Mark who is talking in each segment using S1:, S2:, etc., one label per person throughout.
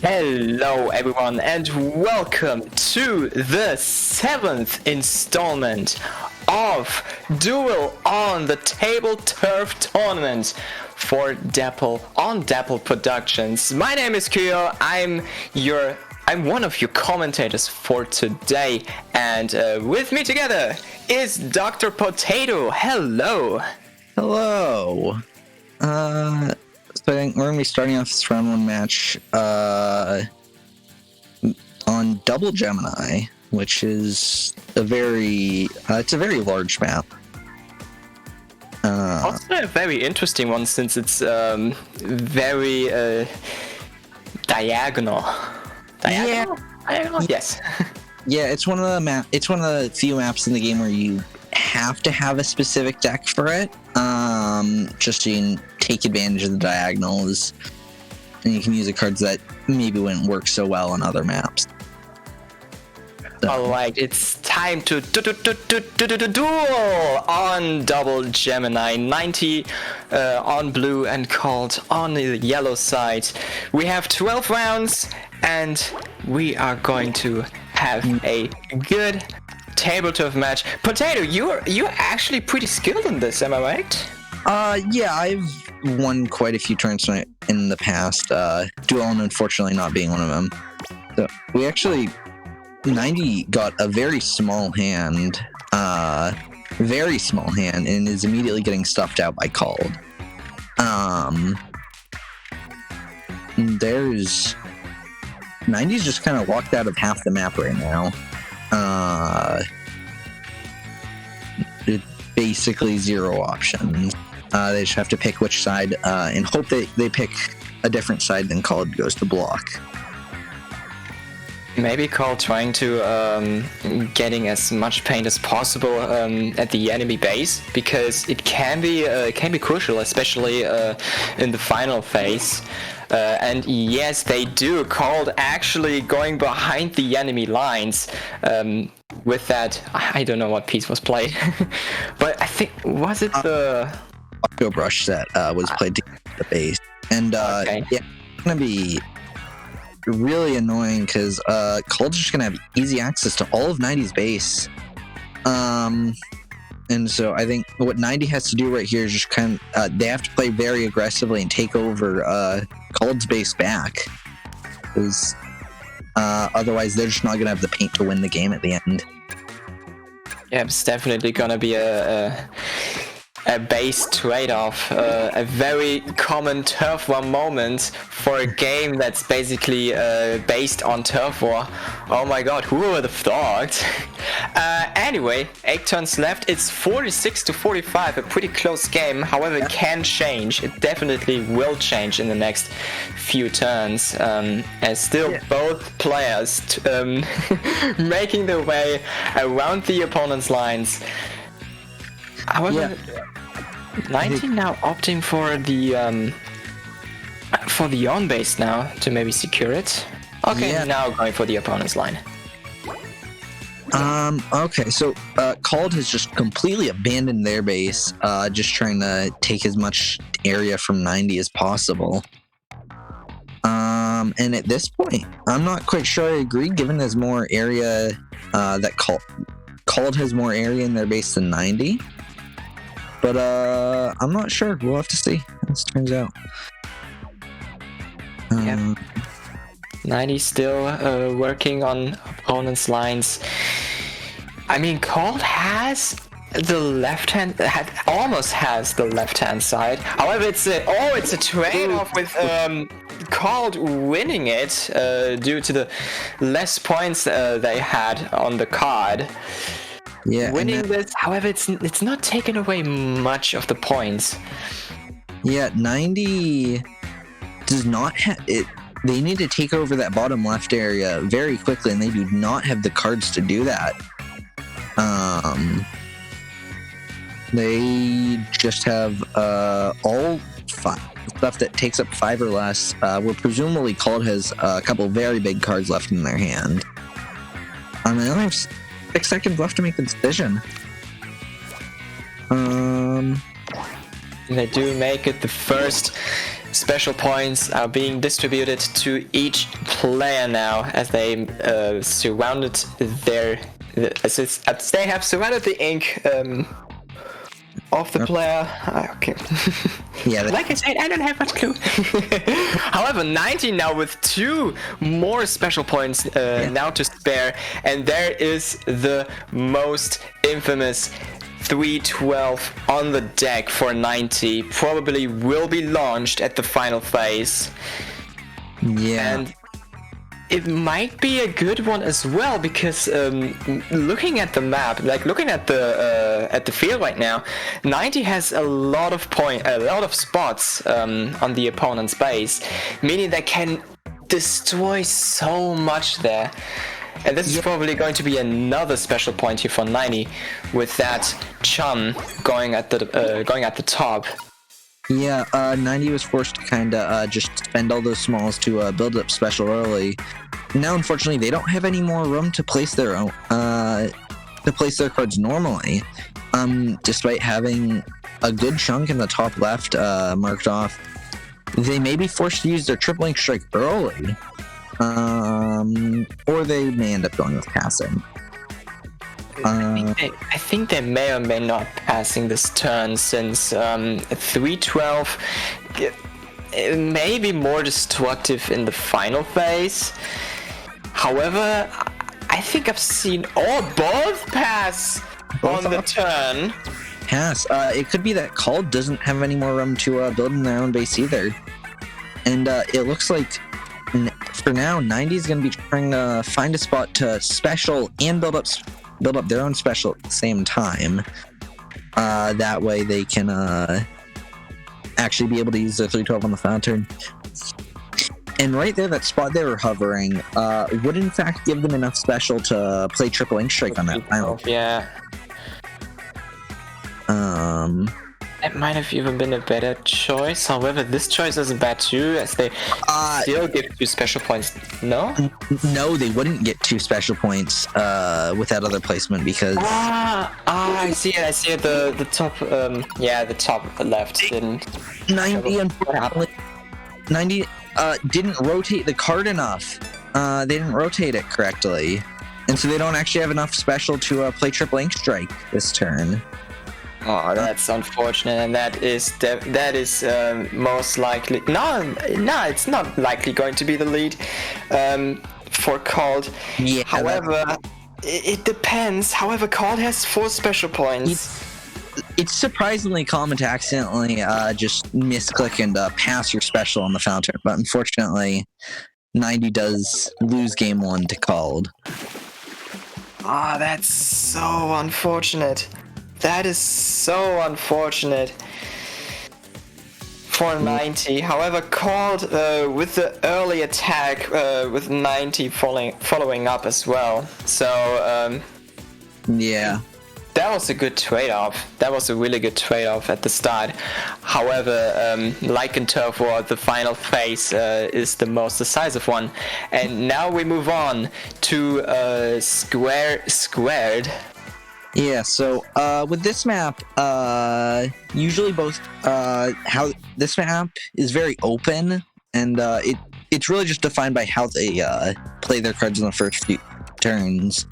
S1: Hello everyone and welcome to the 7th installment of Duel On, the Tableturf tournament for Dapple Productions. My name is Kyo, I'm one of your commentators for today, and with me together is Dr. Potato. Hello!
S2: Hello! So I think we're going to be starting off this round 1 match on Double Gemini, which is a very large map.
S1: Also a very interesting one since it's very diagonal. Diagonal?
S2: Yeah.
S1: Yes.
S2: Yeah, it's one of the few maps in the game where you have to have a specific deck for it, just so you can take advantage of the diagonals, and you can use the cards that maybe wouldn't work so well on other maps. So.
S1: Alright, it's time to duel on Double Gemini. 90 on blue and called on the yellow side. We have 12 rounds, and we are going to have a good Tableturf match. Potato, you're actually pretty skilled in this, am I right?
S2: Yeah, I've won quite a few tournaments in the past. Duel On, unfortunately, not being one of them. So we actually 90 got a very small hand, and is immediately getting stuffed out by Called. There's 90's just kind of locked out of half the map right now. Basically zero options. They just have to pick which side, and hope they pick a different side than Called goes to block.
S1: Maybe Called trying to getting as much paint as possible at the enemy base, because it can be crucial, especially in the final phase. And yes, they do. Called actually going behind the enemy lines. With that, I don't know what piece was played, but I think was it the
S2: Go brush that was played to the base, and
S1: okay.
S2: Yeah, it's gonna be really annoying because Cold's just gonna have easy access to all of 90's base, and so I think what 90 has to do right here is just they have to play very aggressively and take over Cold's base back, because otherwise they're just not gonna have the paint to win the game at the end.
S1: Yeah, it's definitely gonna be a base trade-off, a very common turf war moment for a game that's basically based on turf war. Oh my god, who would have thought? Anyway, 8 turns left. It's 46-45, a pretty close game. However, it can change. It definitely will change in the next few turns, as still both players making their way around the opponent's lines. However, 90 now opting for the on base now to maybe secure it. Okay, now going for the opponent's line.
S2: Okay, so Called has just completely abandoned their base, just trying to take as much area from 90 as possible. And at this point, I'm not quite sure I agree, given there's more area that Called has more area in their base than 90. But I'm not sure. We'll have to see how this turns out.
S1: Yep. 90 still working on opponent's lines. I mean, Called has the almost has the left-hand side. However, it's a trade-off with Called winning it due to the less points they had on the card.
S2: Yeah,
S1: winning this, however, it's not taking away much of the points.
S2: Yeah, 90 does not have it. They need to take over that bottom left area very quickly, and they do not have the cards to do that. They just have all 5 stuff that takes up 5 or less. Where presumably Called has a couple very big cards left in their hand. They only have 6 seconds left to make the decision.
S1: They do make it. The first special points are being distributed to each player now as they surrounded their as they have surrounded the ink of the player. Okay.
S2: Yeah.
S1: Like I said, I don't have much clue. However, 90 now with 2 more special points now to spare, and there is the most infamous 312 on the deck for 90. Probably will be launched at the final phase.
S2: Yeah.
S1: And it might be a good one as well, because looking at the map, like looking at the field right now, 90 has a lot of spots on the opponent's base, meaning they can destroy so much there. And this is probably going to be another special point here for 90, with that Chum going at the top.
S2: Yeah, 90 was forced to kind of just spend all those smalls to build up special early. Now, unfortunately, they don't have any more room to place their own cards normally. Despite having a good chunk in the top left marked off, they may be forced to use their triple ink strike early, or they may end up going with passing.
S1: I think they may or may not passing this turn, since 312 it may be more destructive in the final phase. However, I think I've seen both pass on the turn.
S2: Pass. It could be that Called doesn't have any more room to build in their own base either. And it looks like for now, 90 is going to be trying to find a spot to special and build up their own special at the same time. That way they can actually be able to use their 312 on the final turn. And right there, that spot they were hovering would in fact give them enough special to play triple ink strike on that final.
S1: Yeah. That might have even been a better choice. However, this choice isn't bad too, as they still give 2 special points. No?
S2: No, they wouldn't get 2 special points with that other placement, because...
S1: I see it. The top, the top left didn't...
S2: 90, unfortunately, 90 didn't rotate the card enough. They didn't rotate it correctly. And so they don't actually have enough special to play triple ink strike this turn.
S1: Oh, that's unfortunate, and that is most likely no, it's not likely going to be the lead for Cold.
S2: Yeah.
S1: However, it depends. However, Cold has 4 special points.
S2: It's surprisingly common to accidentally just misclick and pass your special on the final turn, but unfortunately, 90 does lose game 1 to Cold.
S1: That's so unfortunate. That is so unfortunate for 90. However, Called with the early attack with 90 following up as well. So
S2: yeah,
S1: that was a good trade-off. That was a really good trade-off at the start. However, like in Turf War, the final phase is the most decisive one. And now we move on to Squared.
S2: Yeah, so with this map, usually both how this map is very open, and it's really just defined by how they play their cards in the first few turns.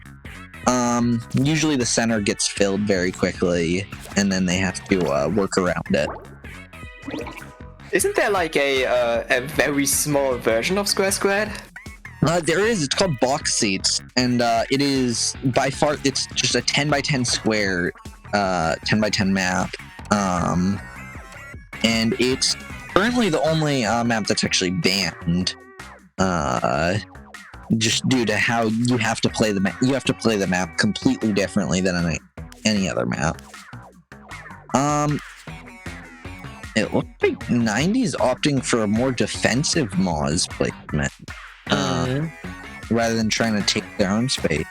S2: Usually the center gets filled very quickly, and then they have to work around it.
S1: Isn't there like a very small version of Squared?
S2: There is. It's called Box Seats, and it is by far. It's just a 10x10 square, 10x10 map, and it's currently the only map that's actually banned. Just due to how you have to play the map. You have to play the map completely differently than any other map. It looks like 90's opting for a more defensive Moz placement. Rather than trying to take their own space.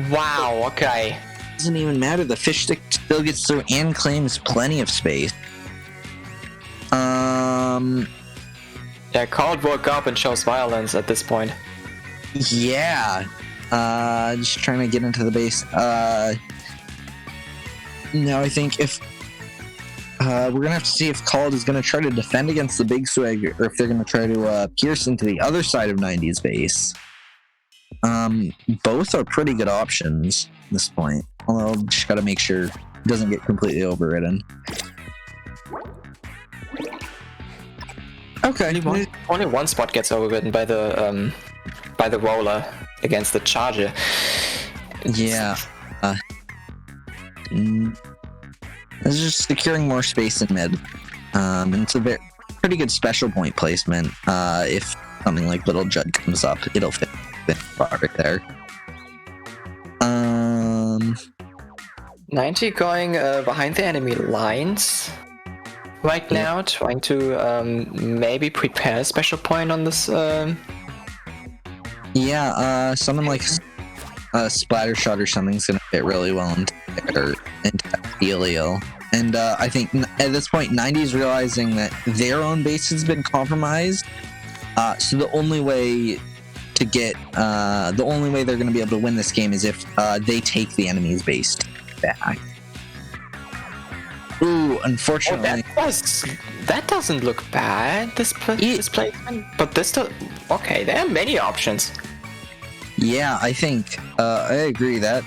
S2: Wow,
S1: okay.
S2: Doesn't even matter. The fish stick still gets through and claims plenty of space.
S1: Yeah, Cold woke up and shows violence at this point.
S2: Yeah. Just trying to get into the base. Now I think if we're gonna have to see if Called is gonna try to defend against the Big Swag, or if they're gonna try to pierce into the other side of 90's base. Both are pretty good options at this point. Although, just gotta make sure it doesn't get completely overridden. Okay.
S1: Only one spot gets overridden by the roller against the charger.
S2: Yeah. It's just securing more space in mid. And it's a pretty good special point placement. If something like Little Judd comes up, it'll fit right there.
S1: 90 going behind the enemy lines right now, trying to maybe prepare a special point on this.
S2: Yeah, something like a splatter shot or something's gonna fit really well into Helio. And I think at this point, 90's realizing that their own base has been compromised. So the only way to get, the only way they're going to be able to win this game is if they take the enemy's base back. Ooh, unfortunately.
S1: That doesn't look bad, this placement. But this does. Okay, there are many options.
S2: Yeah, I think, I agree that.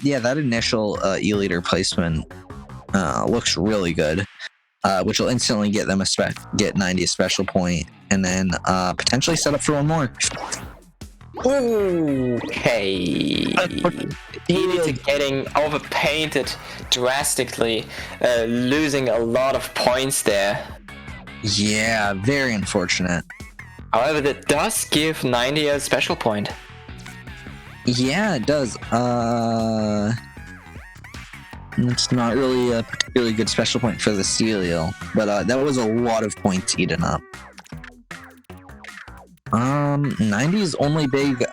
S2: Yeah, that initial E-Leader placement looks really good, which will instantly get them get 90 a special point, and then potentially set up for one more.
S1: Okay. Really getting overpainted drastically, losing a lot of points there.
S2: Yeah, very unfortunate.
S1: However, that does give 90 a special point.
S2: Yeah, it does. It's not really a particularly good special point for the Celio, but that was a lot of points eaten up. 90's only big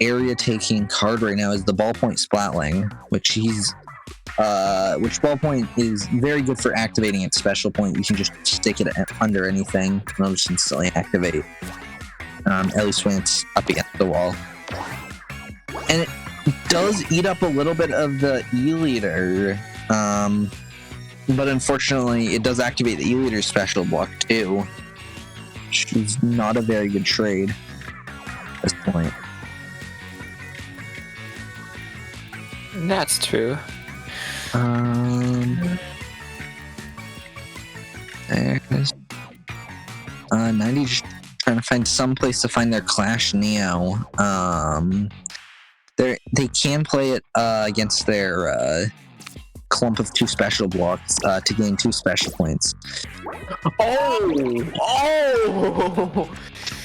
S2: area taking card right now is the Ballpoint Splatling, which Ballpoint is very good for activating its special point. You can just stick it under anything and it'll just instantly activate. At least when it's up against the wall. And it does eat up a little bit of the E-Leader, but unfortunately it does activate the E-Leader special block too, which is not a very good trade at this point.
S1: That's true.
S2: There's 90 just trying to find some place to find their Clash Neo. They can play it against their clump of 2 special blocks to gain 2 special points. Oh!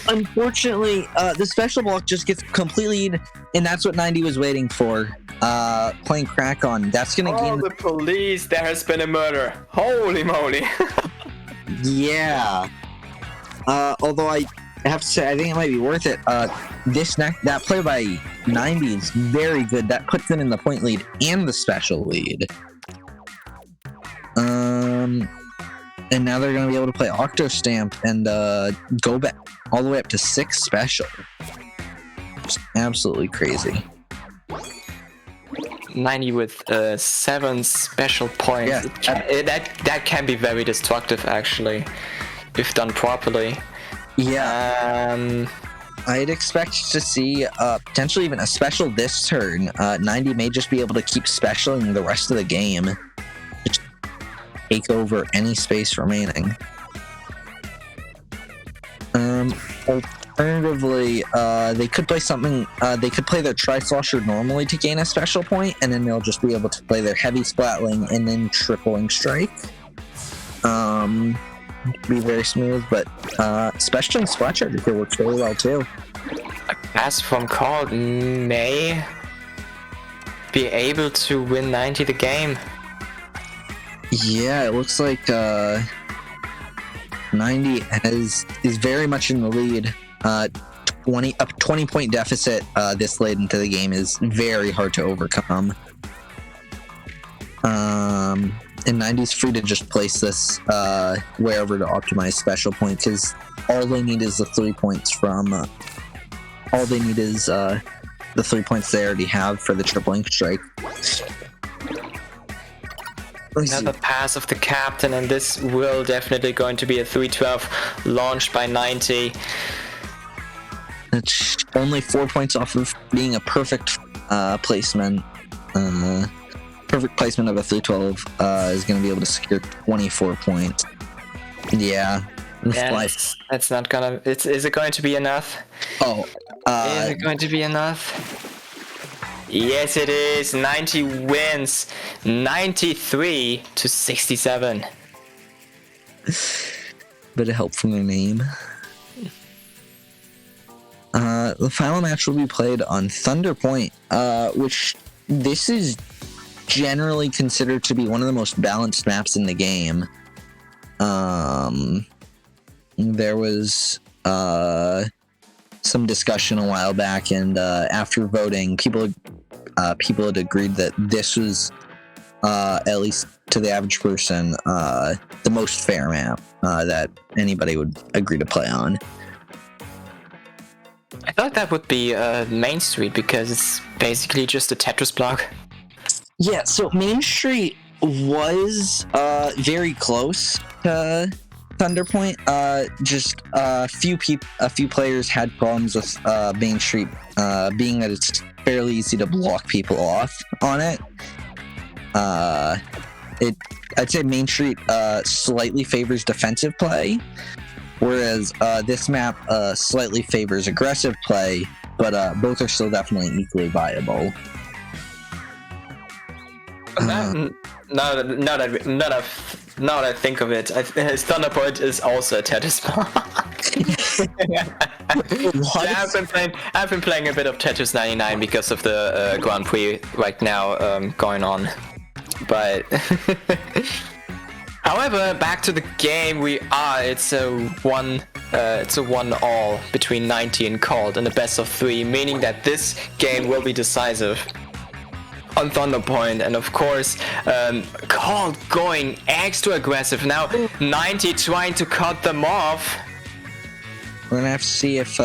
S2: Unfortunately, the special block just gets completely, and that's what 90 was waiting for. Playing Crack On, that's gonna gain.
S1: The police! There has been a murder! Holy moly!
S2: Yeah. Although I have to say, I think it might be worth it. That play by 90 is very good. That puts them in the point lead and the special lead. And now they're going to be able to play Octo Stamp and go back all the way up to 6 special. Just absolutely crazy.
S1: 90 with 7 special points.
S2: Yeah.
S1: That can be very destructive, actually, if done properly.
S2: Yeah. I'd expect to see potentially even a special this turn. 90 may just be able to keep specialing the rest of the game. Just take over any space remaining. Alternatively, they could play something. They could play their Tri-Slosher normally to gain a special point, and then they'll just be able to play their Heavy Splatling and then Tripling Strike. Be very smooth, but specialing Splat Charger here works really well too.
S1: A pass from Call may be able to win 90 the game.
S2: Yeah, it looks like 90 is very much in the lead. 20 point deficit this late into the game is very hard to overcome. And 90's free to just place this wherever to optimize special points, because all they need is the 3 points from. All they need is the 3 points they already have for the Tripling Strike.
S1: Another pass of the captain, and this will definitely going to be a 312 launched by 90.
S2: It's only 4 points off of being a perfect placement. Perfect placement of a 312 is going to be able to secure 24 points. Yeah.
S1: That's not gonna. Is it going to be enough?
S2: Oh.
S1: Is it going to be enough? Yes, it is. 90 wins. 93 to 67.
S2: Bit of help from the name. The final match will be played on Thunder Point, which this is generally considered to be one of the most balanced maps in the game. There was some discussion a while back, and after voting, people had agreed that this was, at least to the average person, the most fair map that anybody would agree to play on.
S1: I thought that would be Main Street because it's basically just a Tetris block.
S2: Yeah, so Main Street was very close to Thunder Point. Just a few players had problems with Main Street, being that it's fairly easy to block people off on it. I'd say Main Street slightly favors defensive play, whereas this map slightly favors aggressive play, but both are still definitely equally viable.
S1: Now that I think of it, Thunder Point is also a Tetris block. I've been playing a bit of Tetris 99 because of the Grand Prix right now going on, but however, back to the game. It's a 1-all between 90 and Cold in the best of 3, meaning that this game will be decisive on Thunder Point, and of course, Cold going extra aggressive now. 90 trying to cut them off.
S2: We're gonna have to see if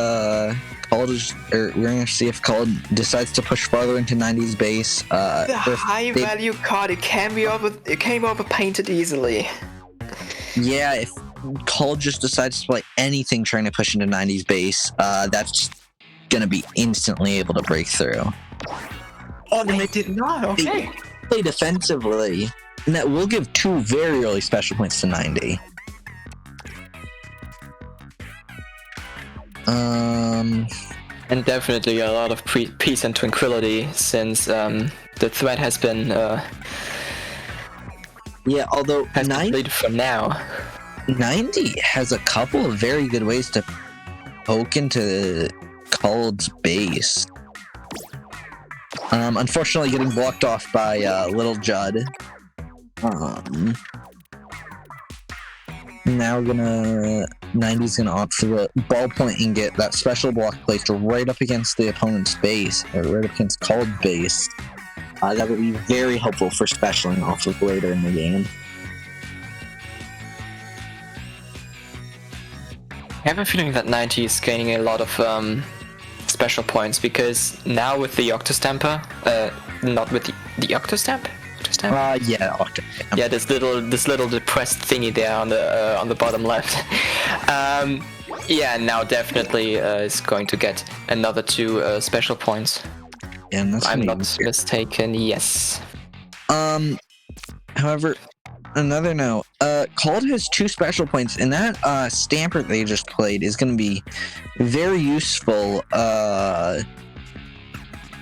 S2: Cold decides to push farther into 90's base.
S1: The high value card, it can be overpainted easily.
S2: Yeah, if Cold just decides to play anything trying to push into 90's base, that's gonna be instantly able to break through.
S1: Oh, they did not. Okay.
S2: They play defensively, and that will give 2 very early special points to 90.
S1: And definitely a lot of peace and tranquility since the threat has been
S2: although
S1: 90 for now.
S2: 90 has a couple of very good ways to poke into Cold's base. Unfortunately, getting blocked off by Little Judd. Now 90's gonna opt for the ballpoint and get that special block placed right up against the opponent's base, or right up against Cold's base. That would be very helpful for specialing off of later in the game.
S1: I have a feeling that 90 is gaining a lot of special points because now with the Octostamper, not with the Octostamp?
S2: Octostamp.
S1: Yeah, this little depressed thingy there on the bottom left. Now definitely is going to get another 2 special points.
S2: Yeah, and that's
S1: I'm not mistaken. Yes.
S2: However, another note. Cold has 2 special points, and that Stamper they just played is going to be very useful. That's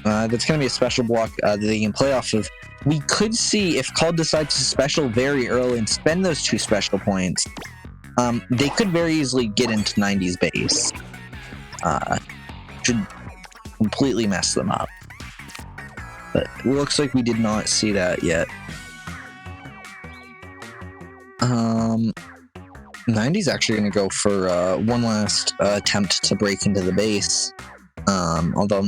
S2: going to be a special block that they can play off of. We could see if Cold decides to special very early and spend those 2 special points. They could very easily get into 90's base. Should completely mess them up. But it looks like we did not see that yet. 90's actually going to go for one last attempt to break into the base. Although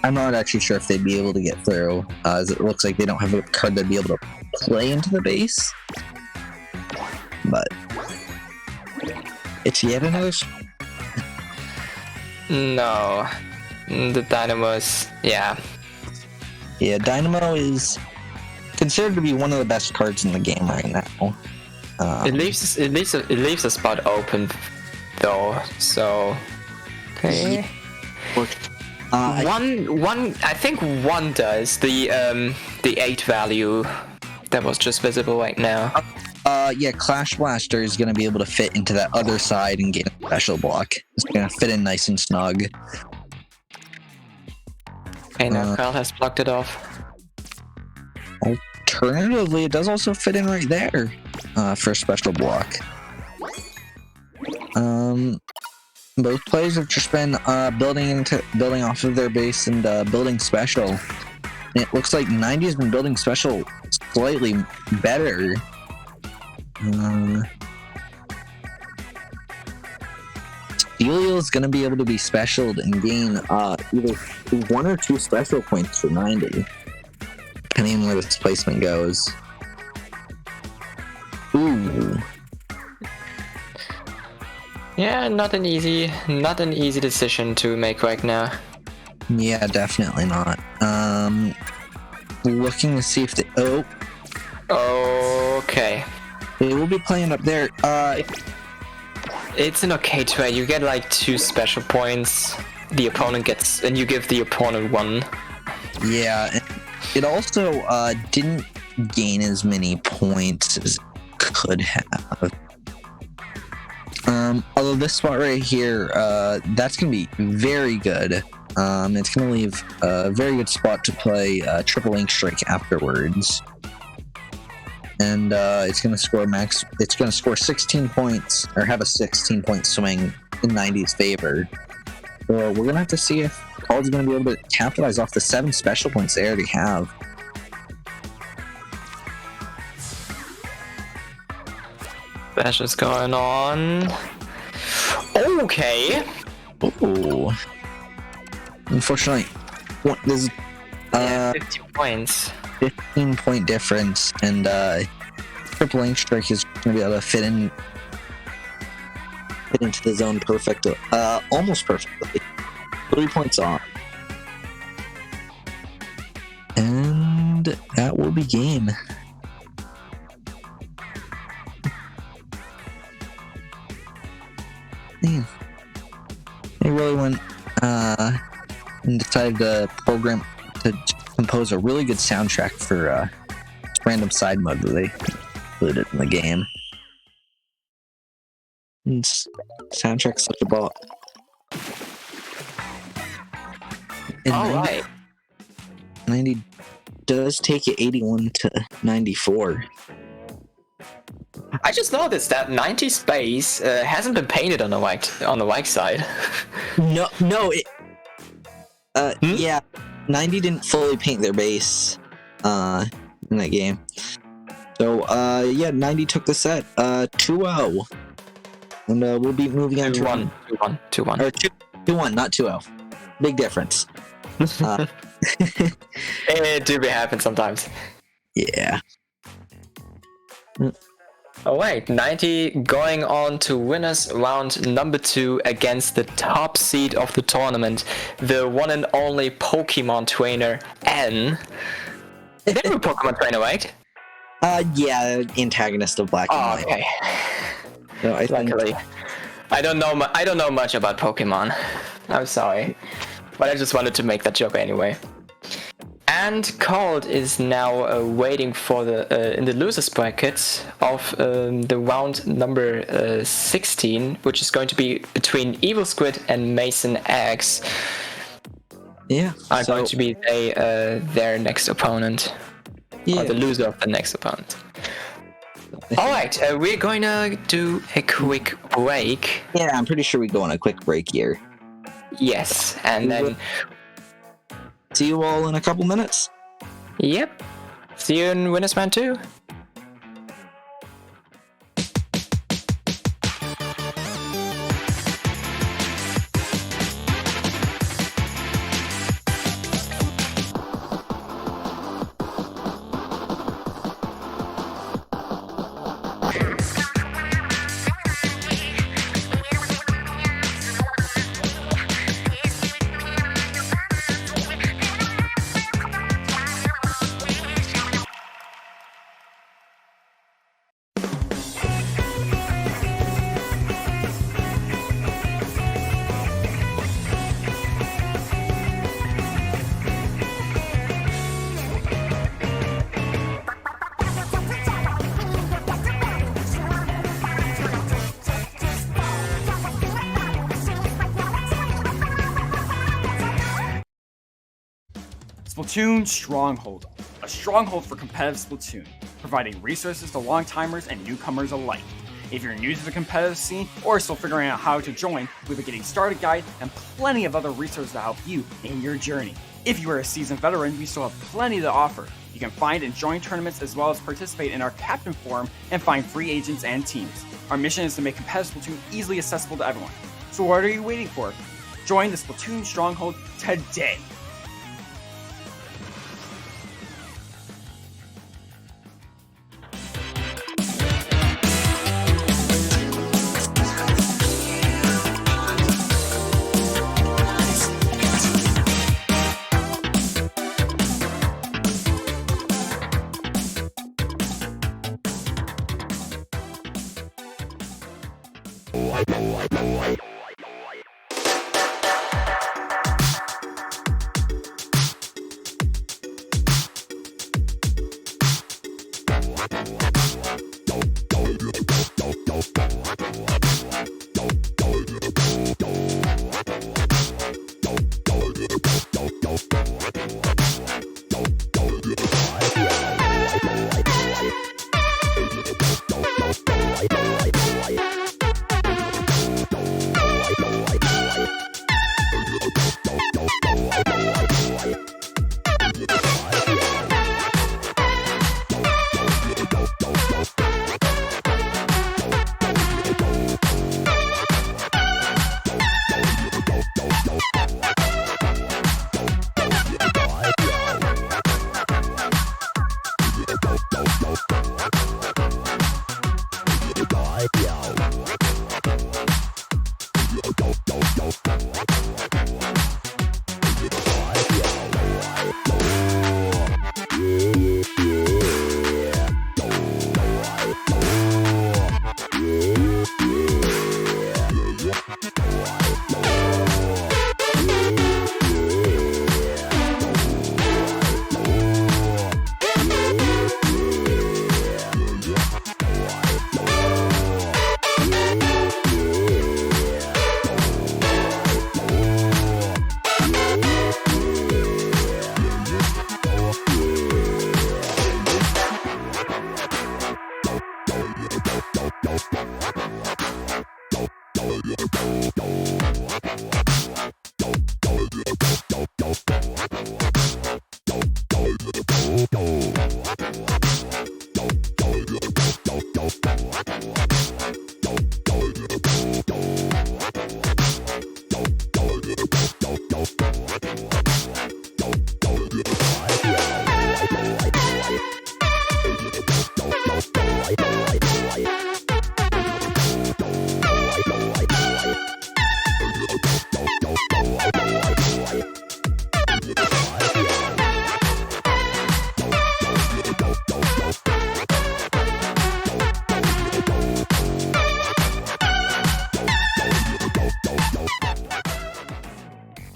S2: I'm not actually sure if they'd be able to get through, as it looks like they don't have a card that'd be able to play into the base. But it's yet another.
S1: No, the Dynamo's, yeah.
S2: Yeah, Dynamo is considered to be one of the best cards in the game right now.
S1: It leaves a spot open though, so okay. I think one does the 8 value that was just visible right now.
S2: Yeah, Clash Blaster is gonna be able to fit into that other side and get a special block. It's gonna fit in nice and snug.
S1: Okay, now Kyle has blocked it off.
S2: Alternatively, it does also fit in right there for a special block. Both players have just been building off of their base and building special. And it looks like 90 has been building special slightly better. Stelial is going to be able to be specialed and gain either 1 or 2 special points for 90, depending on where this placement goes. Ooh.
S1: Yeah, not an easy decision to make right now.
S2: Yeah, definitely not. Looking to see if
S1: Okay.
S2: They will be playing up there.
S1: It's an okay trade. You get like 2 special points. The opponent gets, and you give the opponent 1.
S2: Yeah, it also didn't gain as many points as it could have. Although this spot right here, that's gonna be very good. It's gonna leave a very good spot to play triple link strike afterwards. And it's gonna score 16 points, or have a 16-point swing in 90's favor. So we're gonna have to see if Cold's gonna be able to capitalize off the 7 special points they already have.
S1: Special's going on. Okay.
S2: Ooh. Unfortunately, there's
S1: 50 points.
S2: 15-point difference, and triple link strike is going to be able to fit into the zone perfectly, almost perfectly. 3 points off, and that will be game. Man, they really went and decided to compose a really good soundtrack for random side mode that they included in the game. And soundtrack's such a ball. And
S1: Alright.
S2: 90 does take it 81 to 94.
S1: I just noticed that 90 space hasn't been painted on the right side.
S2: No, yeah, 90 didn't fully paint their base in that game. So, yeah, 90 took the set 2-0. And we'll be moving on to
S1: 2-1. 2-1.
S2: Or 2-1, not 2-0. Big difference.
S1: It do be happen sometimes.
S2: Yeah.
S1: Oh wait, 90 going on to winners round number 2 against the top seed of the tournament, the one and only Pokemon trainer N. They were Pokemon trainer, right?
S2: Yeah, antagonist of Black and White.
S1: Okay.
S2: So I think
S1: Luckily, I don't know much about Pokemon. I'm sorry, but I just wanted to make that joke anyway. And Cold is now waiting for the in the losers bracket of the round number 16, which is going to be between EvilSquid and Mason X.
S2: Yeah,
S1: Are going to be their next opponent,
S2: yeah.
S1: or the loser of the next opponent. All right, we're going to do a quick break.
S2: Yeah, I'm pretty sure we go on a quick break here.
S1: Yes, and then
S2: see you all in a couple minutes.
S1: yep, see you in Winners Round 2.
S3: Splatoon Stronghold, a stronghold for competitive Splatoon, providing resources to long-timers and newcomers alike. If you're new to the competitive scene or still figuring out how to join, we have a getting started guide and plenty of other resources to help you in your journey. If you are a seasoned veteran, we still have plenty to offer. You can find and join tournaments as well as participate in our Captain Forum and find free agents and teams. Our mission is to make competitive Splatoon easily accessible to everyone. So what are you waiting for? Join the Splatoon Stronghold today!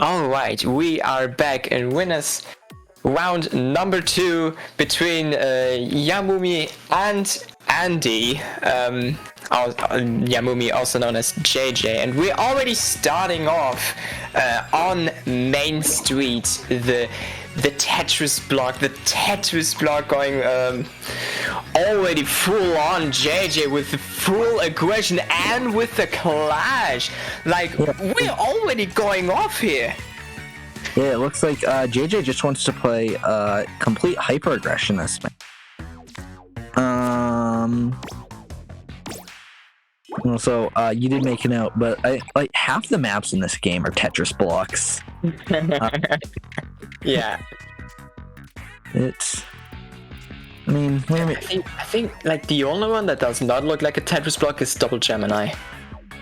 S1: Alright, we are back in winners round number 2 between Yamumi and Andi. Yamumi, also known as JJ, and we're already starting off on Main Street, the Tetris block going already full on JJ with the full aggression and with the clash. Like, we're already going off here.
S2: Yeah, it looks like JJ just wants to play complete hyper aggression this match. So you did make a note, but like half the maps in this game are Tetris blocks.
S1: Yeah.
S2: It's. I mean,
S1: I think like the only one that does not look like a Tetris block is Double Gemini.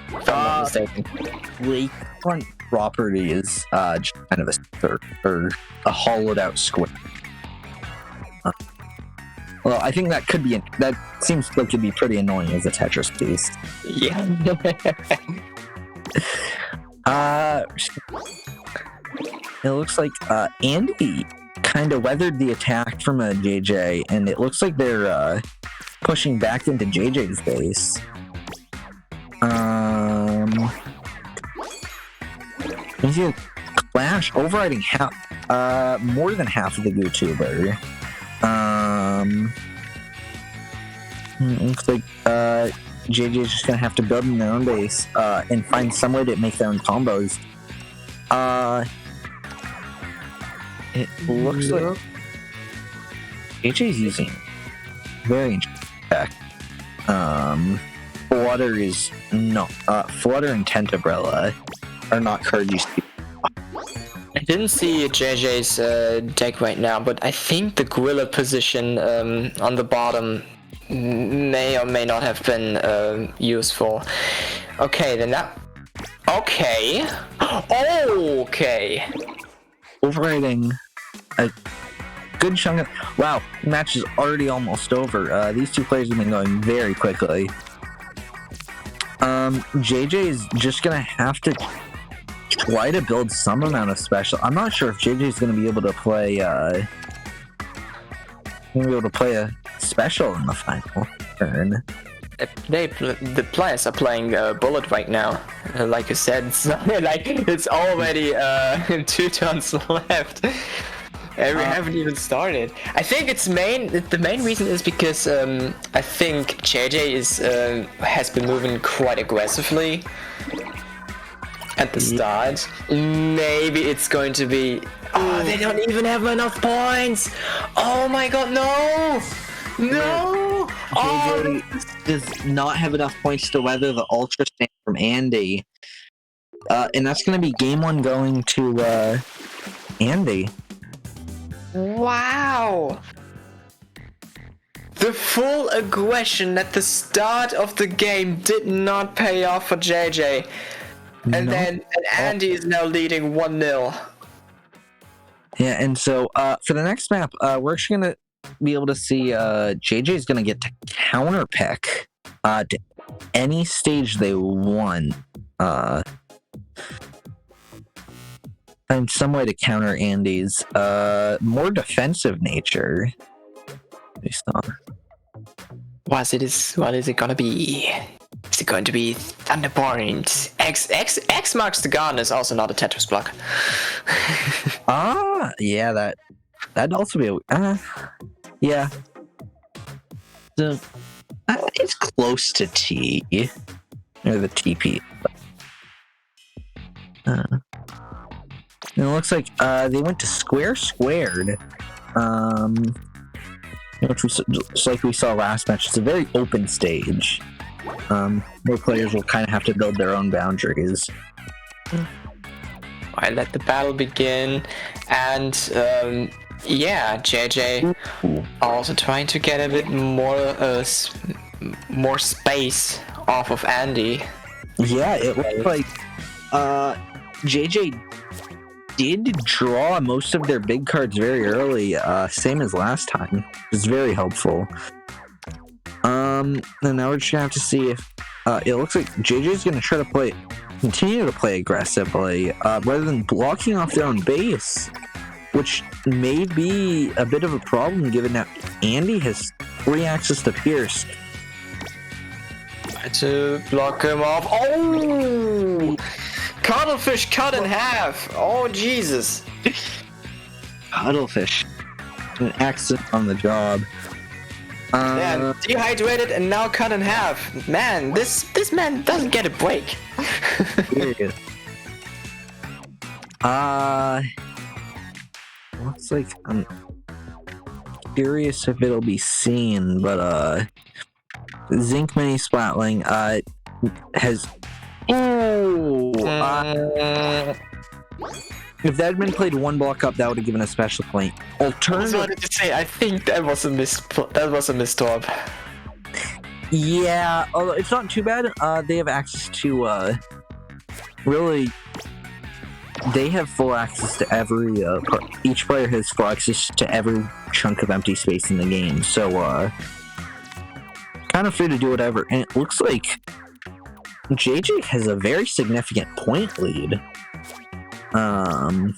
S1: If I'm not mistaken.
S2: The current property is just kind of or a hollowed out square. Well, I think that could be that seems like it'd be pretty annoying as a Tetris piece.
S1: Yeah.
S2: It looks like Andi kind of weathered the attack from a JJ, and it looks like they're pushing back into JJ's base. Maybe a Flash overriding more than half of the YouTuber. Looks like JJ's just gonna have to build in their own base and find some way to make their own combos. It looks like JJ's using very interesting tech. Flutter and Tent Umbrella are not card use.
S1: I didn't see JJ's deck right now, but I think the gorilla position on the bottom may or may not have been useful. Okay, then that... Okay. Okay.
S2: Overriding a good chunk of... Wow, match is already almost over. These two players have been going very quickly. JJ is just gonna have to try to build some amount of special. I'm not sure if JJ is gonna be able to play a special in the final turn.
S1: The players are playing Bullet right now. Like you said, it's already 2 turns left. And we haven't even started. I think the main reason is because I think JJ has been moving quite aggressively at the start. Maybe it's going to be... Oh, they don't even have enough points! Oh my god, no! No!
S2: JJ does not have enough points to weather the Ultra Stand from Andi. And that's going to be game 1 going to Andi.
S1: Wow! The full aggression at the start of the game did not pay off for JJ. And then Andi is now leading 1-0.
S2: Yeah, and so for the next map, we're actually going to be able to see JJ is going to get to counter pick to any stage they want. Find some way to counter Andi's more defensive nature.
S1: What is it gonna be? Is it going to be Thunderbolt? X marks the garden is also not a Tetris block.
S2: Yeah, that'd also be yeah. So it's close to T or the TP. It looks like they went to squared, which was just like we saw last match. It's a very open stage. More players will kind of have to build their own boundaries.
S1: I let the battle begin, and yeah, JJ also trying to get a bit more space off of Andi.
S2: Yeah, it looks like JJ did draw most of their big cards very early, same as last time. It's very helpful. And now we're just gonna have to see if it looks like JJ's gonna try to continue to play aggressively, rather than blocking off their own base, which may be a bit of a problem given that Andi has free access to Pierce.
S1: Try to block him off. Oh! Cuttlefish cut in half! Oh, Jesus!
S2: Cuttlefish. An accident on the job.
S1: Yeah, dehydrated and now cut in half. Man, this man doesn't get a break.
S2: Looks like I'm curious if it'll be seen, but Zinc Mini Splatling has... If that had been played one block up, that would have given a special point. Alternative...
S1: I wanted to say, I think that was a misstop.
S2: Yeah, although it's not too bad. They have access to really. They have full access to every. Each player has full access to every chunk of empty space in the game, so kind of free to do whatever. And it looks like JJ has a very significant point lead. I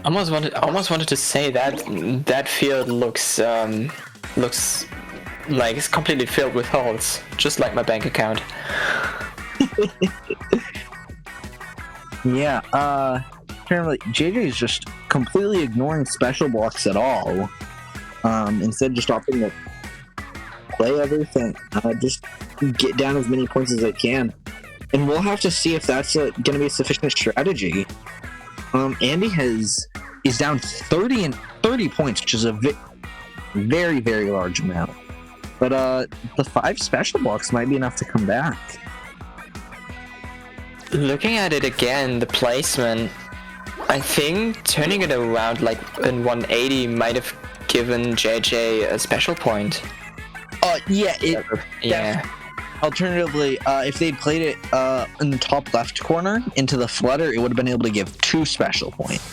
S1: almost wanted to say that field looks like it's completely filled with holes, just like my bank account.
S2: Yeah, alternatively, JJ is just completely ignoring special blocks at all. Instead, just opting to play everything. Just get down as many points as they can. And we'll have to see if that's going to be a sufficient strategy. Andi is down 30 points, which is a very, very large amount. But the 5 special blocks might be enough to come back.
S1: Looking at it again, the placement, I think turning it around like in 180 might have given JJ a special point.
S2: Yeah. Alternatively, if they'd played it in the top left corner into the flutter, it would have been able to give 2 special points.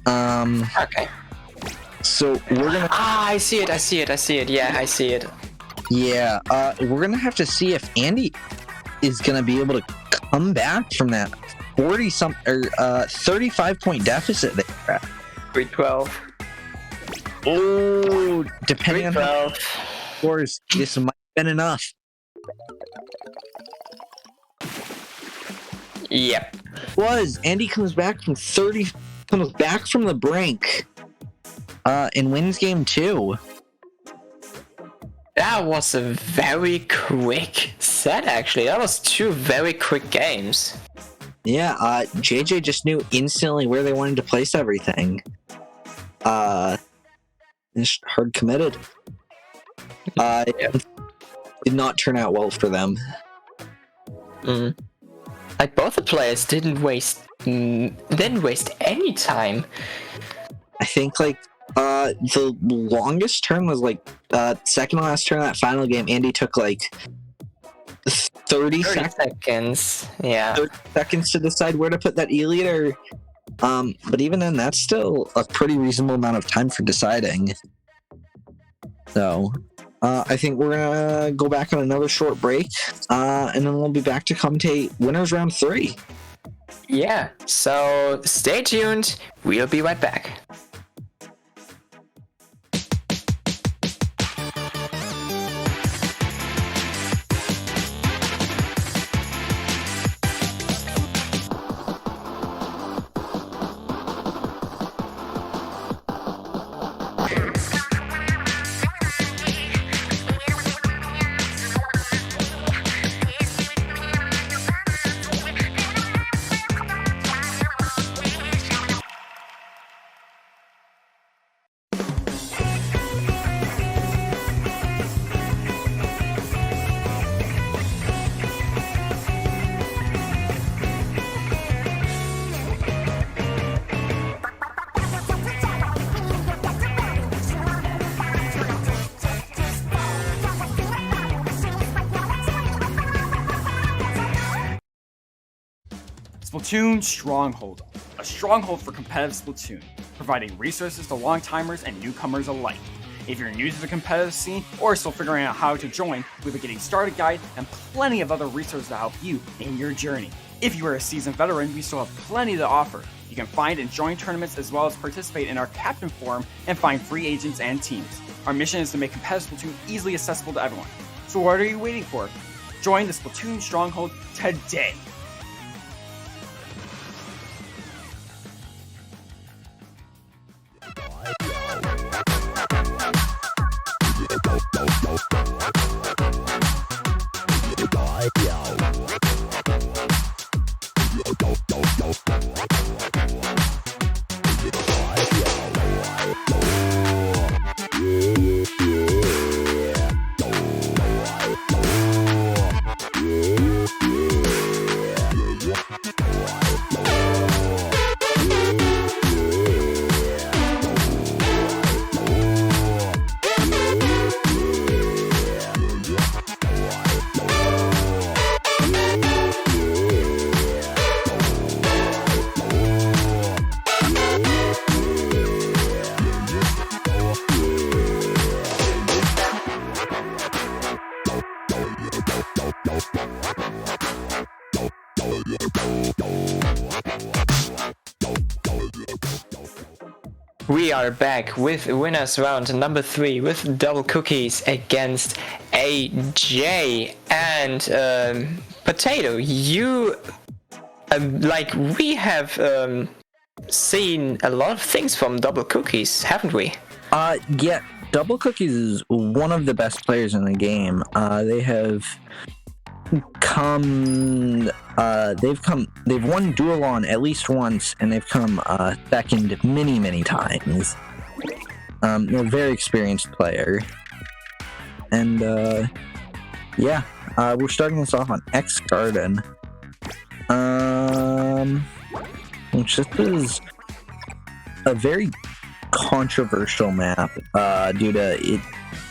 S1: Okay.
S2: So we're gonna.
S1: I see it. Yeah, I see it.
S2: Yeah. We're gonna have to see if Andi is gonna be able to come back from that 35 point deficit they're at.
S1: 312.
S2: Oh, depending on how
S1: 312.
S2: scores, this might have been enough.
S1: Yep.
S2: Andi comes back from the brink, and wins game 2.
S1: That was a very quick set, actually. That was 2 very quick games.
S2: Yeah, JJ just knew instantly where they wanted to place everything. Just hard committed. It did not turn out well for them.
S1: Like both the players didn't waste any time.
S2: I think the longest turn was second to last turn of that final game. Andi took 30
S1: seconds. Yeah.
S2: 30 seconds to decide where to put that E-leader. But even then, that's still a pretty reasonable amount of time for deciding. So, I think we're gonna go back on another short break, and then we'll be back to commentate winners round 3.
S1: Yeah, so stay tuned. We'll be right back.
S3: Splatoon Stronghold, a stronghold for competitive Splatoon, providing resources to long-timers and newcomers alike. If you're new to the competitive scene or still figuring out how to join, we have a getting started guide and plenty of other resources to help you in your journey. If you are a seasoned veteran, we still have plenty to offer. You can find and join tournaments as well as participate in our captain forum and find free agents and teams. Our mission is to make competitive Splatoon easily accessible to everyone. So what are you waiting for? Join the Splatoon Stronghold today!
S1: We are back with winners round number 3 with DblCookies against AJ and Potato. You like we have seen a lot of things from DblCookies, haven't we?
S2: Yeah, DblCookies is one of the best players in the game. They have they've won Duel On at least once, and they've come second many times. They're a very experienced player. And yeah, we're starting this off on X Garden. Which this is a very controversial map due to it.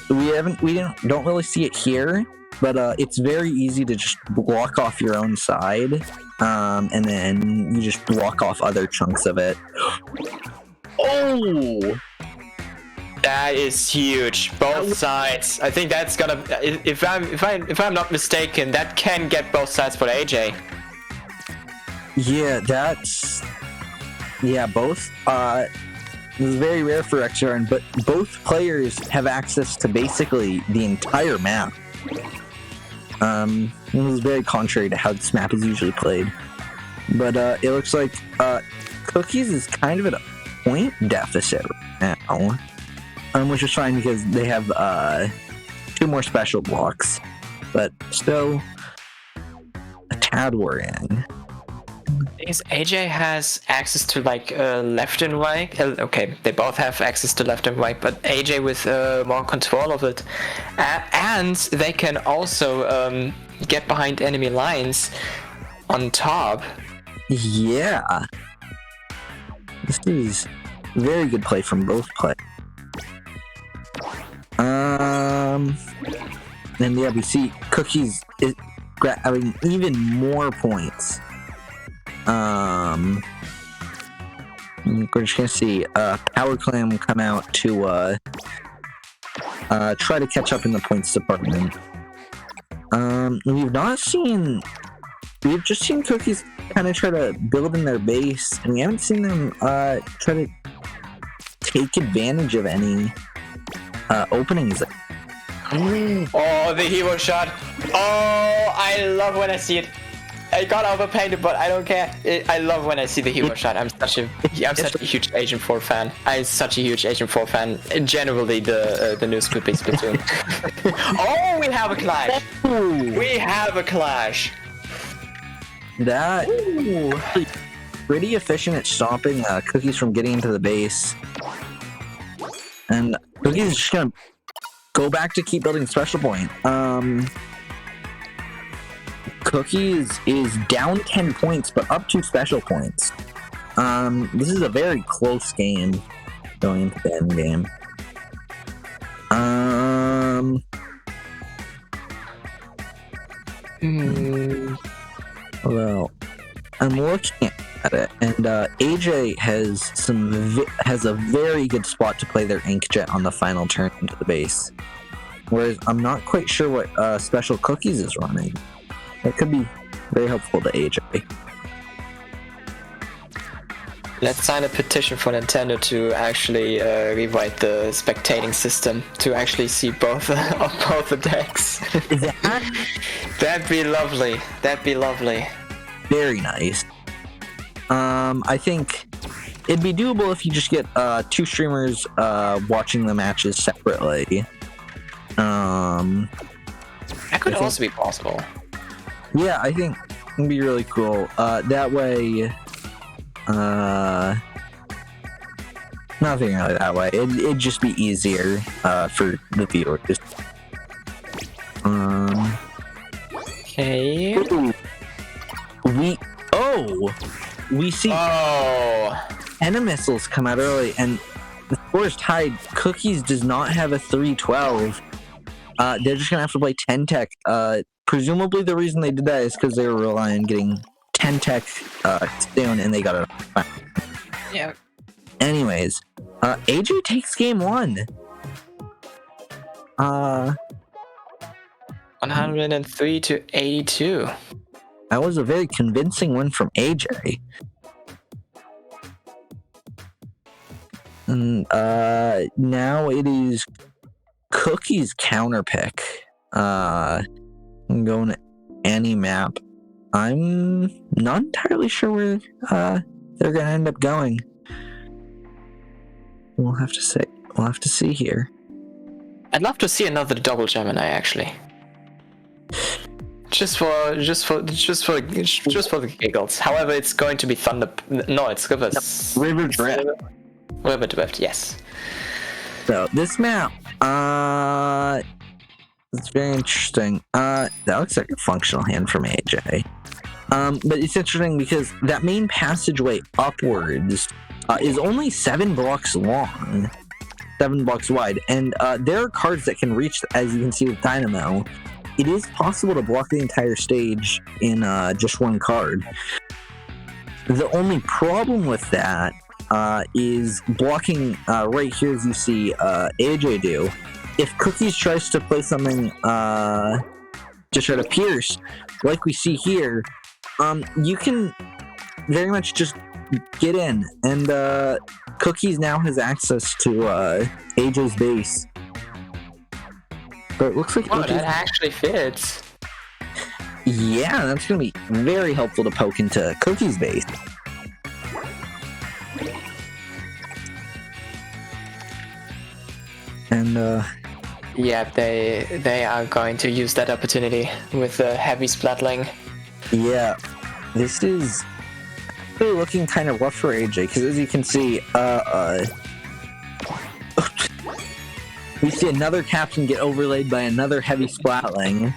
S2: Don't really see it here, but it's very easy to just block off your own side, and then you just block off other chunks of it. Oh,
S1: that is huge. Both sides. I think that's gonna. If I'm not mistaken, that can get both sides for AJ.
S2: Yeah, both. This is very rare for XRN, but both players have access to basically the entire map. This is very contrary to how this map is usually played. But it looks like Cookies is kind of at a point deficit right now, which is fine because they have 2 more special blocks, but still a tad worrying.
S1: AJ has access to like left and right. Okay, they both have access to left and right, but AJ with more control of it, and they can also get behind enemy lines on top.
S2: Yeah, this is very good play from both players. And yeah, we see Cookies is grabbing even more points. We're just gonna see Power Clam come out to try to catch up in the points department. We've just seen Cookies kind of try to build in their base, and we haven't seen them try to take advantage of any openings.
S1: Oh, the hero shot. Oh, I love when I see it. I got overpainted, but I don't care. I love when I see the hero shot. I'm such a huge Agent 4 fan. I'm such a huge Agent 4 fan. Generally, the new Squid Splatoon. Oh, we have a clash. We have a clash.
S2: That pretty efficient at stopping Cookies from getting into the base. And Cookies is just gonna go back to keep building special point. Cookies is down 10 points, but up 2 special points. This is a very close game going into the end game. Well, I'm looking at it, and AJ has a very good spot to play their Inkjet on the final turn into the base. Whereas I'm not quite sure what special Cookies is running. That could be very helpful to AJ.
S1: Let's sign a petition for Nintendo to actually rewrite the spectating system to actually see both of both the decks. That'd be lovely. That'd be lovely.
S2: Very nice. I think it'd be doable if you just get 2 streamers watching the matches separately.
S1: That could also be possible.
S2: Yeah, I think it'd be really cool. That way, nothing really that way. It'd just be easier for the viewers.
S1: Okay.
S2: We see Enna missiles come out early, and the score is tied. Cookies does not have a 3-12. They're just gonna have to play 10 tech. Presumably the reason they did that is because they were relying on getting 10 tech soon, and they got it.
S1: Yeah.
S2: Anyways, AJ takes game 1.
S1: 103 to 82.
S2: That was a very convincing win from AJ. And now it is Cookie's counter pick. I'm going to any map. I'm not entirely sure where they're gonna end up going. We'll have to see. We'll have to see here.
S1: I'd love to see another double Gemini actually. Just for the giggles. However, it's going to be Thunder. No, it's
S2: River Drift.
S1: River Drift, yes.
S2: So this map, it's very interesting. That looks like a functional hand from AJ. But it's interesting because that main passageway upwards is only 7 blocks long, 7 blocks wide, and there are cards that can reach, as you can see with Dynamo. It is possible to block the entire stage in just one card. The only problem with that is blocking right here, as you see AJ do. If Cookies tries to play something to try to pierce, like we see here, you can very much just get in, and Cookies now has access to AJ's base. But it looks like
S1: that actually fits.
S2: Yeah, that's going to be very helpful to poke into Cookie's base. And
S1: yeah, they are going to use that opportunity with the heavy splatling.
S2: Yeah, this is really looking kind of rough for AJ, because as you can see, we see another captain get overlaid by another heavy splatling.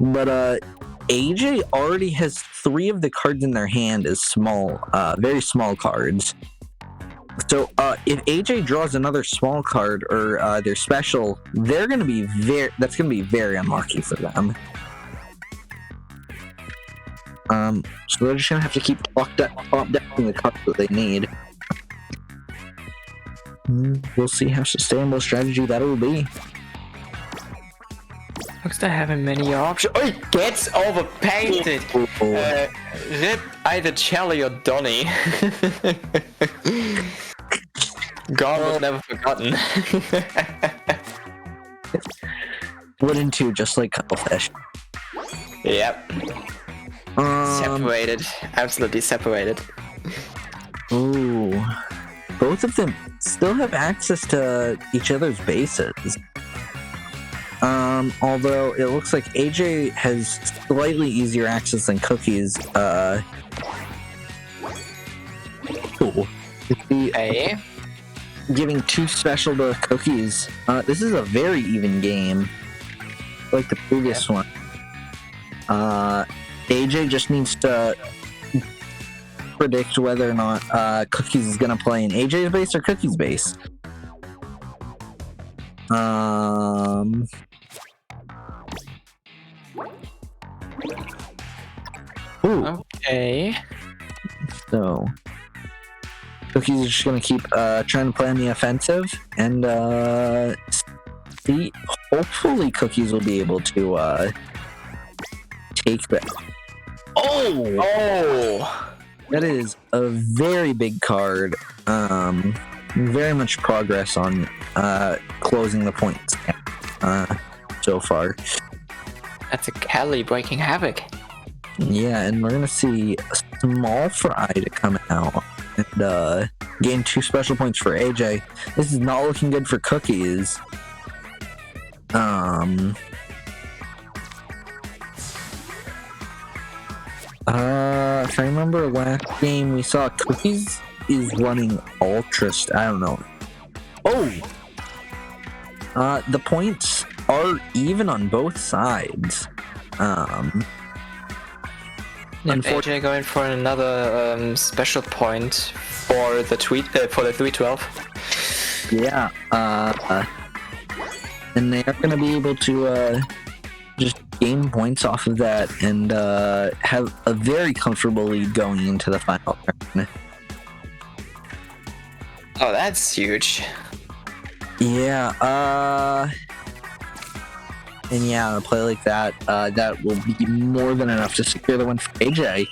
S2: But AJ already has 3 of the cards in their hand as small, very small cards. So if AJ draws another small card or their special, they're going to be that's going to be very unlucky for them. So they're just going to have to keep top decking the cards that they need. We'll see how sustainable strategy that will be.
S1: Looks to having many options. Oh, he gets overpainted. Rip either Charlie or Donny. God was never forgotten.
S2: 1 and 2, just like Cuttlefish.
S1: Yep. Separated. Absolutely separated.
S2: Ooh. Both of them still have access to each other's bases. Although it looks like AJ has slightly easier access than Cookies. Cool.
S1: Hey.
S2: Giving 2 special to Cookies. This is a very even game, like the previous one. AJ just needs to predict whether or not Cookies is going to play in AJ's base or Cookies' base. Ooh.
S1: Okay.
S2: So Cookies is just going to keep trying to play on the offensive, and see, hopefully Cookies will be able to take that. Oh! That is a very big card. Very much progress on closing the points so far.
S1: That's a Kelly breaking havoc.
S2: Yeah, and we're gonna see a small fry to come out and gain 2 special points for AJ. This is not looking good for Cookies. If I remember last game, we saw Cookies is running Ultra. I don't know. Oh! The points are even on both sides.
S1: AJ going for another special point for the 312.
S2: Yeah. And they are going to be able to just gain points off of that and have a very comfortable lead going into the final turn.
S1: Oh, that's huge.
S2: Yeah, and yeah, a play like that, that will be more than enough to secure the win for AJ.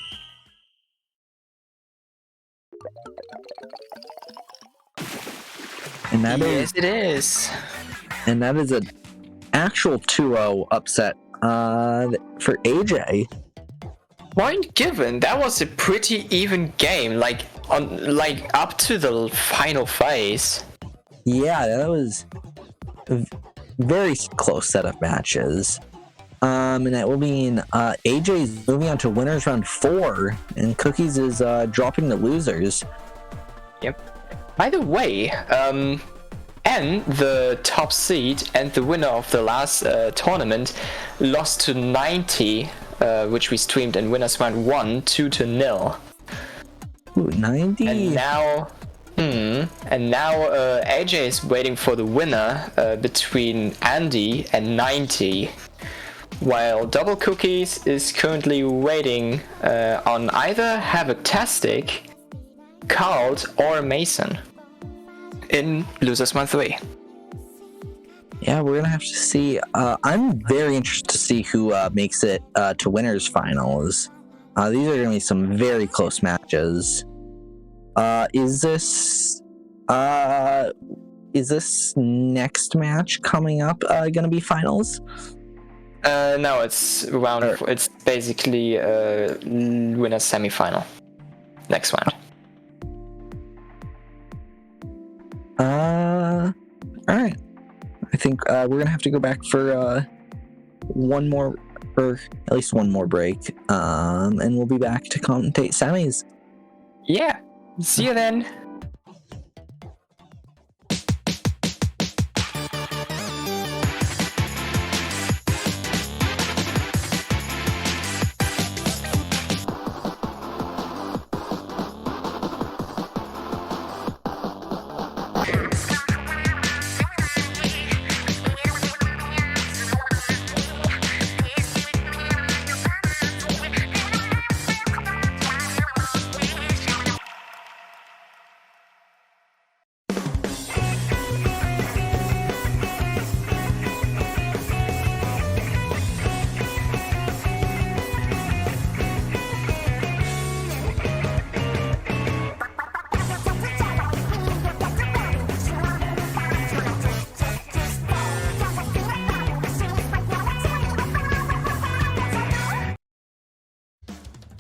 S2: And that
S1: yes, it is.
S2: And that is an actual 2-0 upset for AJ.
S1: Point given, that was a pretty even game, like up to the final phase.
S2: Yeah, that was a very close set of matches. And that will mean AJ's moving on to winners round 4, and Cookies is dropping to losers.
S1: Yep. By the way, and the top seed and the winner of the last tournament lost to 90, which we streamed in winners round 1, 2-0.
S2: Ooh, 90.
S1: And now, AJ is waiting for the winner between Andi and 90, while DblCookies is currently waiting on either Havoc-tastic, Carl, or Mason in losers round 3.
S2: Yeah, we're gonna have to see. I'm very interested to see who makes it to winners finals. These are gonna be some very close matches. Is this next match coming up gonna be finals?
S1: No, it's it's basically winner's semi-final. Next round.
S2: All right. I think we're gonna have to go back for one more, or at least one more break, and we'll be back to commentate semis.
S1: Yeah. See you then.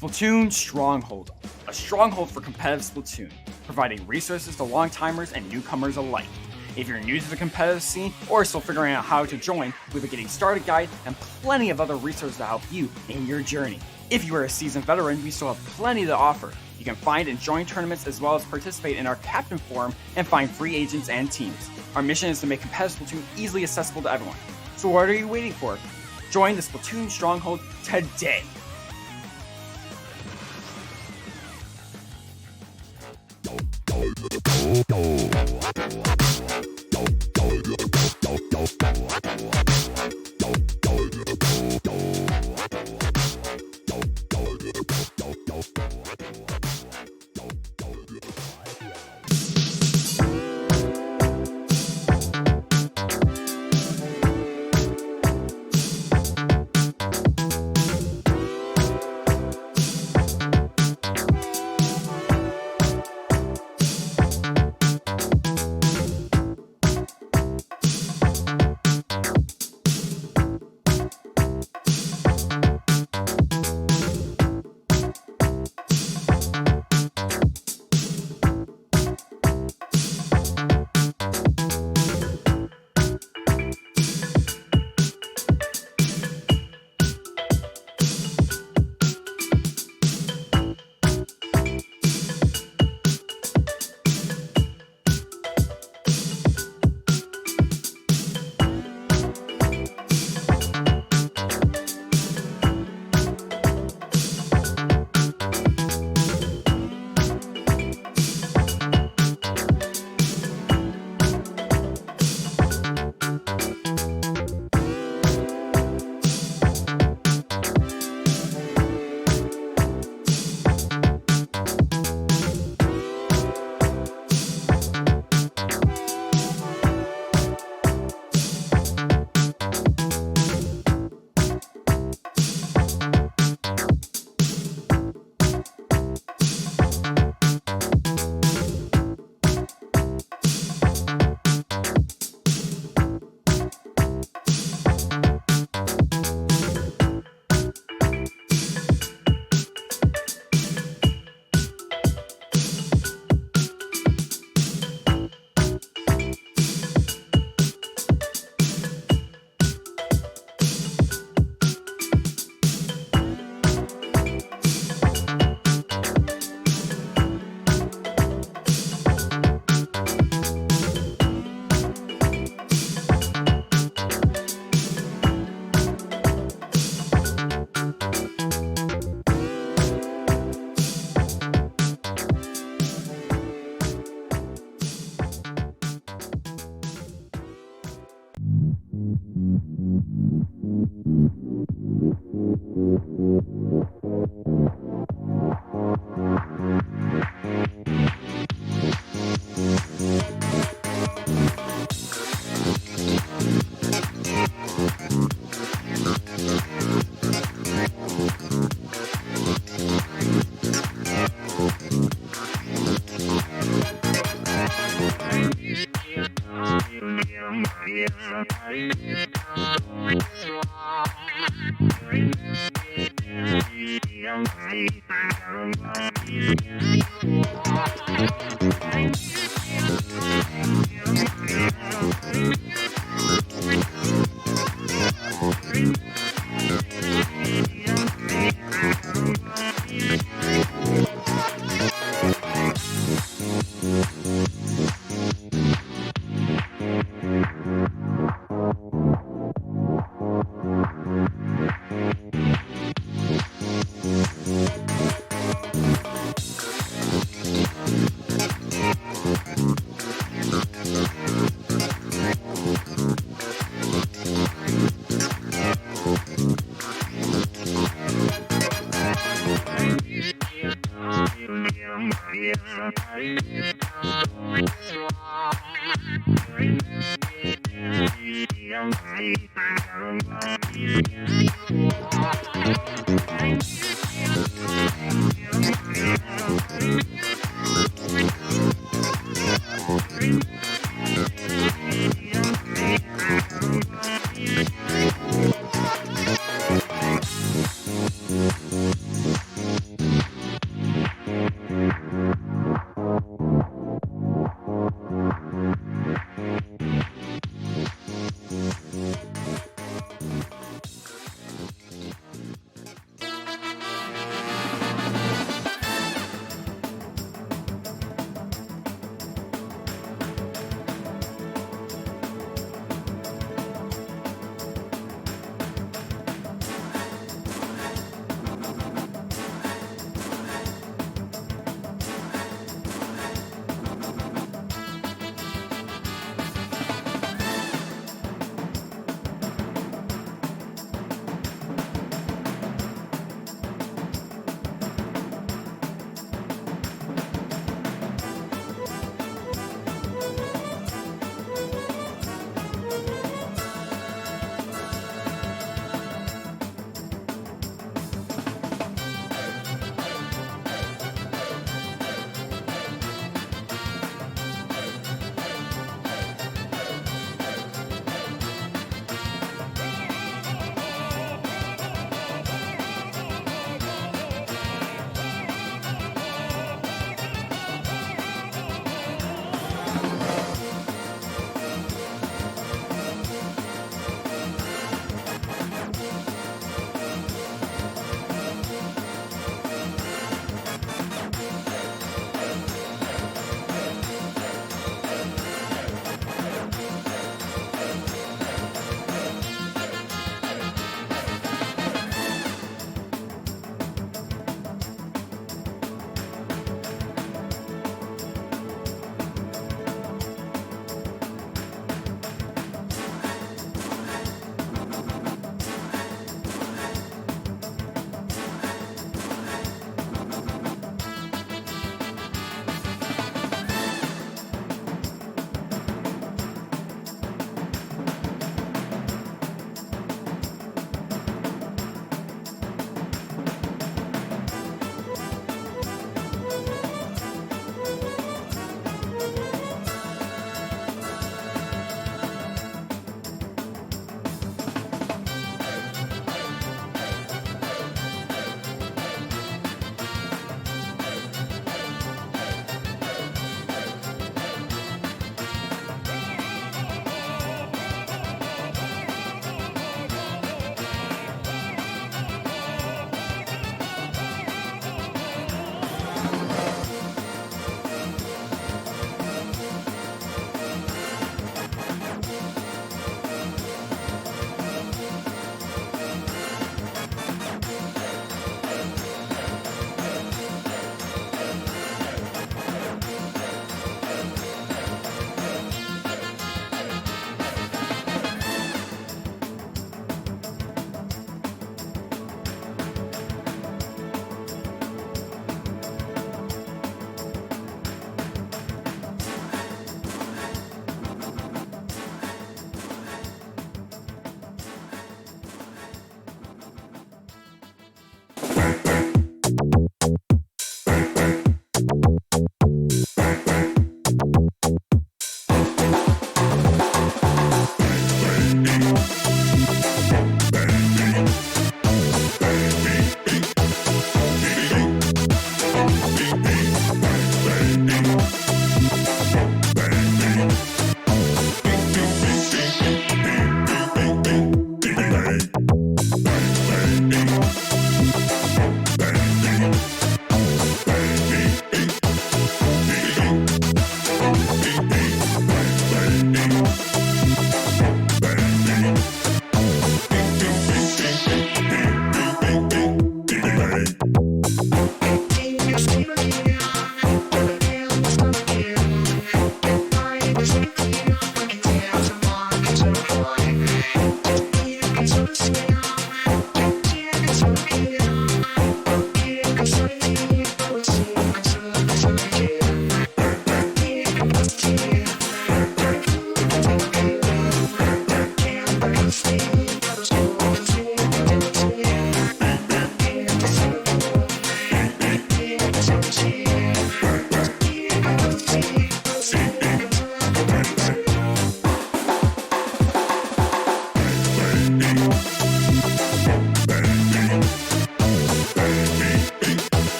S3: Splatoon Stronghold, a stronghold for competitive Splatoon, providing resources to long-timers and newcomers alike. If you're new to the competitive scene or still figuring out how to join, we have a getting started guide and plenty of other resources to help you in your journey. If you are a seasoned veteran, we still have plenty to offer. You can find and join tournaments as well as participate in our Captain Forum and find free agents and teams. Our mission is to make competitive Splatoon easily accessible to everyone. So what are you waiting for? Join the Splatoon Stronghold today!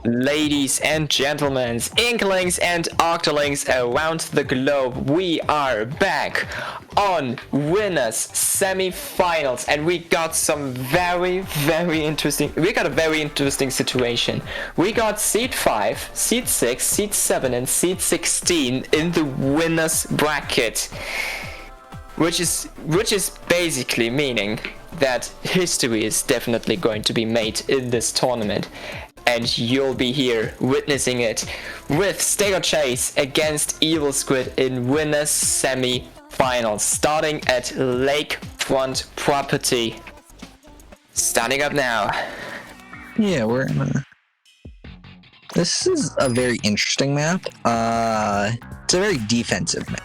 S1: Ladies and gentlemen, Inklings and Octolings around the globe, we are back on Winners Semi-Finals, and we got some very interesting, we got a very interesting situation. We got Seed 5, Seed 6, Seed 7 and Seed 16 in the Winners bracket, which is basically meaning that history is definitely going to be made in this tournament. And you'll be here witnessing it with StegoChase against EvilSquid in Winners Semi-Finals, starting at Lakefront Property. Starting up now.
S2: Yeah, we're in a... This is a very interesting map. It's a very defensive map.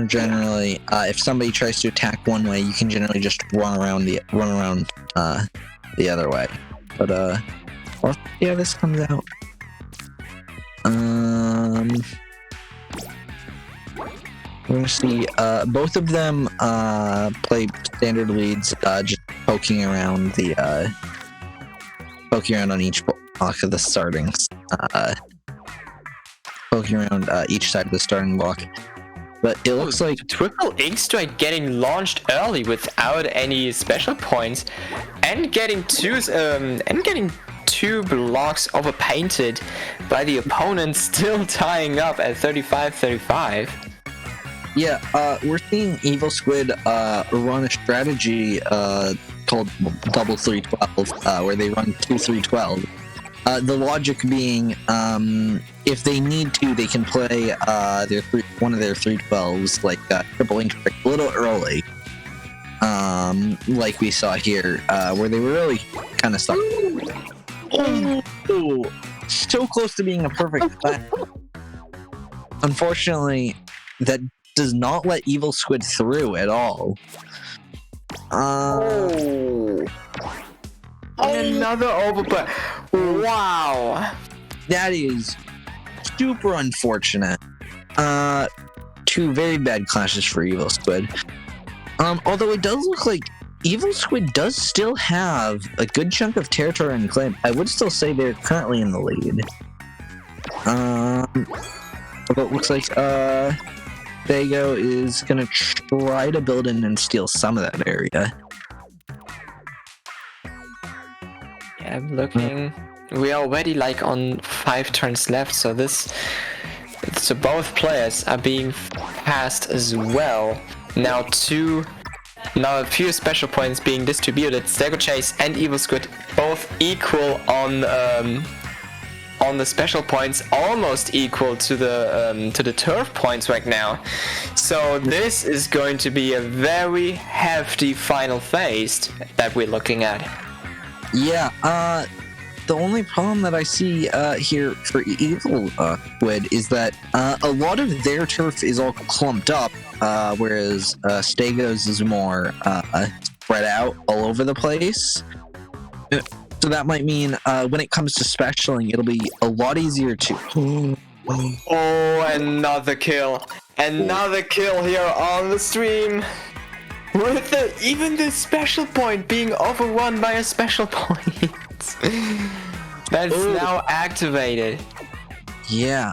S2: Generally, if somebody tries to attack one way, you can generally just run around the other way. But well, yeah, this comes out. We're gonna see both of them play standard leads, just poking around on each block of the startings. Poking around each side of the starting block. But it looks like
S1: Triple Ink Strike getting launched early without any special points, and getting two blocks overpainted by the opponent, still tying up at 35-35.
S2: Yeah, we're seeing EvilSquid run a strategy called Double 312, where they run 2-3-12. The logic being, if they need to, they can play one of their 312s, like Triple Ink Strike, a little early, like we saw here, where they were really kind of stuck. Oh, so close to being a perfect plan. Unfortunately, that does not let EvilSquid through at all.
S1: Another overplay. Wow.
S2: That is super unfortunate. Two very bad clashes for EvilSquid. Although it does look like EvilSquid does still have a good chunk of territory and claim. I would still say they're currently in the lead. But it looks like Stego is gonna try to build in and steal some of that area.
S1: Yeah, I'm looking. We're already like on 5 turns left, so both players are being passed as well. Now a few special points being distributed. StegoChase and EvilSquid both equal on the special points, almost equal to the turf points right now. So this is going to be a very hefty final phase that we're looking at.
S2: Yeah, the only problem that I see here for EvilSquid is that a lot of their turf is all clumped up, whereas Stego's is more spread out all over the place. So that might mean when it comes to specialing, it'll be a lot easier to...
S1: Oh, another kill. Another kill here on the stream. With even the special point being overrun by a special point. That's now activated.
S2: Yeah,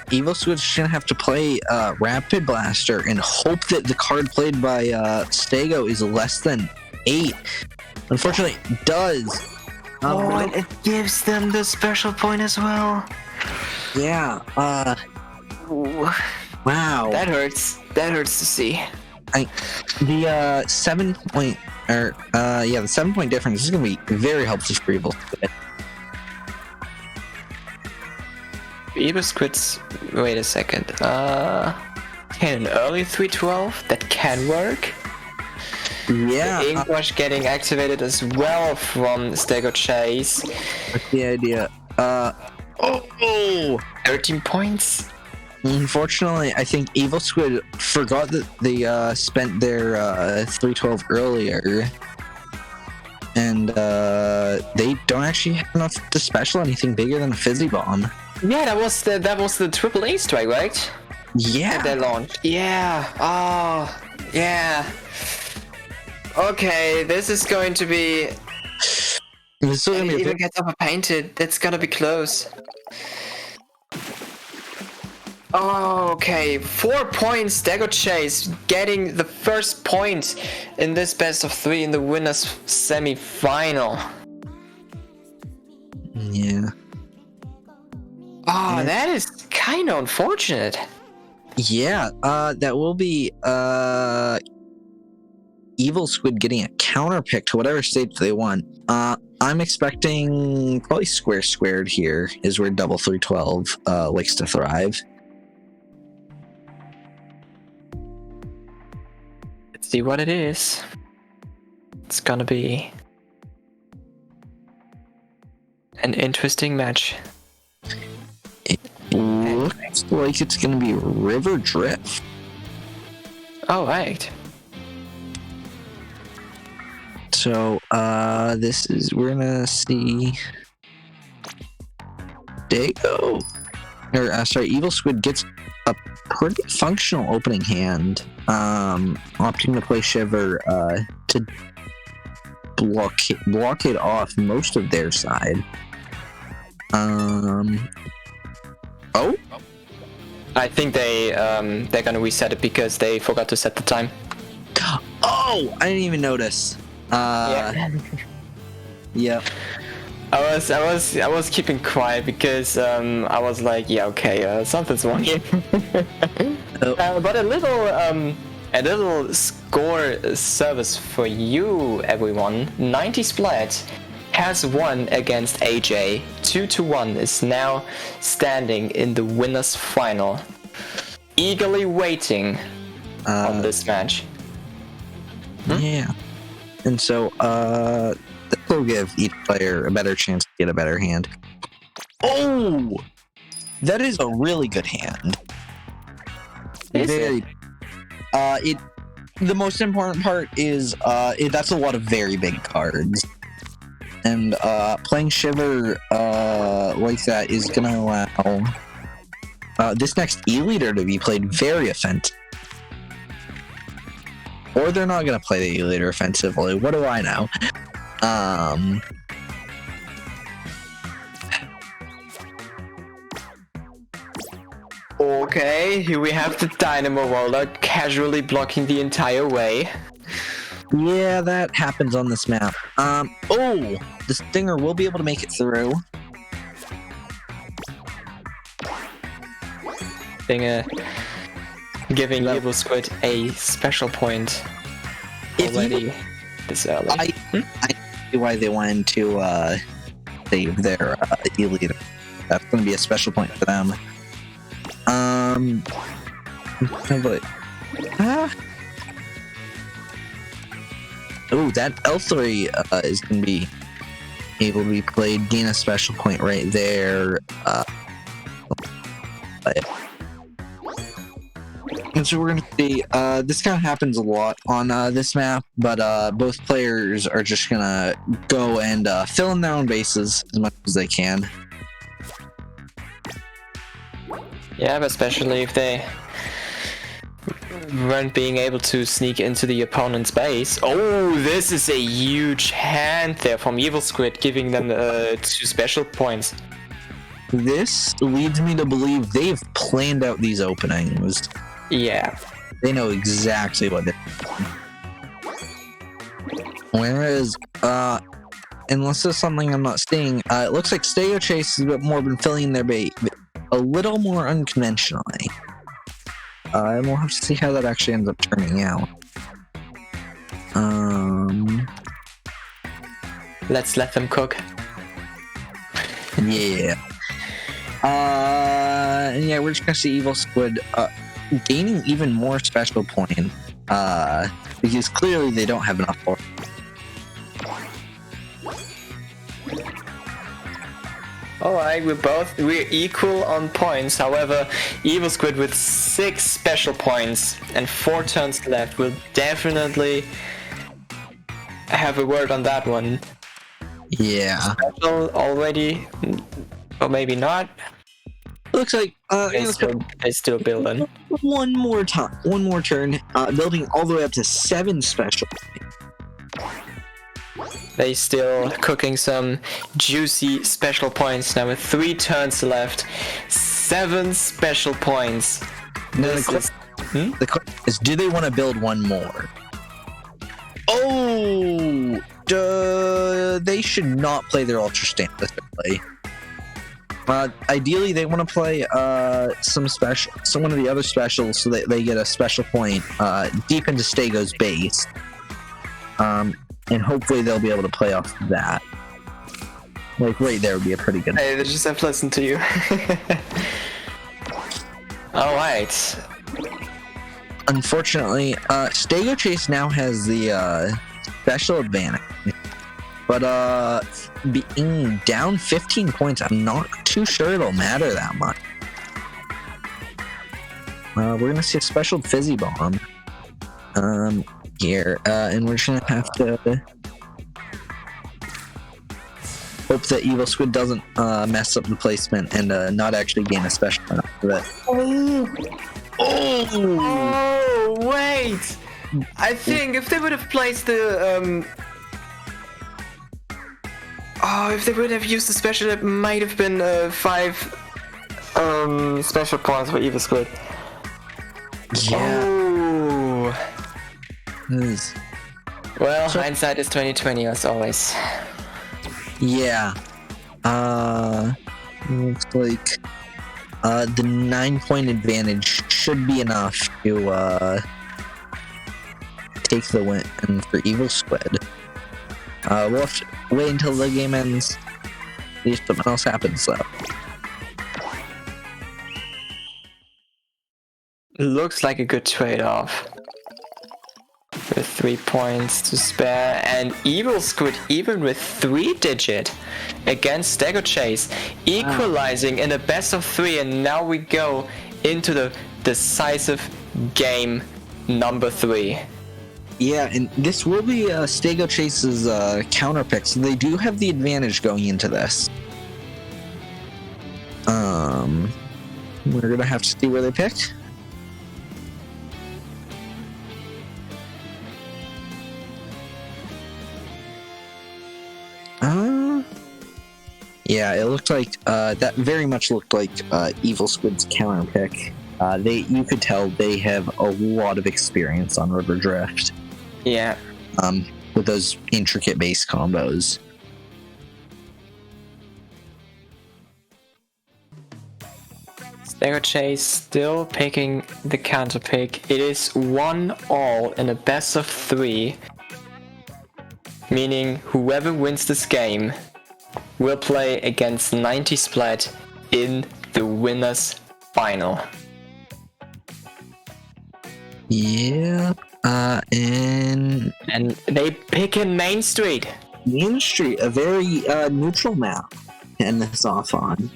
S2: EvilSquid's gonna have to play Rapid Blaster and hope that the card played by Stego is less than 8. Unfortunately, it does.
S1: And it gives them the special point as well.
S2: Yeah, wow.
S1: That hurts. That hurts to see.
S2: The 7-point, the 7-point difference is going to be very helpful for EvilSquid.
S1: EvilSquid's, wait a second, an early 312, that can work.
S2: Yeah.
S1: The Inkwash getting activated as well from StegoChase.
S2: What's the idea?
S1: 13 points.
S2: Unfortunately, I think EvilSquid forgot that they spent their 312 earlier, and they don't actually have enough to special anything bigger than a Fizzy Bomb.
S1: Yeah, that was the Triple A strike, right?
S2: Yeah.
S1: That they launched. Yeah. Oh, yeah. Okay, this is going to be
S2: It's still gonna
S1: It
S2: be a
S1: even gets overpainted. That's gonna be close. Oh, okay, 4 points. StegoChase getting the first point in this best of 3 in the winners semi-final.
S2: Yeah.
S1: Oh, that is kind of unfortunate.
S2: Yeah, that will be EvilSquid getting a counter pick to whatever stage they want. I'm expecting probably squared here is where Double 312 likes to thrive.
S1: Let's see what it is. It's gonna be an interesting match.
S2: Looks like it's gonna be River Drift.
S1: Oh, right.
S2: So, we're gonna see Dago, EvilSquid gets a pretty functional opening hand, opting to play Shiver, to blockade off most of their side.
S1: I think they're gonna reset it because they forgot to set the time.
S2: Oh, I didn't even notice.
S1: Yeah.
S2: Yep.
S1: I was keeping quiet because I was like, yeah, okay, something's wrong here. But a little score service for you, everyone. 90 Splat has won against AJ. 2-1 is now standing in the winners final, eagerly waiting on this match.
S2: Yeah. And so, this will give each player a better chance to get a better hand. Oh! That is a really good hand. The most important part is, that's a lot of very big cards. And, playing Shiver, like that is gonna allow, this next E-leader to be played very offensive. Or they're not going to play the E-leader offensively. What do I know?
S1: Okay, here we have the Dynamo Roller casually blocking the entire way.
S2: Yeah, that happens on this map. Oh! The Stinger will be able to make it through.
S1: Stinger giving EvilSquid a special point already this early.
S2: I see why they wanted to save their E-leader. That's going to be a special point for them. But oh, that L3 is going to be able to be played. Gain a special point right there. And so we're going to see, this kind of happens a lot on this map, but both players are just going to go and fill in their own bases as much as they can.
S1: Yeah, but especially if they weren't being able to sneak into the opponent's base. Oh, this is a huge hand there from EvilSquid, giving them 2 special points.
S2: This leads me to believe they've planned out these openings.
S1: Yeah.
S2: They know exactly what they're doing. Whereas, unless there's something I'm not seeing, it looks like StegoChase has a bit more been filling their bait a little more unconventionally. And we'll have to see how that actually ends up turning out.
S1: Let's let them cook.
S2: Yeah. And yeah, we're just gonna see EvilSquid gaining even more special points. Because clearly they don't have enough for it.
S1: Alright, we're equal on points. However, EvilSquid with 6 special points and 4 turns left will definitely have a word on that one.
S2: Yeah.
S1: Special already, or maybe not.
S2: Looks like
S1: They're still building.
S2: one more turn, building all the way up to 7 special.
S1: They still cooking some juicy special points now with 3 turns left. 7 special points.
S2: The question is, do they want to build one more? Oh, they should not play their ultra standard. Ideally, they want to play some one of the other specials so that they get a special point deep into Stego's base, and hopefully they'll be able to play off that. Like right there would be a pretty good.
S1: Hey, they just have to listen to you. All right.
S2: Unfortunately, StegoChase now has the special advantage. But being down 15 points, I'm not too sure it'll matter that much. We're gonna see a special fizzy bomb here, and we're just gonna have to hope that EvilSquid doesn't mess up the placement and not actually gain a special after that.
S1: Oh, wait! I think if they would have placed the if they would have used the special, it might have been 5 special points for EvilSquid.
S2: Yeah.
S1: Oh. Well,
S2: So-
S1: hindsight is 20/20 as always.
S2: Yeah. Looks like the 9-point advantage should be enough to take the win for EvilSquid. We'll have to wait until the game ends. See if something else happens though.
S1: Looks like a good trade-off. With 3 points to spare, and EvilSquid even with 3-digit against StegoChase, equalizing in a best of 3, and now we go into the decisive game number 3.
S2: Yeah, and this will be StegoChase's counter pick, so they do have the advantage going into this. We're gonna have to see where they pick. Yeah, it looked like that very much looked like EvilSquid's counter pick. You could tell they have a lot of experience on River Drift.
S1: Yeah.
S2: With those intricate base combos.
S1: StegoChase still picking the counter pick. It is 1-all in a best of 3, meaning whoever wins this game will play against 90 Splat in the winners final.
S2: Yeah, and
S1: they pick in Main Street.
S2: Main Street, a very neutral map to end this off on.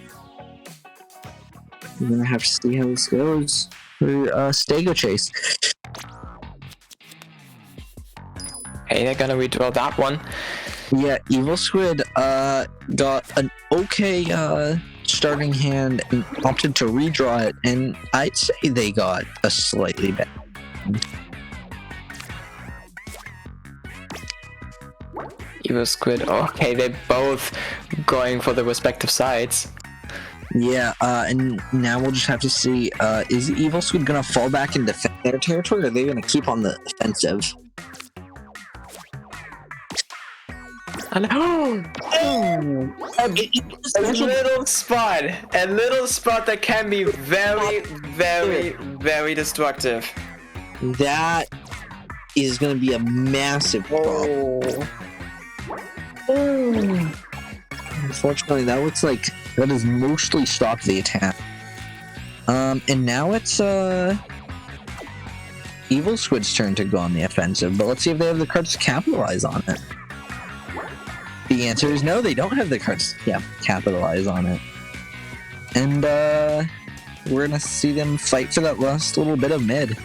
S2: We're gonna have to see how this goes for StegoChase.
S1: Hey, they're gonna redraw that one.
S2: Yeah, EvilSquid got an okay starting hand and opted to redraw it, and I'd say they got a slightly better.
S1: EvilSquid, okay, they're both going for the respective sides.
S2: Yeah, and now we'll just have to see, is EvilSquid gonna fall back and defend their territory, or are they gonna keep on the offensive?
S1: And a little spot that can be very, very, very destructive.
S2: That is gonna be a massive problem. Unfortunately, that looks like that has mostly stopped the attack. And now it's EvilSquid's turn to go on the offensive, but let's see if they have the cards to capitalize on it. The answer is no, they don't have the cards to capitalize on it. And we're gonna see them fight for that last little bit of mid.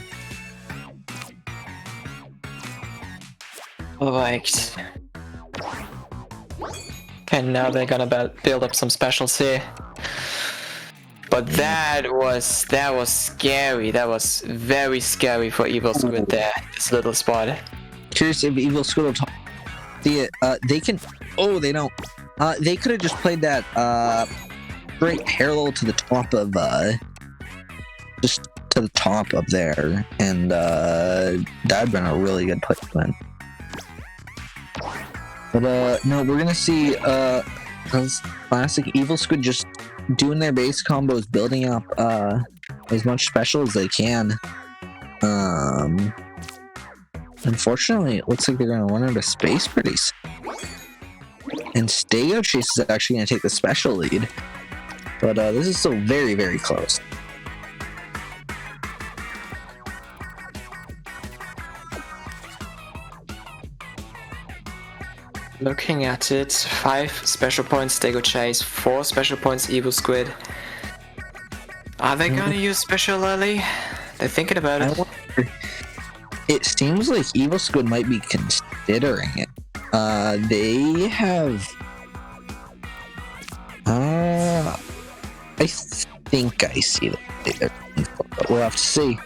S1: Alright. And now they're gonna build up some specials here. But that was scary. That was very scary for EvilSquid there. This little spot.
S2: Curious if EvilSquid will see it. They can. Oh, they don't. They could have just played that straight parallel to the top of just to the top of there, and that'd been a really good placement. But no, we're gonna see classic EvilSquid just doing their base combos, building up as much special as they can. Unfortunately, it looks like they're gonna run out of space pretty soon. And StegoChase is actually gonna take the special lead. But this is still very, very close.
S1: Looking at it, 5 special points StegoChase, 4 special points EvilSquid. Are they gonna use special early? They're thinking about it.
S2: It seems like EvilSquid might be considering it. They have... I think I see that. But we'll have to see.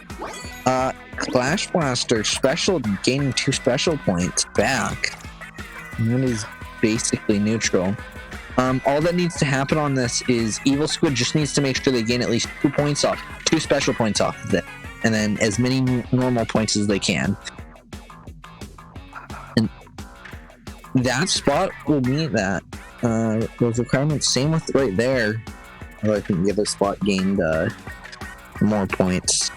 S2: Clash Blaster special, gaining 2 special points back. And that is basically neutral. All that needs to happen on this is EvilSquid just needs to make sure they gain at least 2 points off, 2 special points off of it, and then as many normal points as they can. And that spot will meet that. Those requirements, same with right there. Although I think the other spot gained more points.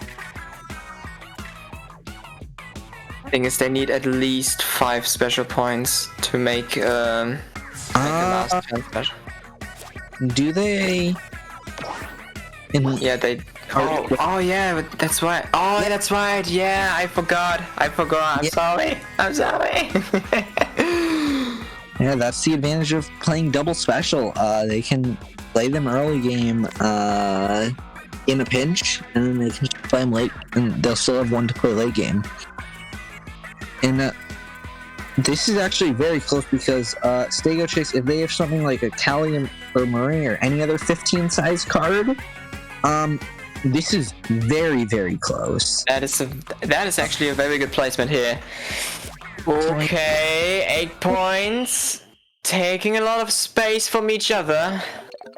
S1: Thing is, they need at least 5 special points to make the last 10 special.
S2: Do they?
S1: Yeah, they. Oh yeah, that's right. Oh, yeah, that's right. Yeah, I forgot. I'm sorry.
S2: Yeah, that's the advantage of playing double special. They can play them early game in a pinch, and then they can play them late, and they'll still have one to play late game. And this is actually very close because StegoChase, if they have something like a Callie or Marie or any other 15 size card, this is very, very close.
S1: That is actually a very good placement here. Okay, 8 points. Taking a lot of space from each other.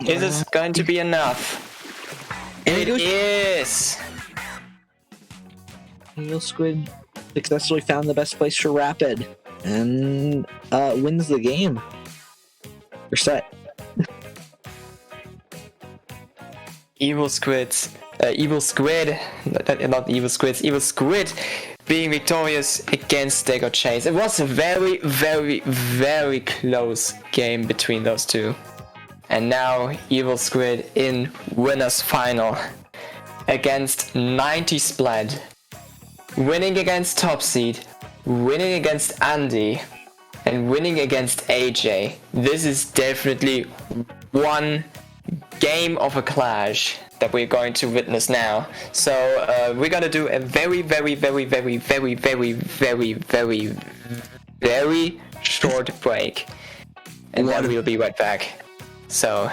S1: Is this going to be enough? It is.
S2: EvilSquid successfully found the best place for Rapid and wins the game. They're set.
S1: EvilSquid, being victorious against StegoChase. It was a very, very, very close game between those two. And now EvilSquid in winners final against 90 Splat, winning against Top Seed, winning against Andi, and winning against AJ. This is definitely one game of a clash that we're going to witness now. So we're gonna do a very, very, very, very, very, very, very, very, very short break, and then we'll be right back. So,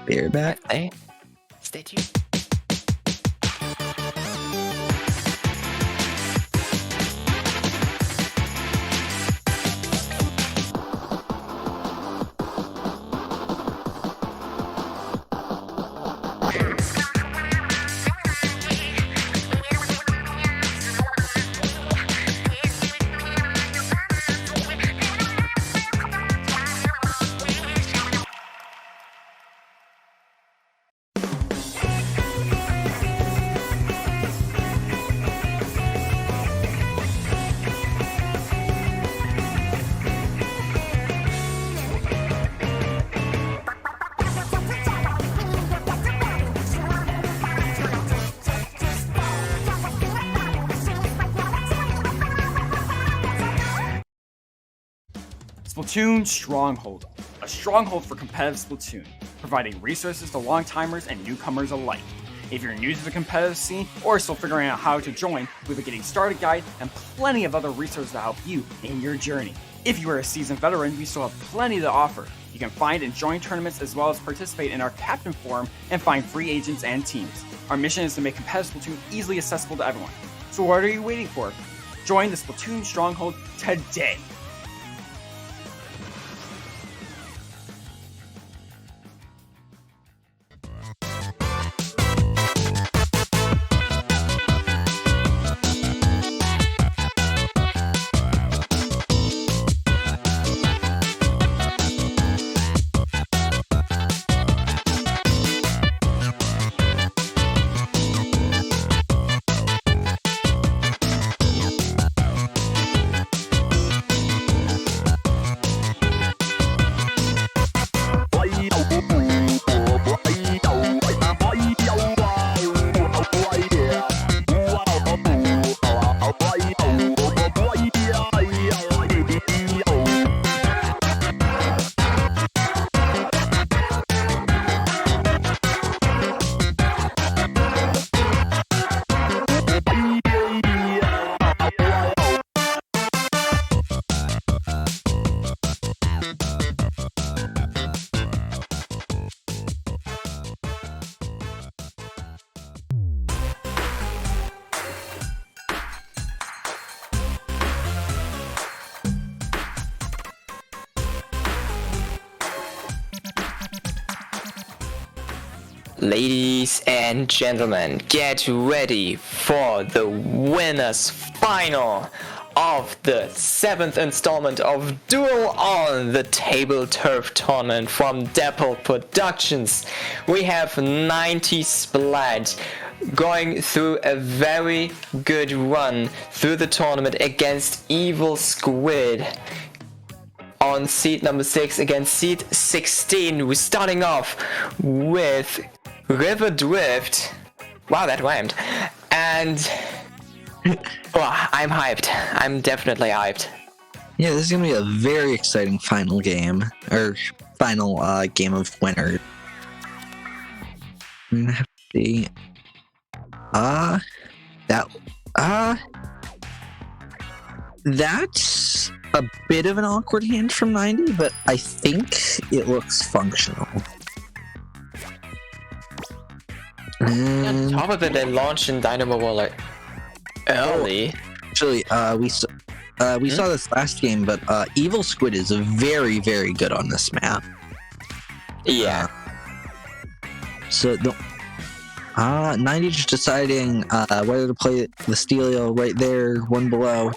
S2: Be right back.
S1: Stay tuned.
S3: Splatoon Stronghold, a stronghold for competitive Splatoon, providing resources to long-timers and newcomers alike. If you're new to the competitive scene or still figuring out how to join, we have a getting started guide and plenty of other resources to help you in your journey. If you are a seasoned veteran, we still have plenty to offer. You can find and join tournaments as well as participate in our Captain Forum and find free agents and teams. Our mission is to make competitive Splatoon easily accessible to everyone. So what are you waiting for? Join the Splatoon Stronghold today.
S1: Ladies and gentlemen, get ready for the winners final of the 7th installment of Duel On, the Tableturf tournament from Dapple Productions. We have 90 Splat going through a very good run through the tournament against EvilSquid. On seed number 6 against seed 16, we're starting off with River Drift. Wow, that rhymed. And oh, I'm hyped. I'm definitely hyped.
S2: Yeah, this is gonna be a very exciting final game, or final game of winner. I'm gonna have to see. That's a bit of an awkward hand from 90, but I think it looks functional.
S1: On top of it, they launched in Dynamo World like early.
S2: Actually, we saw this last game, but EvilSquid is very, very good on this map.
S1: Yeah.
S2: So the 90 just deciding whether to play the Stelio right there, one below.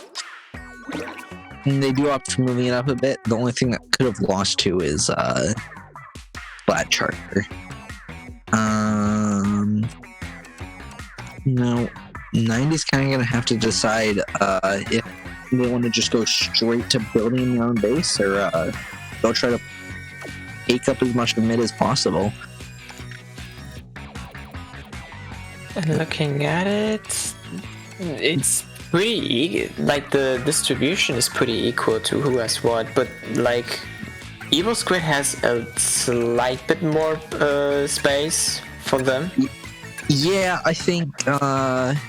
S2: And they do opt for moving it up a bit. The only thing that could have lost to is Flat Charger. No, 90's kind of gonna have to decide if they want to just go straight to building their own base, or they'll try to take up as much of mid as possible.
S1: And looking at it, it's pretty like the distribution is pretty equal to who has what, but like EvilSquid has a slight bit more space for them.
S2: Yeah, I think I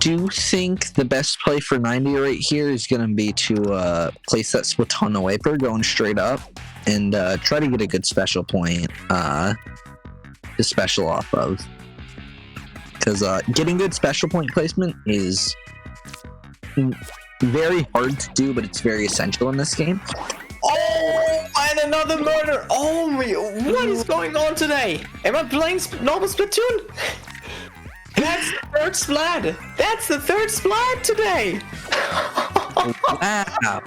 S2: do think the best play for 90 right here is going to be to place that Splatoon the Wiper going straight up and try to get a good special point to special off of. Because getting good special point placement is very hard to do, but it's very essential in this game.
S1: Oh, and another murder! Oh, what is going on today? Am I playing normal Splatoon? That's the third Splat! That's the third Splat today!
S2: Wow.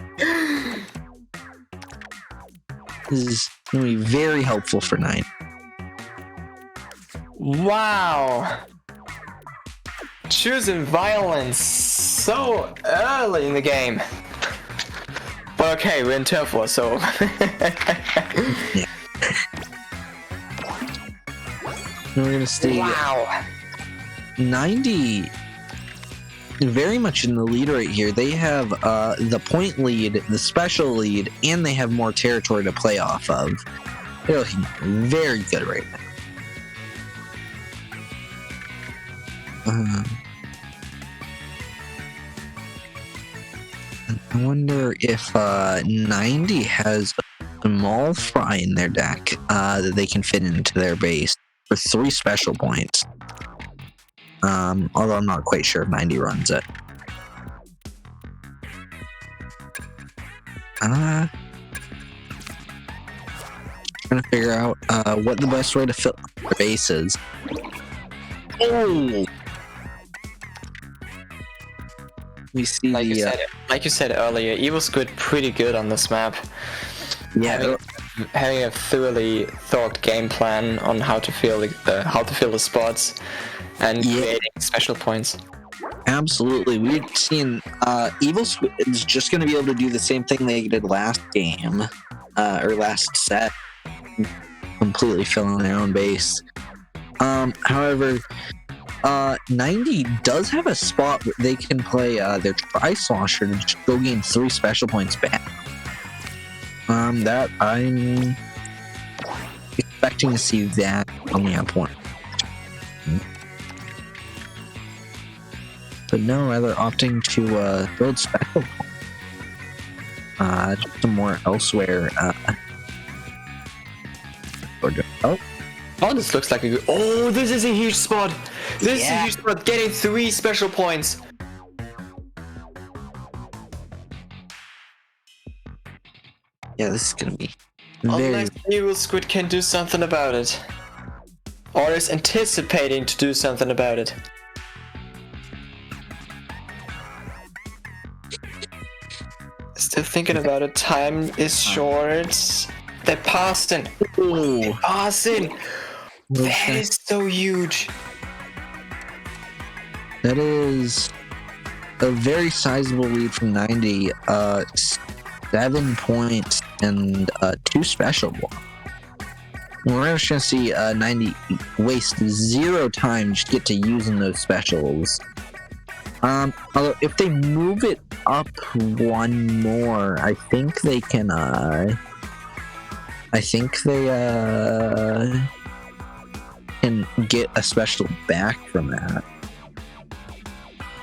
S2: This is going to be very helpful for 9.
S1: Wow! Choosing violence so early in the game. But okay, we're in turf war, so...
S2: Yeah. We're gonna stay.
S1: Wow!
S2: 90 very much in the lead right here. They have the point lead, the special lead, and they have more territory to play off of. They're looking very good right now. I wonder if 90 has a small fry in their deck that they can fit into their base for 3 special points. Although I'm not quite sure if 90 runs it. Trying to figure out what the best way to fill the base is. Oh! We see
S1: like you said earlier, EvilSquid pretty good on this map.
S2: Yeah,
S1: Having a thoroughly thought game plan on how to fill the spots and creating special points.
S2: absolutely. We've seen EvilSquid is just going to be able to do the same thing they did last game, or last set, completely filling their own base. However, 90 does have a spot where they can play their Tri-Slosher to just go gain 3 special points back. That I'm expecting to see that on the point. But no, rather opting to build special just somewhere elsewhere.
S1: Oh, this looks like a good... Oh, this is a huge spot! This is a huge spot, getting 3 special points!
S2: Yeah, this is gonna be very...
S1: Unless EvilSquid can do something about it. Or is anticipating to do something about it. Still thinking about it, time is short. They're passing. They're passing! That is so huge!
S2: That is a very sizable lead from 90. 7 points and 2 special blocks. We're just gonna see 90 waste 0 time just get to using those specials. Although if they move it up 1 more, I think they can. I think they can get a special back from that,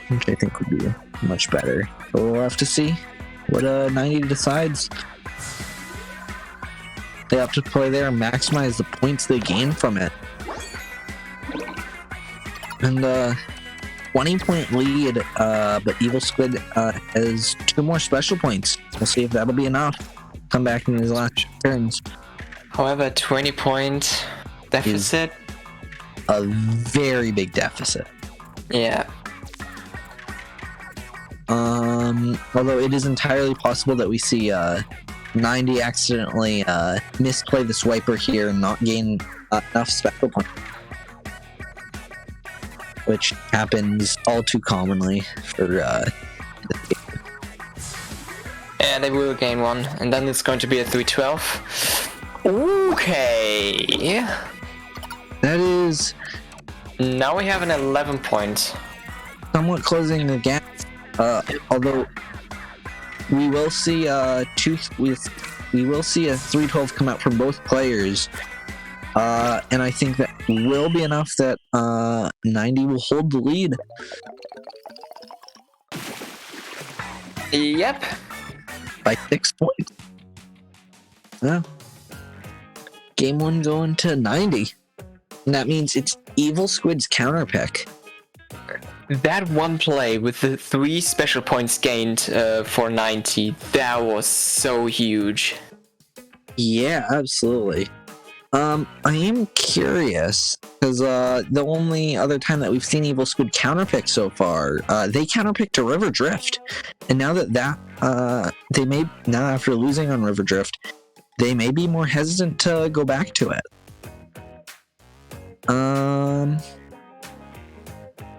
S2: which I think would be much better. But we'll have to see what 90 decides. They have to play there and maximize the points they gain from it. And 20-point lead, but EvilSquid has 2 more special points. We'll see if that'll be enough. Come back in his last turns.
S1: However, 20-point deficit.
S2: A very big deficit.
S1: Yeah.
S2: Although it is entirely possible that we see 90 accidentally misplay the swiper here and not gain enough special points, which happens all too commonly for this game.
S1: And they will gain 1, and then it's going to be a 3-12. Okay.
S2: That is
S1: Now we have an 11-point.
S2: somewhat closing the gap. Although we will see we will see a 3-12 come out from both players, and I think that will be enough that 90 will hold the lead.
S1: Yep.
S2: By 6 points. Yeah. Game 1 going to 90. And that means it's EvilSquid's counter pick.
S1: That one play with the 3 special points gained for 90, that was so huge.
S2: Yeah, absolutely. I am curious because the only other time that we've seen EvilSquid counterpick so far, they counterpicked a River Drift, and now they may now after losing on River Drift, they may be more hesitant to go back to it.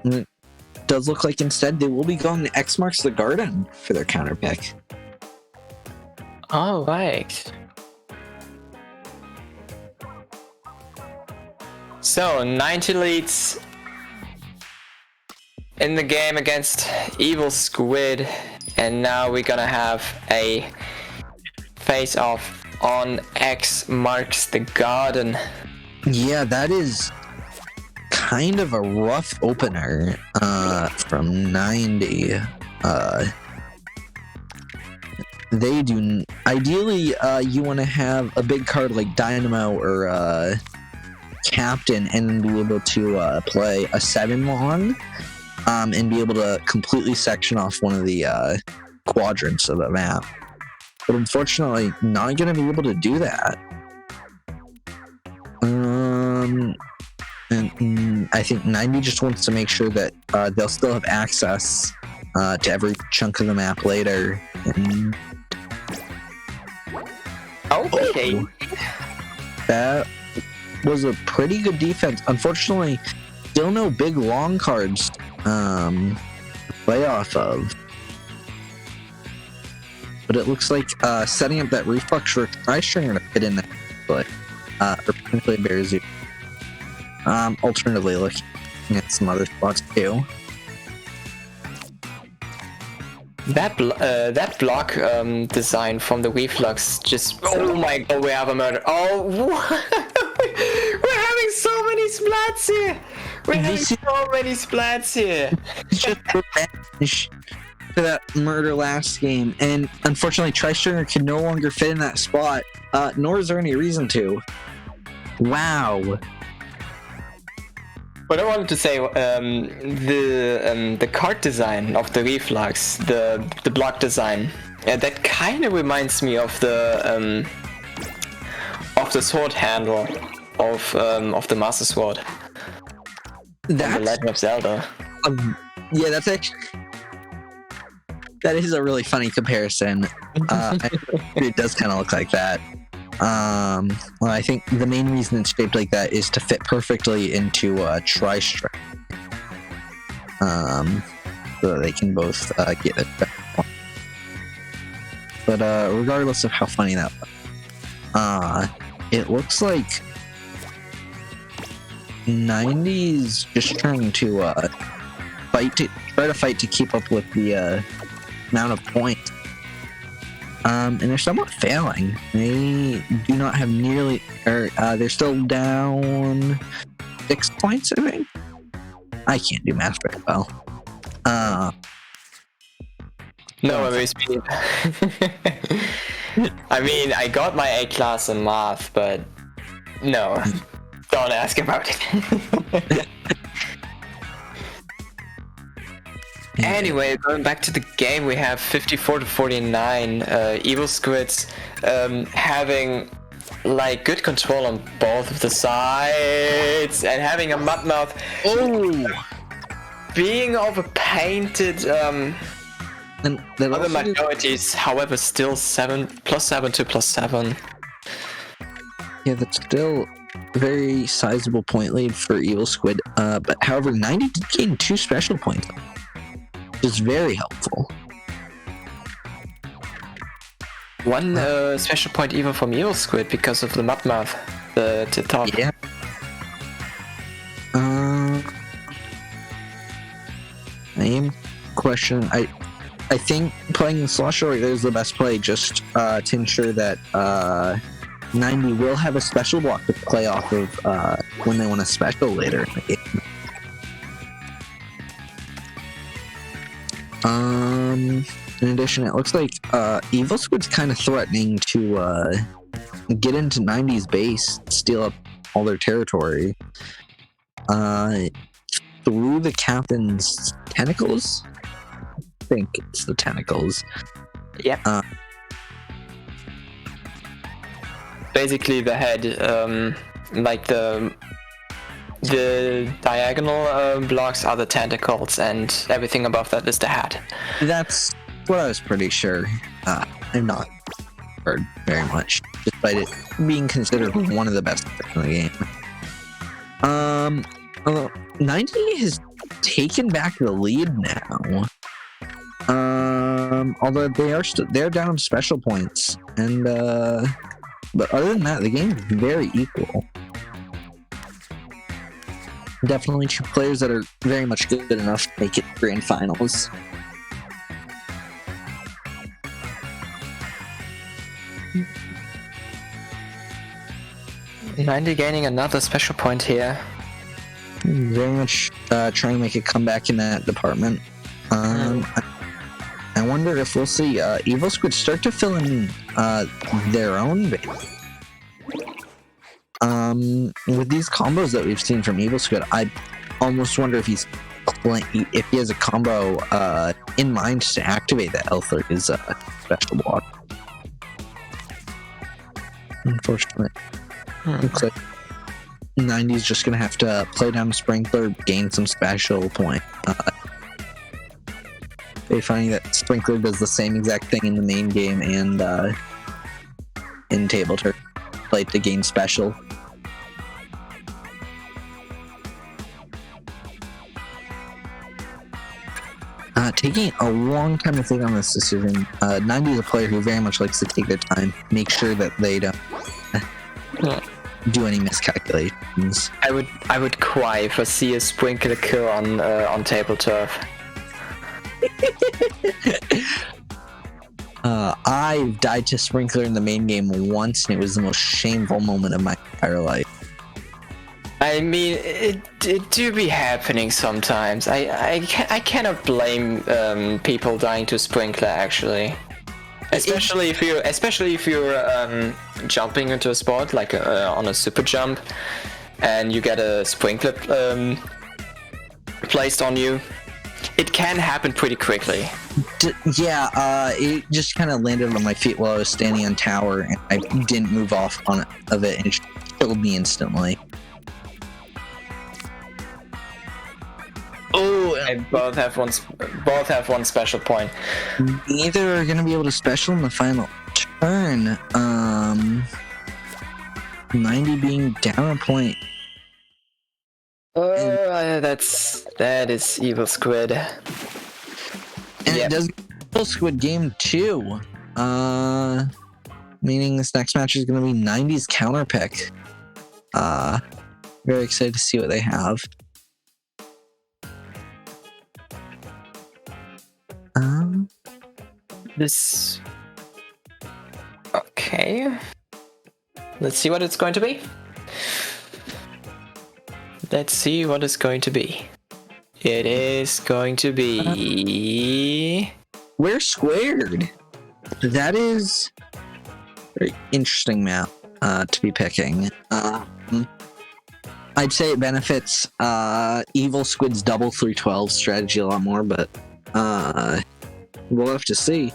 S2: It does look like instead they will be going to X Marks the Garden for their counterpick.
S1: All right. So 90 leads in the game against EvilSquid, and now we're gonna have a face-off on X Marks the Garden.
S2: Yeah, that is kind of a rough opener from 90. They do ideally you want to have a big card like Dynamo or captain and be able to play a 7 long and be able to completely section off one of the quadrants of the map. But unfortunately, not going to be able to do that. And I think 90 just wants to make sure that they'll still have access to every chunk of the map later. And
S1: Okay.
S2: that was a pretty good defense. Unfortunately, still no big long cards to play off of. But it looks like setting up that reflux for Tri-Stringer to fit in there, but or potentially Bearzu. Alternatively, looking at some other spots too.
S1: That block design from the reflux just, oh my god, we have a murder. Oh, we're having so many splats here. We're having so many splats here.
S2: Just revenge for that murder last game, and unfortunately, Tri-Stringer can no longer fit in that spot. Nor is there any reason to. Wow.
S1: What I wanted to say, the card design of the reflux, the block design, that kind of reminds me of the sword handle of the Master Sword.
S2: That's,
S1: The Legend of Zelda.
S2: yeah, that's actually, that is a really funny comparison. It does kind of look like that. Well, I think the main reason it's shaped like that is to fit perfectly into Tri-Stringer. So that they can both get it. But regardless of how funny that was, it looks like 90's just trying to fight to keep up with the amount of points. And they're somewhat failing. They do not have nearly, or they're still down 6 points, I think. I can't do math very well.
S1: No worries, Pete. I mean, I got my A class in math, but no, don't ask about it. Anyway, going back to the game, we have 54-49. EvilSquid having like good control on both of the sides and having a mudmouth. Oh, being overpainted.
S2: And
S1: other minorities, however, still +7 to +7.
S2: Yeah, that's still a very sizable point lead for EvilSquid. But however, 90 did gain 2 special points, which is very helpful.
S1: One special point even from EvilSquid because of the mudmouth, the top.
S2: Yeah. Name question. I think playing the Slosher right there is the best play, just to ensure that 90 will have a special block to play off of when they want a special later in the game. In addition, it looks like EvilSquid's kind of threatening to get into 90's base, steal up all their territory through the captain's tentacles. I think it's the tentacles.
S1: Yep. Basically, the head, like the diagonal blocks are the tentacles, and everything above that is the head. That's
S2: what I was pretty sure. I'm not heard very much, despite it being considered one of the best in the game. 90 has taken back the lead now. Although they're down special points, and but other than that, the game is very equal. Definitely two players that are very much good enough to make it grand finals.
S1: Andi gaining another special point here.
S2: Very much trying to make a comeback in that department. I wonder if we'll see EvilSquid start to fill in their own base. With these combos that we've seen from EvilSquid, I almost wonder if if he has a combo in mind to activate that L3's special block. Unfortunately, looks like 90's just gonna have to play down Sprinkler, gain some special point. They finding that Sprinkler does the same exact thing in the main game and in Tableturf, play to gain special. Taking a long time to think on this decision. 90 is a player who very much likes to take their time, make sure that they don't do any miscalculations.
S1: I would cry if I see a Sprinkler kill on Tableturf.
S2: I died to Sprinkler in the main game once, and it was the most shameful moment of my entire life.
S1: I mean, it do be happening sometimes. I cannot blame people dying to Sprinkler actually, especially if you're jumping into a spot like on a super jump, and you get a Sprinkler placed on you. It can happen pretty quickly.
S2: It just kind of landed on my feet while I was standing on tower, and I didn't move off of it, and it killed me instantly. Oh,
S1: and both have one special point.
S2: Neither are gonna be able to special in the final turn. 90 being down a point.
S1: That is EvilSquid.
S2: And it does EvilSquid game 2. Meaning this next match is gonna be 90's counter pick. Very excited to see what they have.
S1: This. Okay. Let's see what it's going to be. Let's see what it's going to be. It is going to be.
S2: We're squared. That is a very interesting map to be picking. I'd say it benefits EvilSquid's double 312 strategy a lot more, but we'll have to see.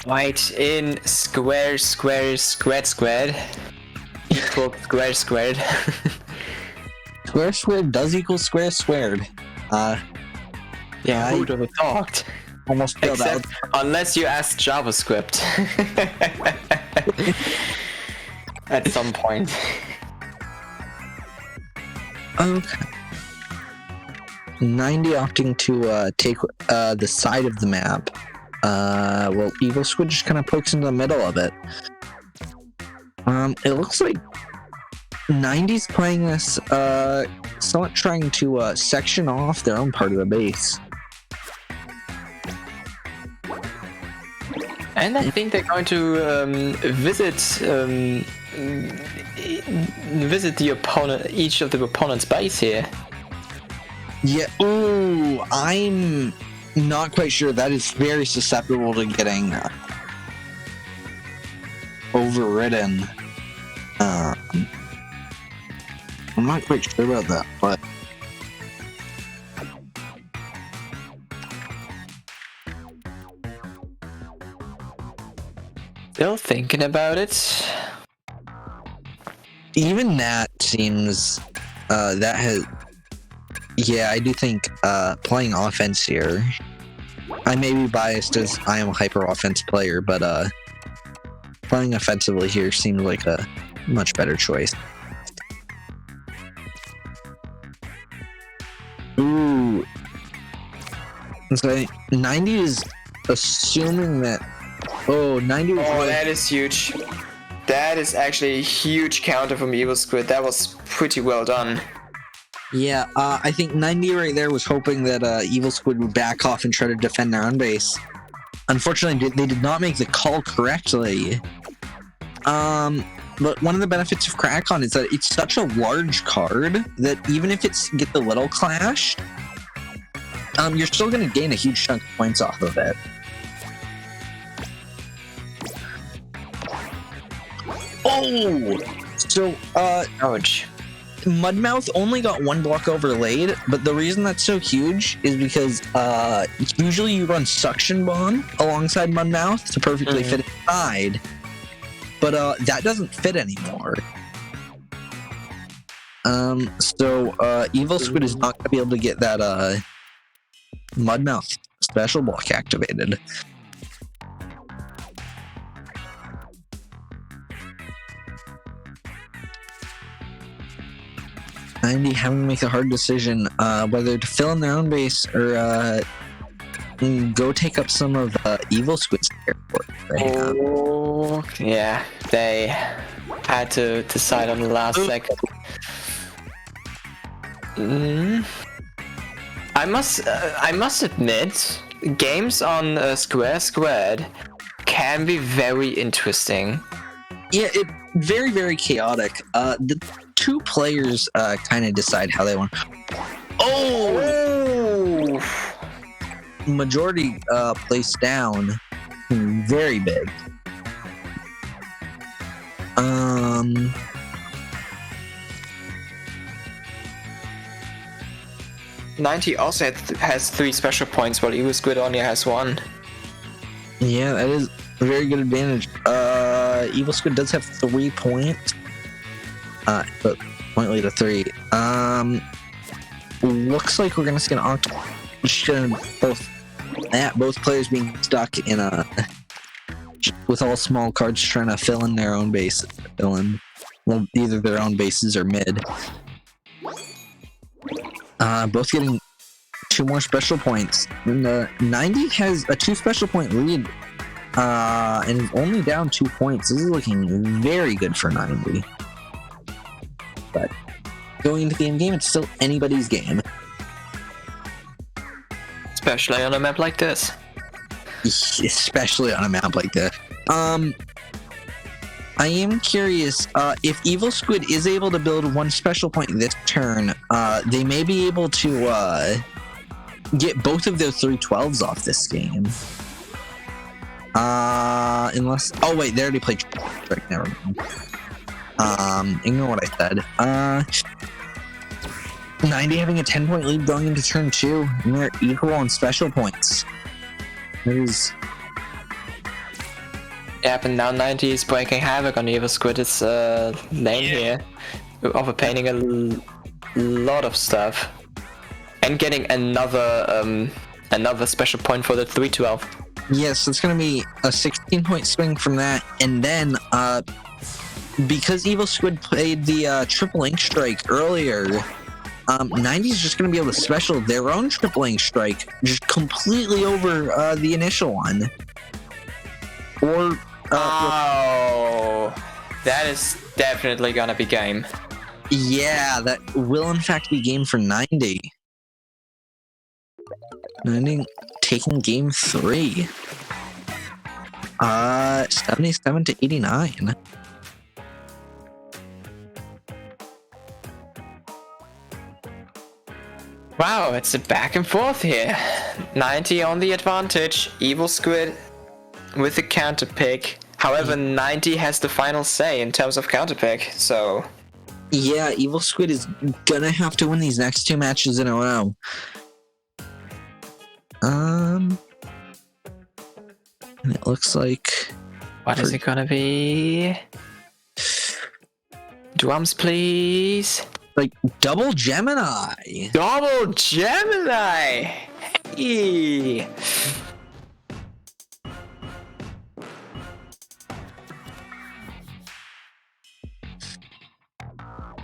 S1: White in square equal square squared.
S2: Square squared does equal square squared.
S1: Yeah, who would have thought?
S2: Almost failed out.
S1: Unless you ask JavaScript. At some point.
S2: Okay. 90 opting to take the side of the map. Well, EvilSquid just kind of pokes into the middle of it. It looks like 90's playing this, somewhat trying to section off their own part of the base.
S1: And I think they're going to visit the opponent, each of the opponent's base here.
S2: Yeah. Ooh, I'm not quite sure. That is very susceptible to getting overridden. I'm not quite sure about that, but
S1: Still thinking about it.
S2: even that seems that has. Yeah, I do think playing offense here. I may be biased as I am a hyper offense player, but playing offensively here seems like a much better choice. Ooh. So 90 is assuming that. Oh, 90 was.
S1: Oh, that is huge. That is actually a huge counter from EvilSquid. That was pretty well done.
S2: Yeah, I think 90 right there was hoping that EvilSquid would back off and try to defend their own base. Unfortunately, they did not make the call correctly. But one of the benefits of Crackon is that it's such a large card that even if it's get the little clashed, you're still going to gain a huge chunk of points off of it. Oh! So,
S1: Ouch.
S2: Mudmouth only got one block overlaid, but the reason that's so huge is because usually you run Suction Bomb alongside Mudmouth to perfectly fit inside, but that doesn't fit anymore. So EvilSquid is not going to be able to get that Mudmouth special block activated. Andi having to make a hard decision whether to fill in their own base or go take up some of EvilSquid's territory.
S1: Oh, yeah, they had to decide on the last second. I must admit, games on Square Squared can be very interesting.
S2: Yeah, it very, very chaotic. The two players kind of decide how they want. Oh! Majority placed down. Very big.
S1: 90 also has 3 special points, while EvilSquid only has 1.
S2: Yeah, that is a very good advantage. EvilSquid does have 3 points. But point lead of 3. Looks like we're gonna see an Octo. Just gonna both players being stuck in a with all small cards trying to fill in their own bases. Well, either their own bases or mid. Both getting 2 more special points. And 90 has a 2 special point lead. And is only down 2 points. This is looking very good for 90. But going into the end game, it's still anybody's game.
S1: Especially on a map like this.
S2: Especially on a map like this. I am curious, if EvilSquid is able to build 1 special point this turn, they may be able to get both of their 312s off this game. Unless... Oh wait, they already played Strike, never mind. Ignore what I said. 90 having a 10-point lead going into turn 2, and they're equal on special points. It is...
S1: Yep, and now 90 is breaking havoc on EvilSquid's lane here, overpainting a lot of stuff, and getting another special point for the 312.
S2: Yes, it's going to be a 16-point swing from that, and then because EvilSquid played the triple ink strike earlier, 90 is just going to be able to special their own triple ink strike just completely over the initial one. Or
S1: that is definitely gonna be game.
S2: Yeah, that will in fact be game for 90. 90 taking game 3. 77 to 89.
S1: Wow, it's a back and forth here. 90 on the advantage, EvilSquid with the counter pick. However, 90 has the final say in terms of counter pick, so...
S2: Yeah, EvilSquid is gonna have to win these next 2 matches in a row. And it looks like...
S1: What is it gonna be? Drums, please.
S2: Like, double Gemini!
S1: Double Gemini! Hey!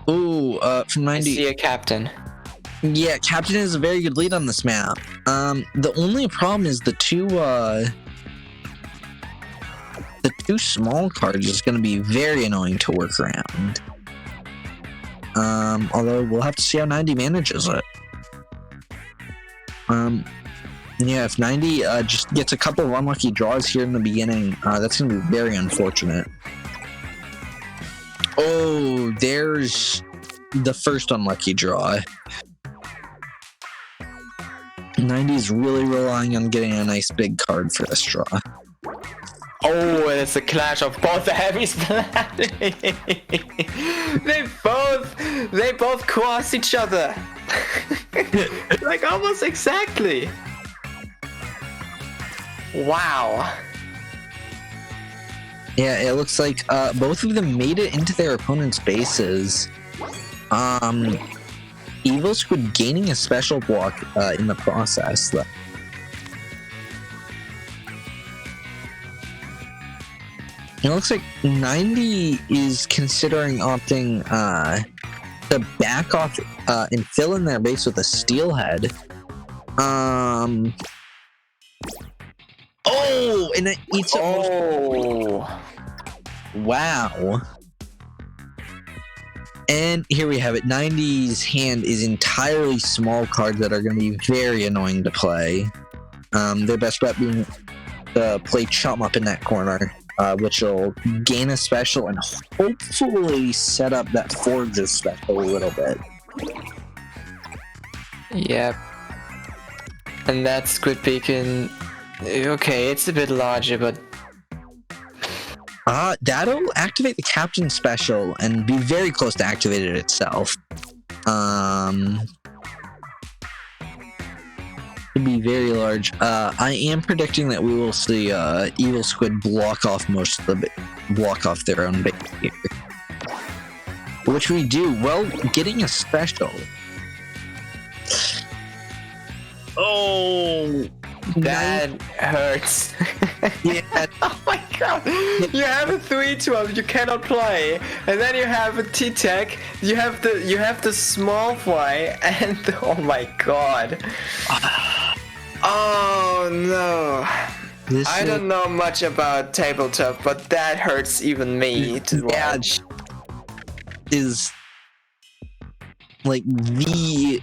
S2: Ooh, from 90...
S1: I see a captain.
S2: Yeah, Captain is a very good lead on this map. The only problem is the two small cards is going to be very annoying to work around. Although we'll have to see how 90 manages it. Yeah, if 90 just gets a couple of unlucky draws here in the beginning, that's going to be very unfortunate. Oh, there's the first unlucky draw. 90's really relying on getting a nice big card for this draw.
S1: Oh, it's a clash of both the heavies. they both cross each other. Like almost exactly. Wow.
S2: Yeah, it looks like both of them made it into their opponent's bases. EvilSquid gaining a special block in the process, though. It looks like 90 is considering opting to back off and fill in their base with a steelhead. Oh, and it eats up most. Wow. And here we have it. 90's hand is entirely small cards that are going to be very annoying to play. Their best bet being to play Chum up in that corner, which will gain a special and hopefully set up that Forge's special a little bit.
S1: Yep. And that Squid Beacon, okay, it's a bit larger, but
S2: that'll activate the captain special and be very close to activate it itself. Could be very large. I am predicting that we will see EvilSquid block off their own base here. Which we do, well, getting a special. Oh,
S1: that hurts.
S2: Yeah.
S1: Oh my god. You have a 3-12 you cannot play, and then you have a T-Tech, you have the small fly, and oh my god. Oh no. I don't know much about Tableturf, but that hurts even me to watch.
S2: Is like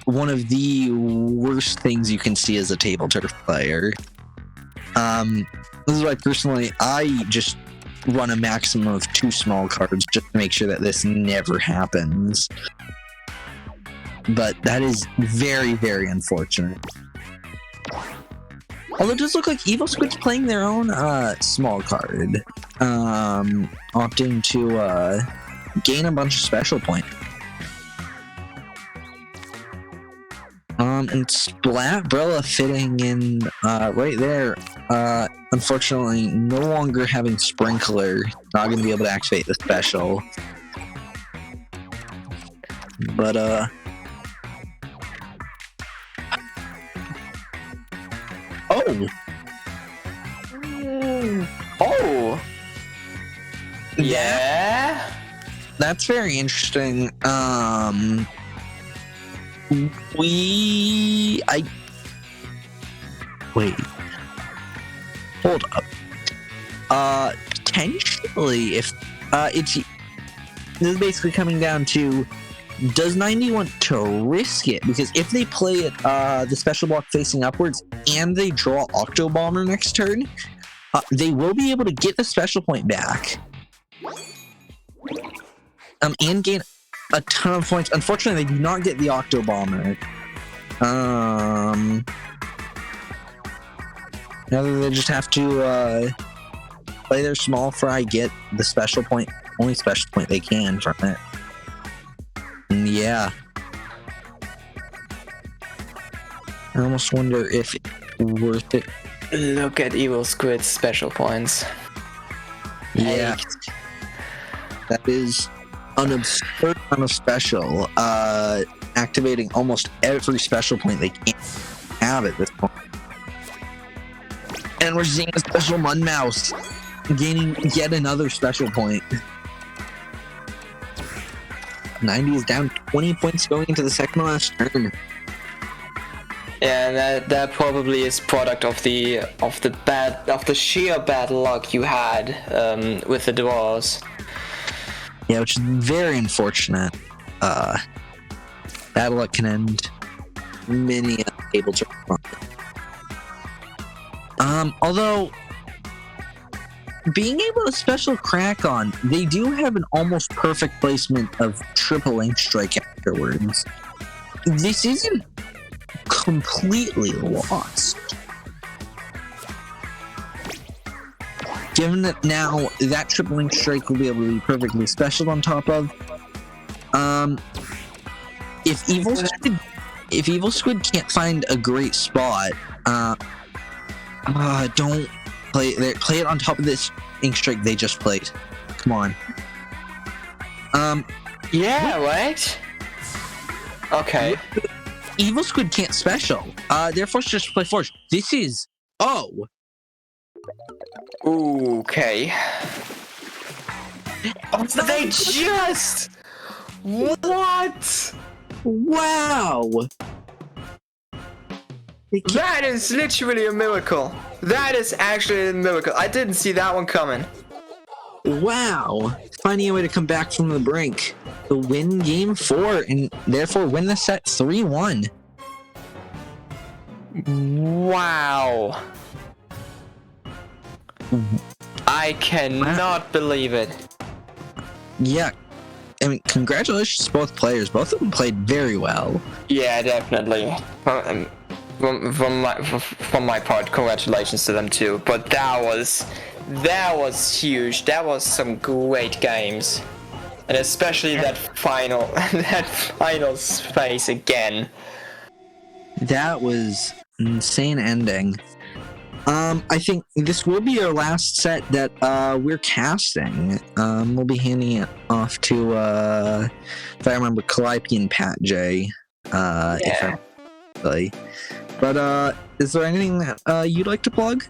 S2: one of the worst things you can see as a Tableturf player. This is why personally I just run a maximum of 2 small cards just to make sure that this never happens. But that is very, very unfortunate. Although it does look like EvilSquid's playing their own small card, opting to gain a bunch of special points. And Splatbrella fitting in right there. Unfortunately, no longer having Sprinkler, not going to be able to activate the special. But
S1: Oh! Yeah?
S2: That's very interesting. Wait. Hold up. Potentially, if this is basically coming down to, does 90 want to risk it? Because if they play it, the special block facing upwards, and they draw Octo Bomber next turn, they will be able to get the special point back. And gain a ton of points. Unfortunately, they do not get the Octo Bomber. Now they just have to play their small fry, get the special point, only special point they can from it. And yeah. I almost wonder if it's worth it.
S1: Look at EvilSquid's special points.
S2: Yeah. That is an absurd amount of special, activating almost every special point they can have at this point. And we're seeing a special Mudmouse gaining yet another special point. 90 is down 20 points going into the second last turn.
S1: Yeah, and that probably is product of the sheer bad luck you had with the draws.
S2: Yeah, which is very unfortunate. Bad luck can end many a Tableturf run. Although being able to special crack on, they do have an almost perfect placement of triple ink strike afterwards. This isn't completely lost. Given that now that triple link strike will be able to be perfectly special on top of, if EvilSquid can't find a great spot, don't play it on top of this ink strike they just played. Come on.
S1: Yeah, right? Okay.
S2: EvilSquid can't special. They're forced to just play force. This is
S1: Okay. Oh, they just... What?
S2: wow.
S1: That is literally a miracle. That is actually a miracle. I didn't see that one coming.
S2: Wow. Finding a way to come back from the brink to win game 4 and therefore win the set 3-1.
S1: Wow. I cannot believe it.
S2: Yeah. I mean, congratulations to both players. Both of them played very well.
S1: Yeah, definitely. From my part, congratulations to them too. But that was huge. That was some great games, and especially that final space again.
S2: That was an insane ending. I think this will be our last set that we're casting. We'll be handing it off to, if I remember, Calliope and Pat J. If I really. But is there anything that you'd like to plug?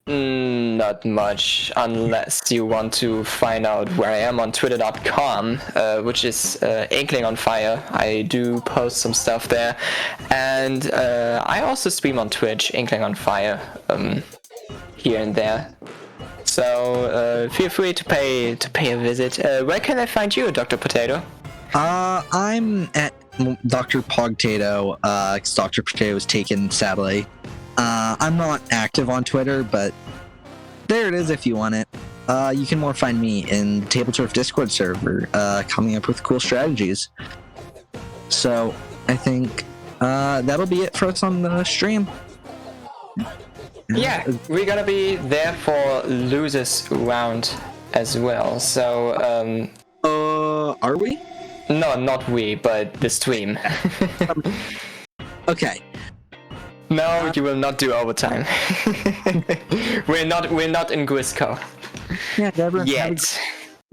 S1: Not much, unless you want to find out where I am on twitter.com, which is Inkling on Fire. I do post some stuff there, and I also stream on Twitch, Inkling on Fire, here and there. So feel free to pay a visit. Where can I find you, Dr. Potato?
S2: I'm at Dr. Pogtato, because Dr. Potato was taken, sadly. I'm not active on Twitter, but there it is if you want it. You can more find me in the Tableturf Discord server, coming up with cool strategies. So I think that'll be it for us on the stream.
S1: Yeah, we're gonna be there for losers round as well. So
S2: are we?
S1: No, not we, but the stream.
S2: Okay.
S1: No, you will not do overtime. we're not in Grisco.
S2: Yeah, Deborah.
S1: Yet.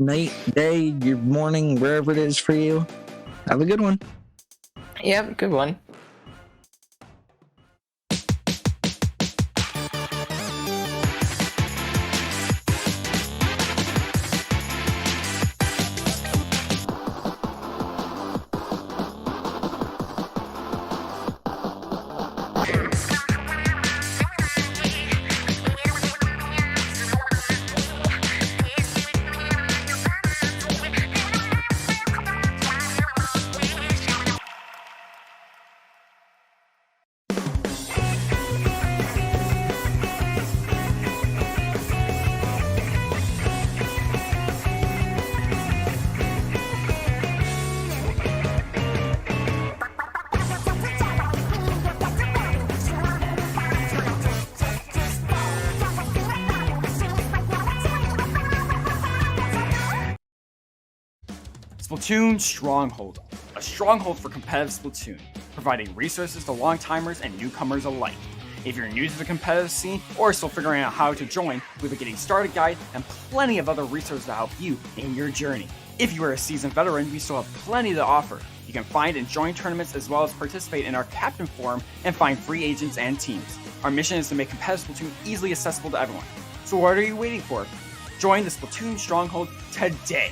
S2: Night, day, your morning, wherever it is for you. Have a good one.
S1: Yep, good one.
S3: Splatoon Stronghold, a stronghold for competitive Splatoon, providing resources to long-timers and newcomers alike. If you're new to the competitive scene or still figuring out how to join, we have a getting started guide and plenty of other resources to help you in your journey. If you are a seasoned veteran, we still have plenty to offer. You can find and join tournaments as well as participate in our Captain Forum and find free agents and teams. Our mission is to make competitive Splatoon easily accessible to everyone. So what are you waiting for? Join the Splatoon Stronghold today!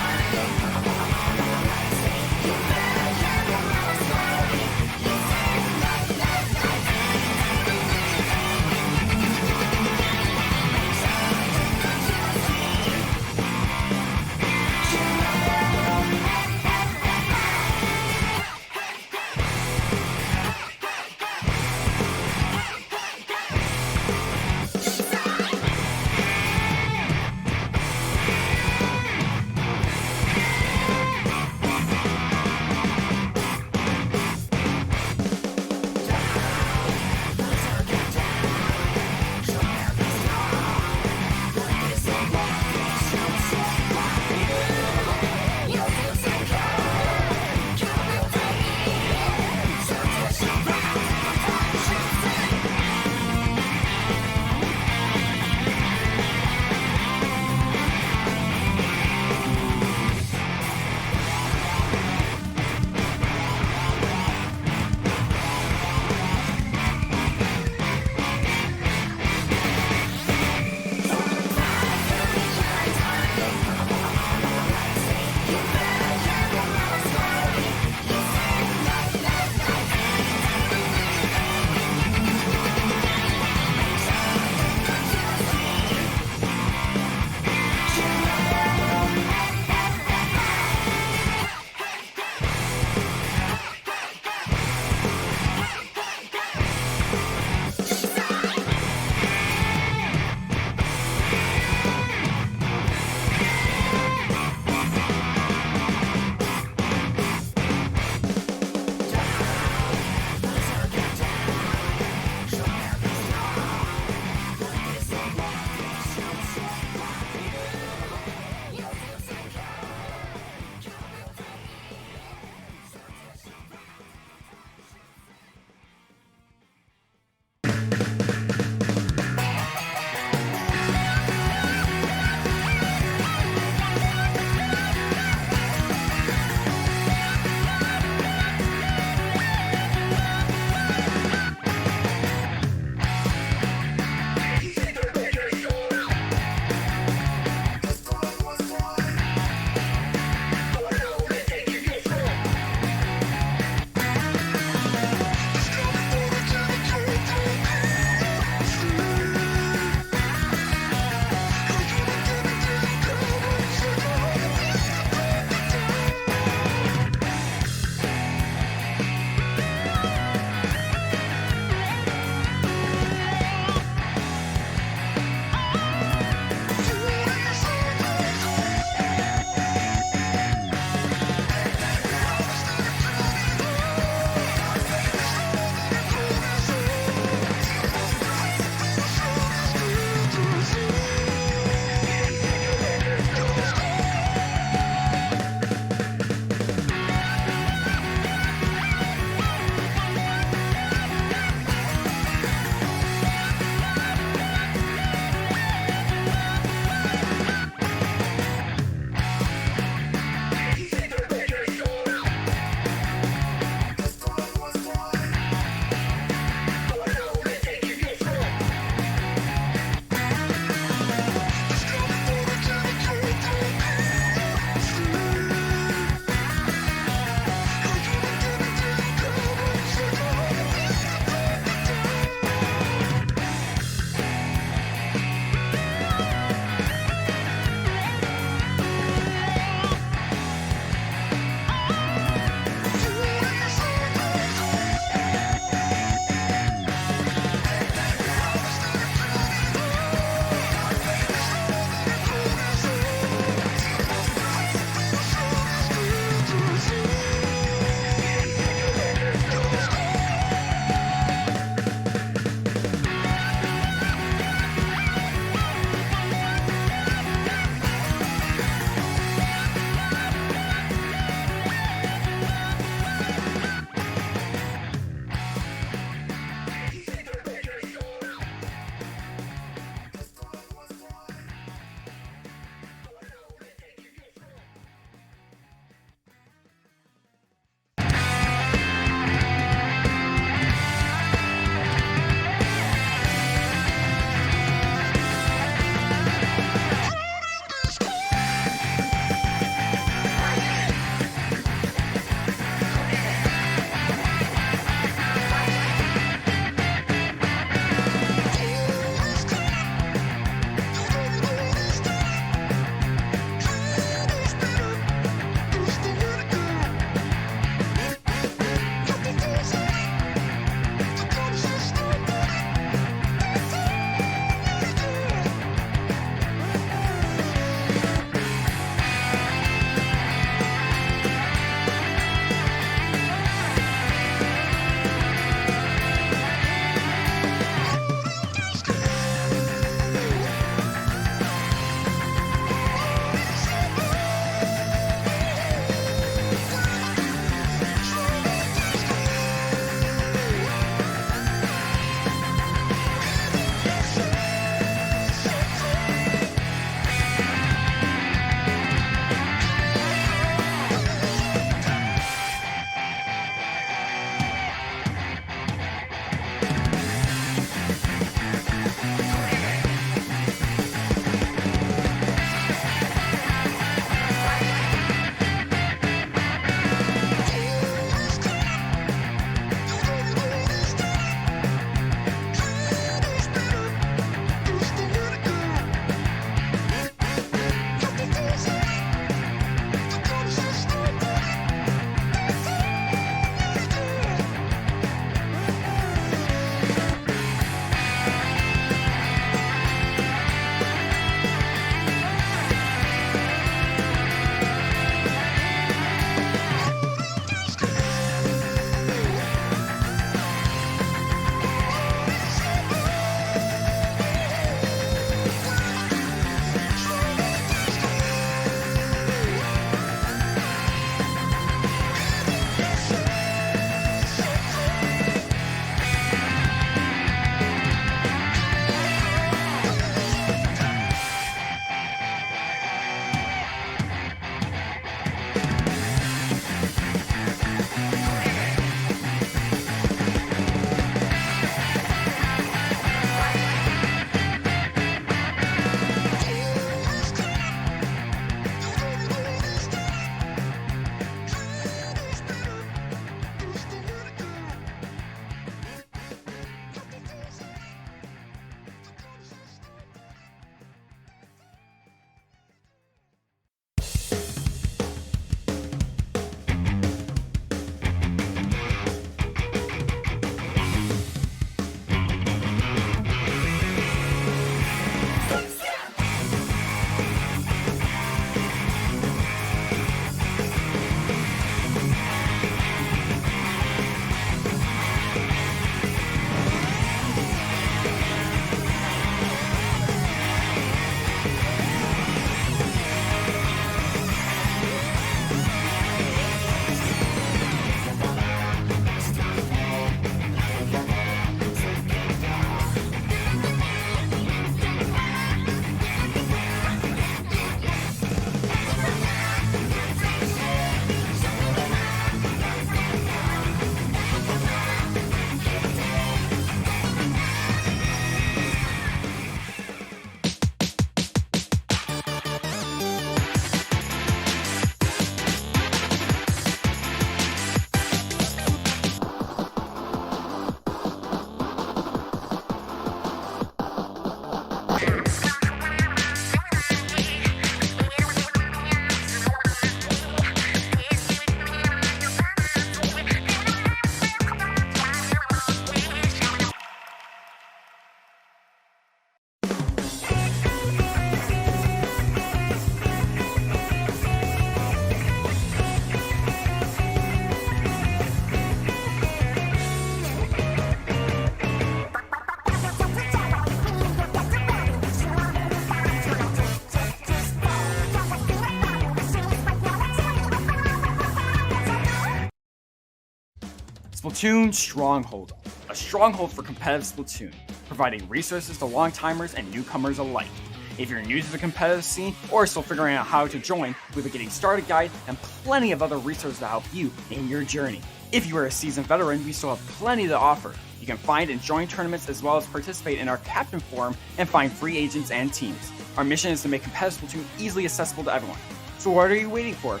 S3: Splatoon Stronghold, a stronghold for competitive Splatoon, providing resources to long-timers and newcomers alike. If you're new to the competitive scene or still figuring out how to join, we have a getting started guide and plenty of other resources to help you in your journey. If you are a seasoned veteran, we still have plenty to offer. You can find and join tournaments as well as participate in our Captain Forum and find free agents and teams. Our mission is to make competitive Splatoon easily accessible to everyone. So what are you waiting for?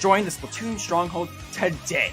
S3: Join the Splatoon Stronghold today!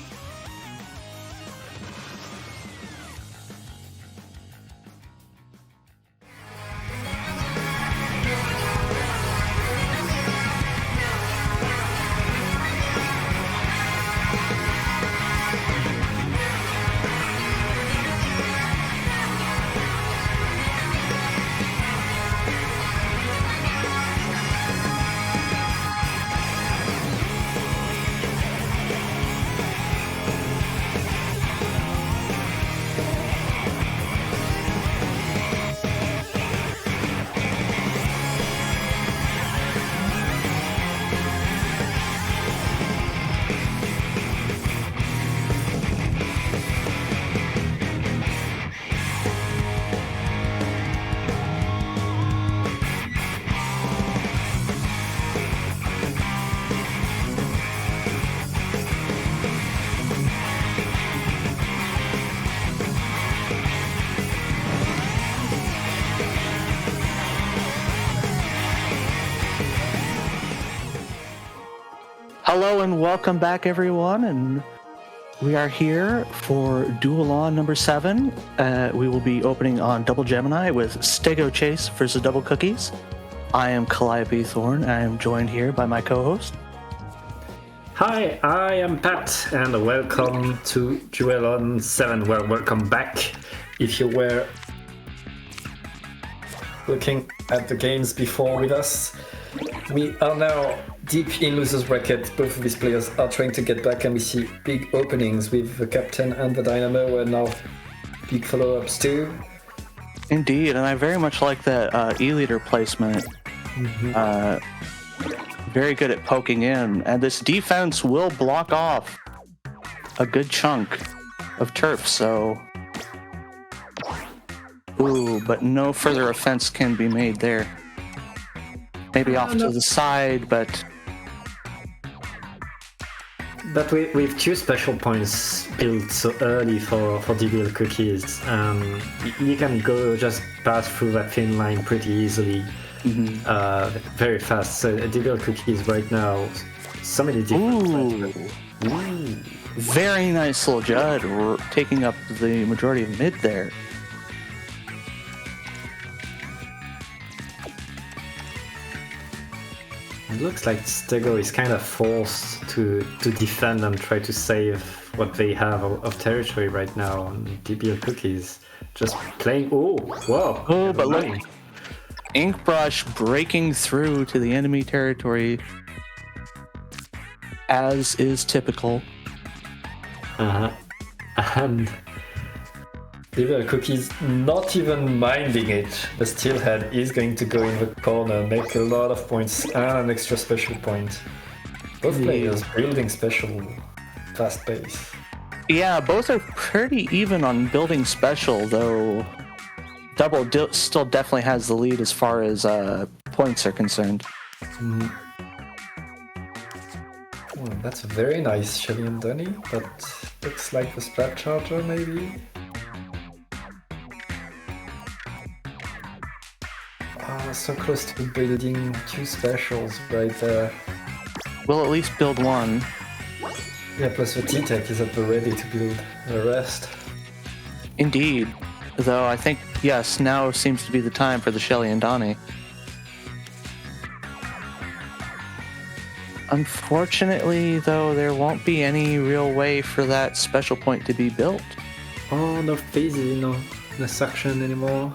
S4: Hello and welcome back, everyone, and we are here for Duel On number 7. We will be opening on Double Gemini with StegoChase versus DblCookies. I am Calliope Thorne, and I am joined here by my co-host.
S5: Hi, I am Pat, and welcome to Duel On 7. Well, welcome back. If you were looking at the games before with us, we are now deep in losers bracket. Both of these players are trying to get back, and we see big openings with the captain and the dynamo, and now big follow-ups too.
S4: Indeed, and I very much like that E-leader placement. Very good at poking in, and this defense will block off a good chunk of turf, so... Ooh, but no further offense can be made there. Maybe off to the side, but...
S5: But with 2 special points built so early for DblCookies, you can go just pass through that thin line pretty easily, very fast. So DblCookies right now, so many different...
S4: Ooh. Very nice little Judd, taking up the majority of mid there.
S5: It looks like Stego is kind of forced to defend and try to save what they have of territory right now on DblCookies. Just playing... Oh, whoa!
S4: Oh, but look, Inkbrush breaking through to the enemy territory, as is typical.
S5: And DblCookies not even minding it. The steelhead is going to go in the corner, make a lot of points, and an extra special point. Both players building special fast pace.
S4: Yeah, both are pretty even on building special, though Double still definitely has the lead as far as points are concerned.
S5: Oh, that's a very nice Shelly and Donny, but looks like the Splat Charger maybe? So close to building 2 specials right there.
S4: We'll at least build one.
S5: Yeah, plus the T-Tech is at the ready to build the rest.
S4: Indeed. Though I think, yes, now seems to be the time for the Shelly and Donny. Unfortunately, though, there won't be any real way for that special point to be built.
S5: Oh, no phasey, no suction anymore.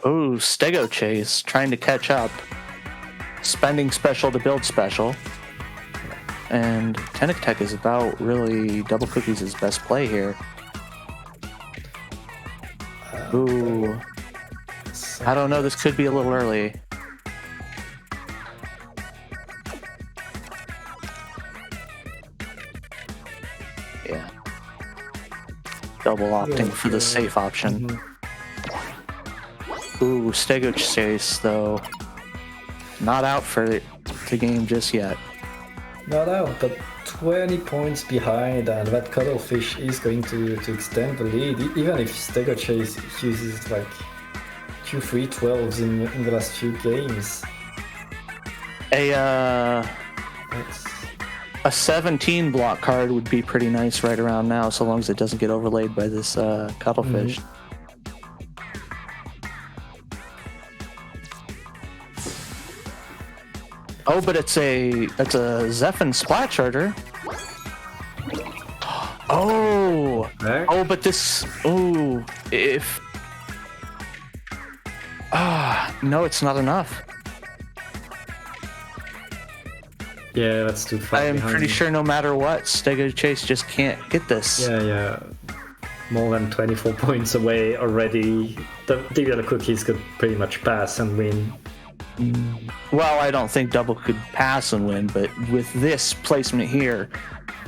S4: Oh, StegoChase trying to catch up. Spending special to build special. And Tech is about really DblCookies' best play here. Ooh. I don't know, this could be a little early. Yeah. Double opting for the safe option. Ooh, StegoChase though. Not out for the game just yet.
S6: Not out, but 20 points behind, and that cuttlefish is going to extend the lead, even if StegoChase uses like 2-3 12s in the last few games.
S4: A 17 block card would be pretty nice right around now, so long as it doesn't get overlaid by this cuttlefish. Oh, but it's a Zephyr Splat Charger. Oh, but this. Oh, if. No, it's not enough.
S5: Yeah, that's too far.
S4: I am
S5: behind.
S4: pretty sure no matter what, StegoChase just can't get this.
S5: Yeah. More than 24 points away already. The DblCookies could pretty much pass and win.
S4: Well, I don't think Double could pass and win, but with this placement here,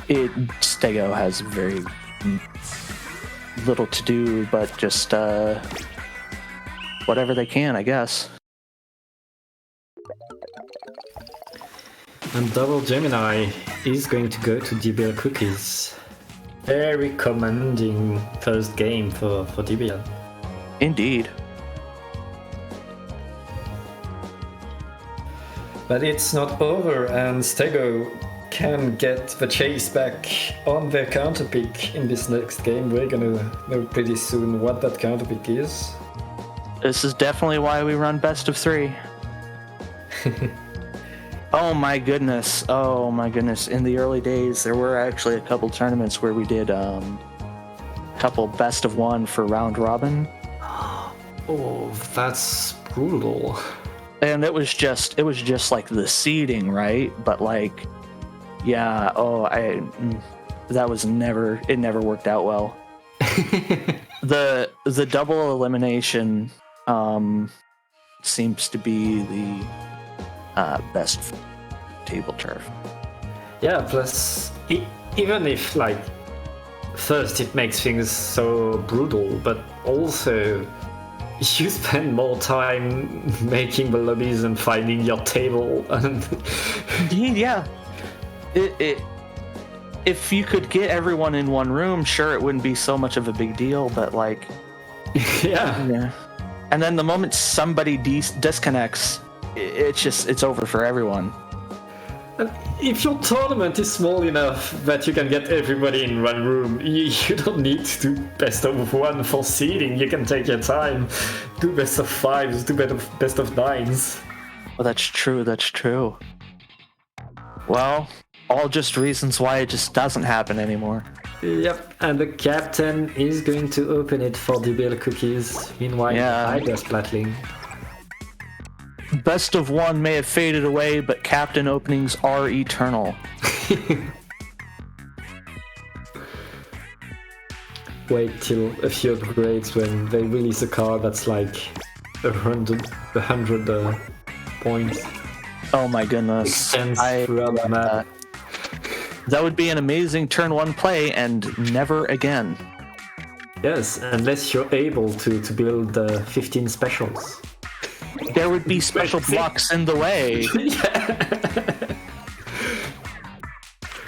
S4: Stego has very little to do, but just whatever they can, I guess.
S5: And Double Gemini is going to go to DblCookies. Very commanding first game for DBL.
S4: Indeed.
S6: But it's not over, and Stego can get the chase back on their counterpick in this next game. We're gonna know pretty soon what that counterpick is.
S4: This is definitely why we run best of 3. Oh my goodness. In the early days, there were actually a couple tournaments where we did couple best of 1 for round robin.
S5: Oh, that's brutal.
S4: And it was just like the seeding, right? But like, yeah, it never worked out well. The double elimination seems to be the best table turf.
S5: Yeah, plus even if like first it makes things so brutal, but also you spend more time making the lobbies and finding your table. And
S4: Indeed, yeah. If you could get everyone in one room, sure, it wouldn't be so much of a big deal, but like, yeah. And then the moment somebody disconnects, it's over for everyone.
S5: if your tournament is small enough that you can get everybody in one room, you don't need to do best of 1 for seeding. You can take your time, do best of 5s, do best of 9s.
S4: Well, that's true. Well, all just reasons why it just doesn't happen anymore.
S5: Yep, and the captain is going to open it for DblCookies. Meanwhile, Tiger Splatling.
S4: Best of 1 may have faded away, but captain openings are eternal.
S5: Wait till a few upgrades when they release a card that's like 100 points.
S4: Oh my goodness.
S5: Extends throughout the map.
S4: That would be an amazing turn 1 play and never again.
S5: Yes, unless you're able to build 15 specials.
S4: There would be special blocks in the way.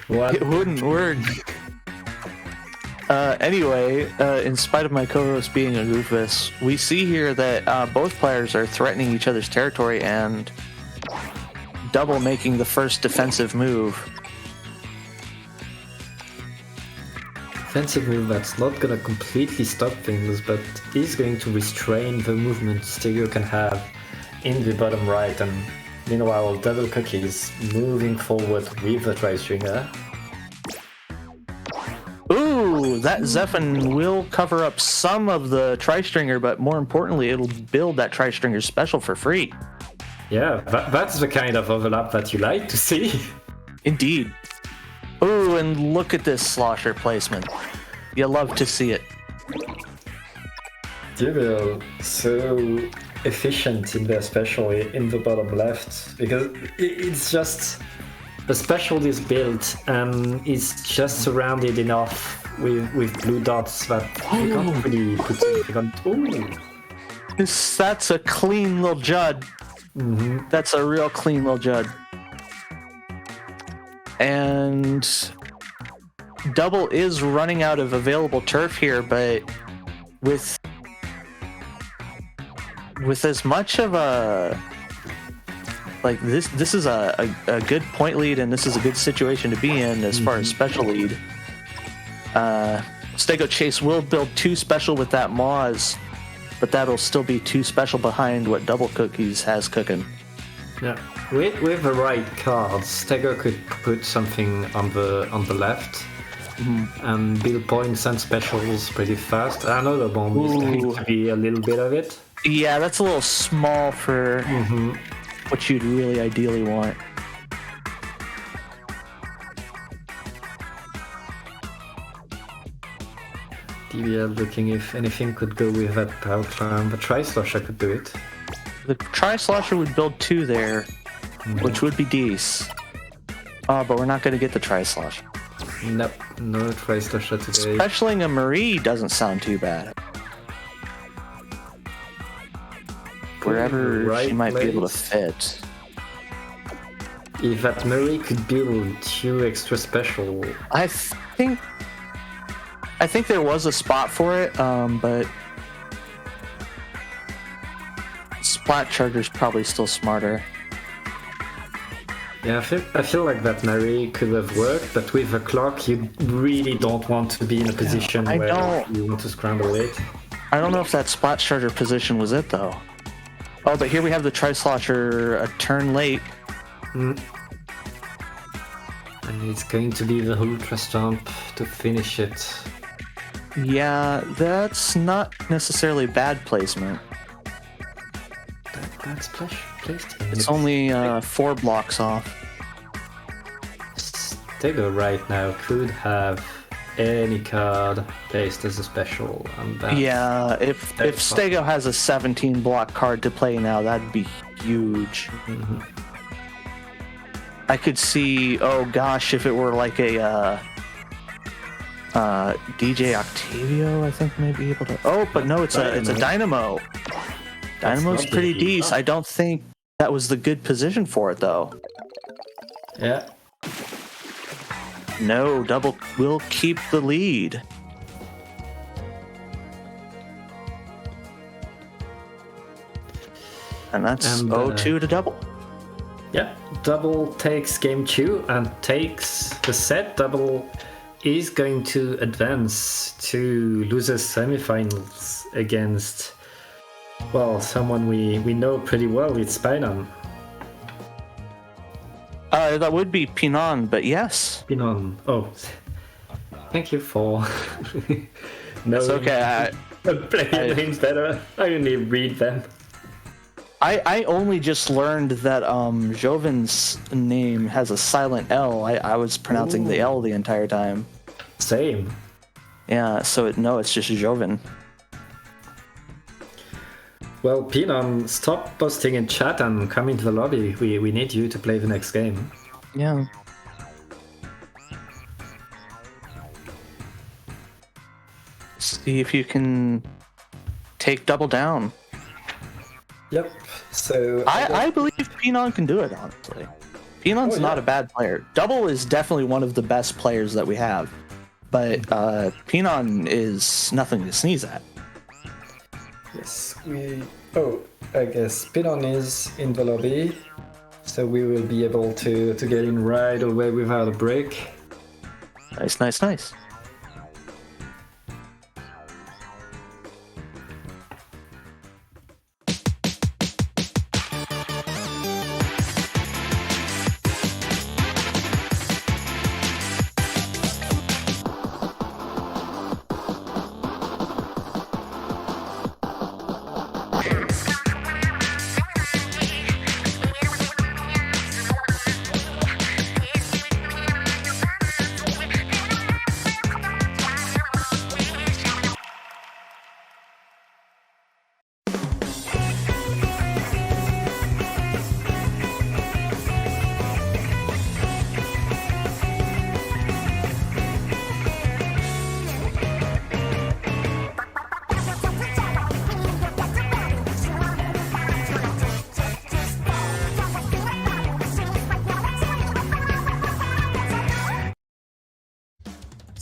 S5: What?
S4: It wouldn't work. Anyway, in spite of my co-host being a goofus, we see here that both players are threatening each other's territory and Double making the first defensive move.
S5: Defensive move that's not gonna completely stop things, but is going to restrain the movement Stego can have in the bottom right, and meanwhile DblCookies moving forward with the tri-stringer.
S4: Ooh, that Zephyr will cover up some of the tri-stringer, but more importantly, it'll build that tri-stringer special for free.
S5: Yeah, that's the kind of overlap that you like to see.
S4: Indeed. Ooh, and look at this slosher placement. You love to see it.
S6: Dbl so efficient in there, especially in the bottom left, because it's just
S5: a special is built and is just surrounded enough with blue dots that you can't really put anything on. Ooh.
S4: That's a clean little Judd.
S5: Mm-hmm.
S4: That's a real clean little Judd. And Double is running out of available turf here, but with as much of a like this is a good point lead, and this is a good situation to be in as far as special lead. StegoChase will build 2 special with that Moz, but that'll still be 2 special behind what DblCookies has cooking.
S5: Yeah, with the right cards, Stego could put something on the left and build points and specials pretty fast. I know the bomb is going to be a little bit of it.
S4: Yeah, that's a little small for what you'd really ideally want.
S5: DBL looking if anything could go with that power climb. The Tri-Slosher could do it.
S4: The Tri-Slosher would build 2 there, which would be decent. But we're not going to get the Tri-Slosher.
S5: Nope, no Tri-Slosher today.
S4: Specialing a Marie doesn't sound too bad. Wherever she might be able to fit.
S5: If that Marie could build 2 extra special.
S4: I think there was a spot for it, but Splat Charger's probably still smarter.
S5: Yeah, I feel like that Marie could have worked, but with a clock, you really don't want to be in a position where you want to scramble it.
S4: I don't know if that Splat Charger position was it, though. Oh, but here we have the Tri-Slosher a turn late.
S5: And it's going to be the Ultra Stomp to finish it.
S4: Yeah, that's not necessarily bad placement.
S5: That's placed.
S4: It's only 4 blocks off.
S5: Stego right now could have any card placed as a special. And
S4: yeah, if Stego has a 17 block card to play now, that'd be huge. I could see, oh gosh, if it were like a DJ Octavio, I think may be able to. Oh, but no, it's a Dynamo. Dynamo's pretty decent. I don't think that was the good position for it, though.
S5: Yeah.
S4: No, Double will keep the lead. And that's 0-2 to Double.
S5: Yeah, Double takes game 2 and takes the set. Double is going to advance to losers semifinals against, well, someone we know pretty well. It's Pinon.
S4: That would be Pinon, but yes.
S5: Pinon. Oh, thank you for
S4: It's okay.
S5: playing names better. I only read them.
S4: I only just learned that Joven's name has a silent L. I was pronouncing the L the entire time.
S5: Same.
S4: Yeah, so it's just Joven.
S5: Well, Pinon, stop posting in chat and come into the lobby. We need you to play the next game.
S4: Yeah. See if you can take Double down.
S6: Yep. So
S4: I believe Pinon can do it, honestly. Pinon's not a bad player. Double is definitely one of the best players that we have. But Pinon is nothing to sneeze at.
S6: yes, I guess Pinon is in the lobby, so we will be able to get in right away without a break.
S4: Nice.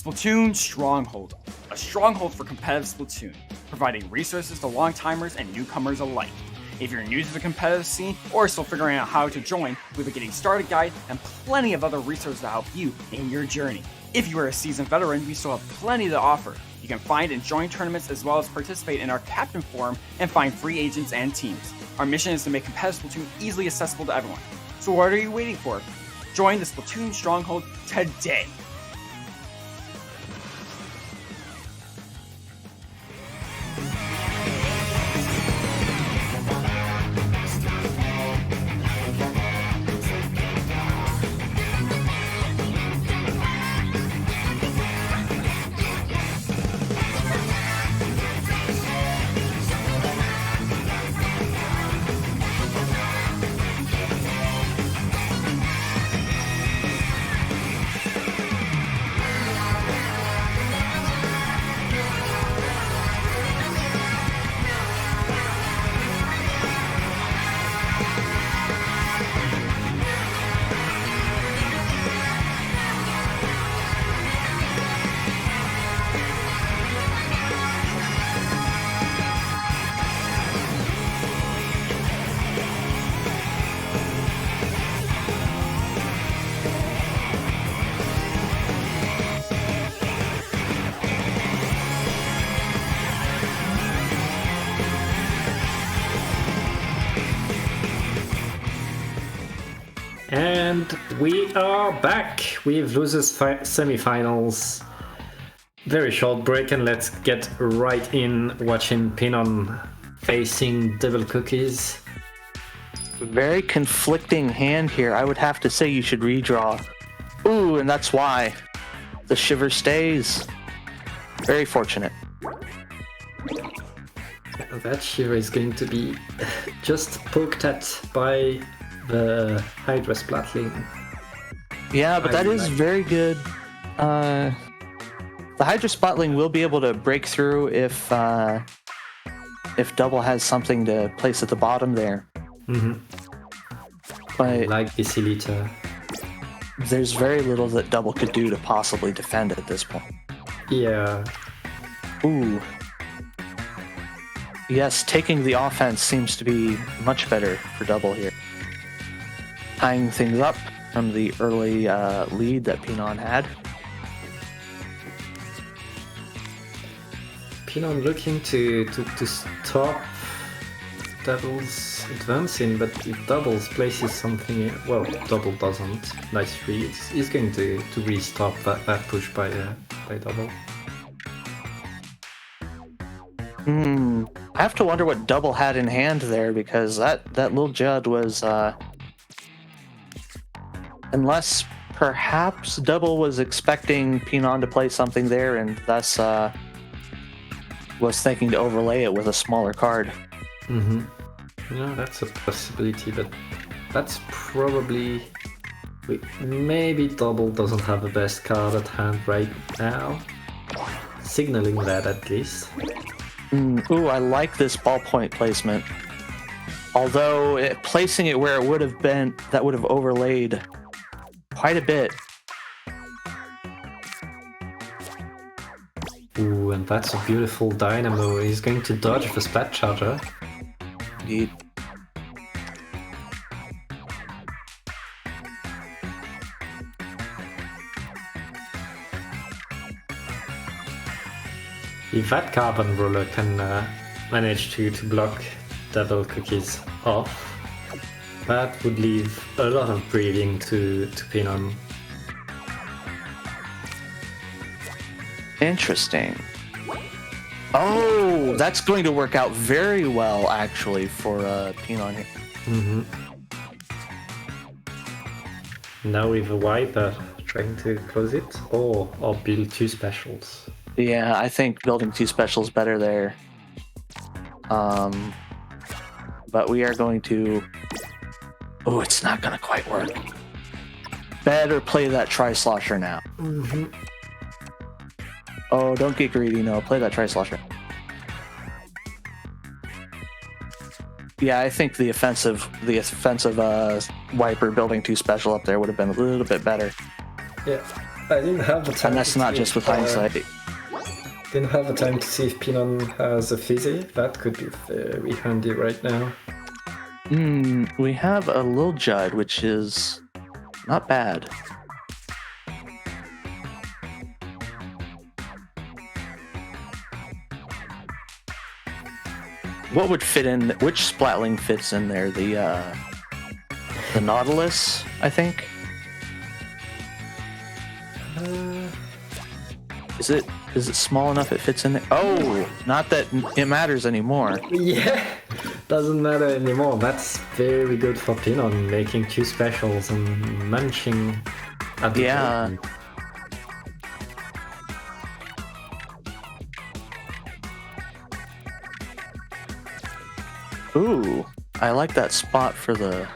S3: Splatoon Stronghold, a stronghold for competitive Splatoon, providing resources to long-timers and newcomers alike. If you're new to the competitive scene or still figuring out how to join, we have a getting started guide and plenty of other resources to help you in your journey. If you are a seasoned veteran, we still have plenty to offer. You can find and join tournaments as well as participate in our Captain Forum and find free agents and teams. Our mission is to make competitive Splatoon easily accessible to everyone. So what are you waiting for? Join the Splatoon Stronghold today!
S5: And we are back with losers semi-finals. Very short break, and let's get right in watching Pinon facing DblCookies.
S4: Very conflicting hand here. I would have to say you should redraw. Ooh, and that's why. The shiver stays. Very fortunate.
S5: That shiver is going to be just poked at by the Hydra Splatling.
S4: Yeah, but that is very good. The Hydra Splatling will be able to break through if Double has something to place at the bottom there.
S5: Mm-hmm.
S4: But
S5: Like this Elita.
S4: there's very little that Double could do to possibly defend at this point.
S5: Yeah.
S4: Ooh. Yes, taking the offense seems to be much better for Double here. Tying things up from the early lead that Pinon had.
S5: Pinon looking to stop Double's advancing, but if Doubles places something, well, Double doesn't. Nice read. He's going to re-stop that push by Double.
S4: I have to wonder what Double had in hand there, because that little Judd was unless perhaps Double was expecting Pinon to play something there and thus was thinking to overlay it with a smaller card.
S5: Mm-hmm. No, that's a possibility, but that's probably... Maybe Double doesn't have the best card at hand right now. Signaling that at least.
S4: Ooh, I like this ballpoint placement. Although placing it where it would have been, that would have overlaid quite a bit.
S5: Ooh, and that's a beautiful dynamo. He's going to dodge the Splat Charger.
S4: Indeed.
S5: If that Carbon Roller can manage to block DblCookies off, that would leave a lot of breathing to Pinon.
S4: Interesting. Oh, that's going to work out very well, actually, for Pinon here.
S5: Mm-hmm. Now with a Wiper trying to close it, or build two specials.
S4: Yeah, I think building two specials better there. But we are going to... Oh, it's not going to quite work. Better play that Tri-Slosher now.
S5: Mm-hmm.
S4: Oh, don't get greedy. No, play that Tri-Slosher. Yeah, I think the offensive Wiper building two special up there would have been a little bit better.
S5: Yeah.
S6: I didn't have the time.
S4: And that's
S6: to
S4: not
S6: see
S4: just with
S6: if,
S4: hindsight.
S6: Didn't have the time to see if Pinon has a fizzy. That could be very handy right now.
S4: We have a Lil Judd, which is not bad. What would fit in? Which Splatling fits in there? The Nautilus, I think. Is it small enough it fits in there? Oh, not that it matters anymore.
S6: Yeah, doesn't matter anymore. That's very good for Pinon, making 2 specials and munching at the
S4: Yeah.
S6: table.
S4: Ooh, I like that spot for the...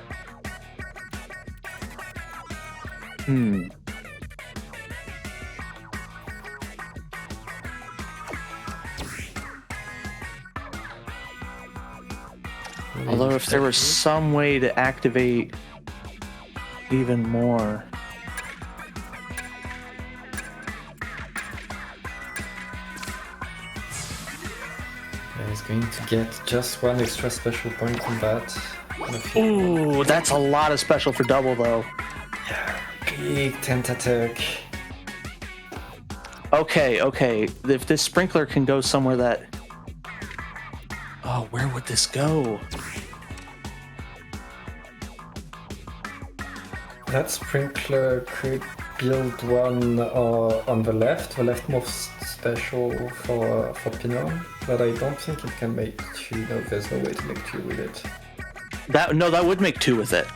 S4: Although if there was some way to activate even more...
S6: He's going to get just 1 extra special point on that.
S4: Ooh, that's a lot of special for double though.
S6: Big tentatek.
S4: Okay. If this sprinkler can go somewhere that... Oh, where would this go?
S6: That sprinkler could build one on the leftmost special for Pinon, but I don't think it can make 2. No, there's no way to make 2 with it.
S4: That would make 2 with it.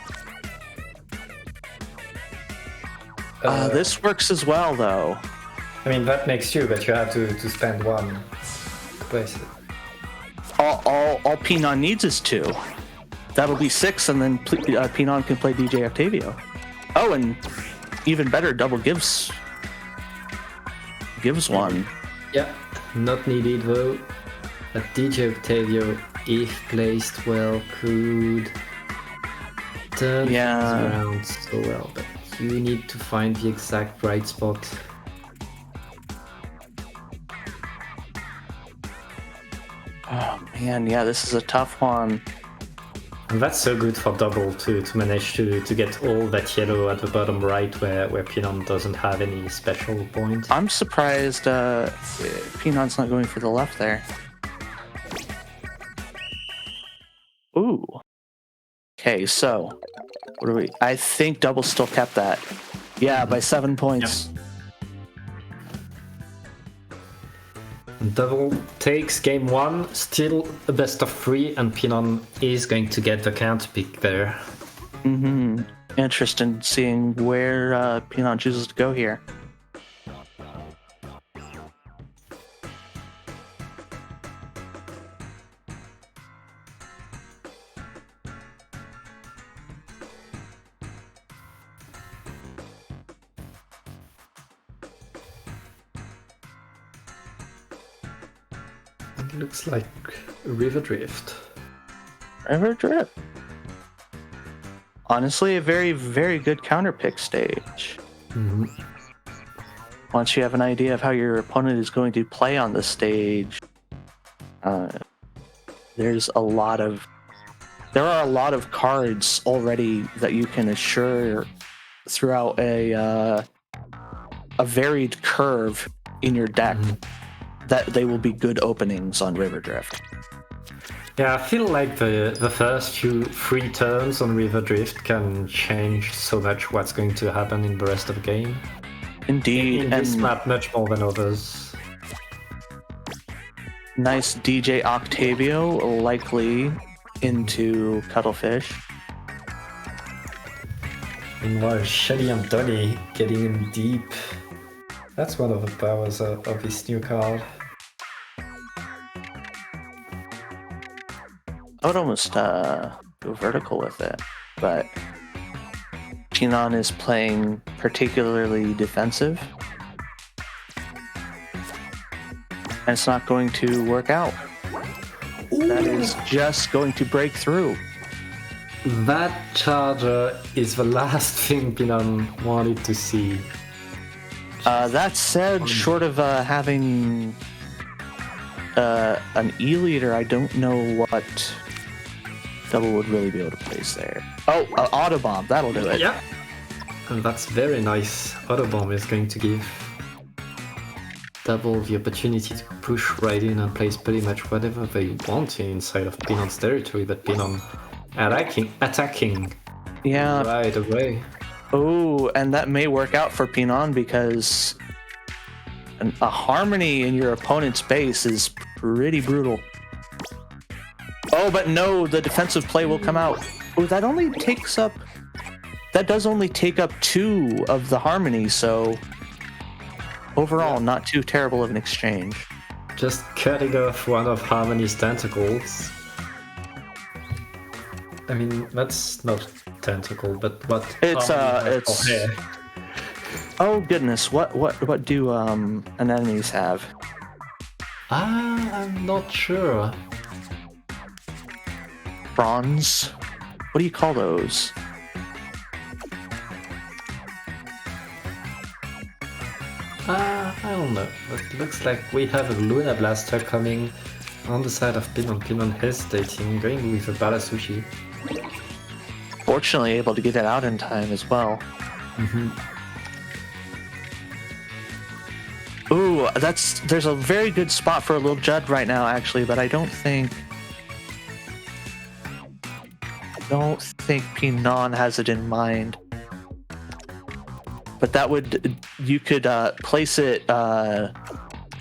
S4: This works as well, though.
S6: I mean, that makes 2, but you have to spend 1 to place it.
S4: All Pinon needs is 2. That'll be 6, and then Pinon can play DJ Octavio. Oh, and even better, double gives 1.
S6: Yeah, not needed though. But DJ Octavio, if placed well, could turn things around so well. But you need to find the exact right spot.
S4: Oh man, yeah, this is a tough one.
S5: And that's so good for double to manage to get all that yellow at the bottom right where Pinon doesn't have any special point.
S4: I'm surprised Pinon's not going for the left there. Ooh. Okay, so what do we? I think double still kept that. Yeah, by 7 points.
S5: Yep. Double takes game 1, still a best of 3, and Pinon is going to get the counter pick there.
S4: Interesting seeing where Pinon chooses to go here.
S6: It looks like River Drift.
S4: River Drift. Honestly, a very, very good counter pick stage. Once you have an idea of how your opponent is going to play on the stage, there are a lot of cards already that you can assure throughout a varied curve in your deck that they will be good openings on River Drift.
S5: Yeah, I feel like the first 3 turns on River Drift can change so much what's going to happen in the rest of the game.
S4: Indeed,
S5: In this map much more than others.
S4: Nice DJ Octavio, likely into Cuttlefish.
S6: Meanwhile, Shelly and Donny getting in deep. That's one of the powers of this new card.
S4: I would almost go vertical with it, but Pinon is playing particularly defensive, and it's not going to work out. That is just going to break through.
S6: That charger is the last thing Pinon wanted to see.
S4: That said, short of having an E-leader, I don't know what Double would really be able to place there. Oh, Autobomb, that'll do it.
S5: Yeah. And that's very nice. Autobomb is going to give Double the opportunity to push right in and place pretty much whatever they want inside of Pinon's territory, but Pinon attacking
S4: Yeah.
S5: right away.
S4: Oh, and that may work out for Pinon because a Harmony in your opponent's base is pretty brutal. Oh, but no, the defensive play will come out. Oh, that does only take up 2 of the Harmony, so overall, not too terrible of an exchange.
S5: Just cutting off one of Harmony's tentacles. I mean, that's not tentacle, but what?
S4: It's
S5: Harmony has
S4: it's.
S5: for hair.
S4: Oh goodness, what do anemones have?
S5: I'm not sure.
S4: Bronze? What do you call those?
S5: I don't know. But it looks like we have a Luna Blaster coming on the side of Pinon. Pinon hesitating, going with a Balasushi.
S4: Fortunately, able to get it out in time as well. Ooh, there's a very good spot for a little Judd right now, actually, but I don't think Pinon has it in mind. But that would, you could place it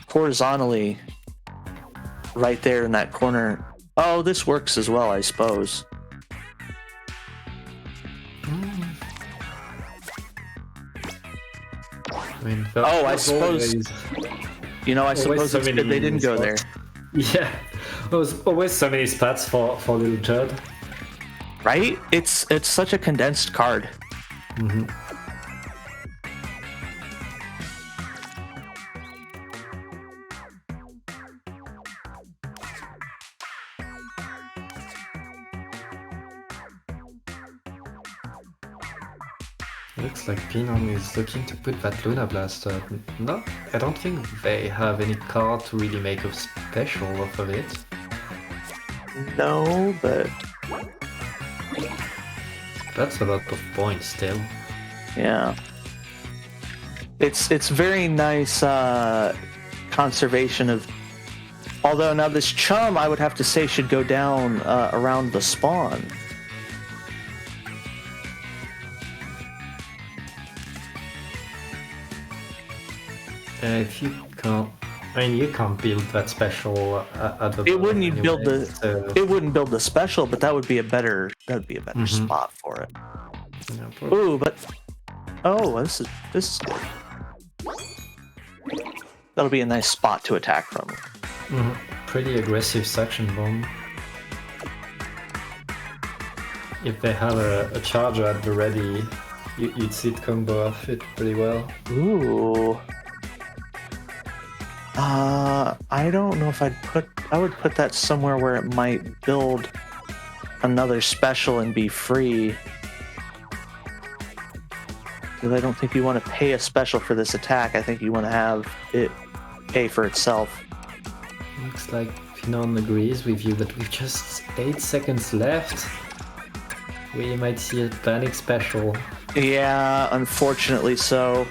S4: horizontally right there in that corner. Oh, this works as well, I suppose.
S5: I mean,
S4: Oh, I suppose. I suppose it's good they didn't go there.
S5: Yeah, there's always so many spots for little Judd.
S4: Right? It's such a condensed card.
S5: Looks like Pinon is looking to put that Luna Blaster. No, I don't think they have any card to really make a special off of it.
S4: No, but
S5: That's a lot of points still.
S4: yeah. It's very nice conservation of. Although now this chum, I would have to say, should go down around the spawn.
S5: If you can't, you can't build that special at the.
S4: It wouldn't
S5: anyway,
S4: build the.
S5: so,
S4: It wouldn't build the special, but that would be a better. That would be a better spot for it.
S5: yeah, probably.
S4: Ooh, but this is good. That'll be a nice spot to attack from.
S5: Pretty aggressive suction bomb. If they have a charger at the ready, you'd see it combo off it pretty well.
S4: Ooh. I don't know if I would put that somewhere where it might build another special and be free. Because I don't think you want to pay a special for this attack. I think you want to have it pay for itself.
S5: Looks like Pinon agrees with you, but with just 8 seconds left, we might see a panic special.
S4: Yeah, unfortunately so.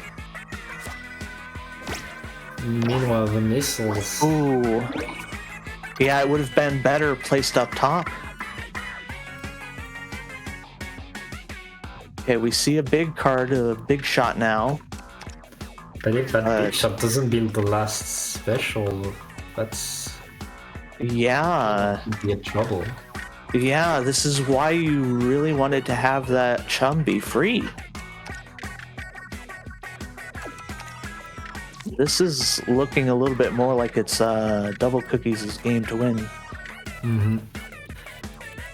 S5: Meanwhile, the missiles.
S4: Ooh. Yeah, it would have been better placed up top. Okay, we see a big card, a big shot now.
S5: But if that big shot doesn't build the last special, that's
S4: Yeah.
S5: could be a trouble.
S4: Yeah, this is why you really wanted to have that chum be free. This is looking a little bit more like it's DblCookies' game to win.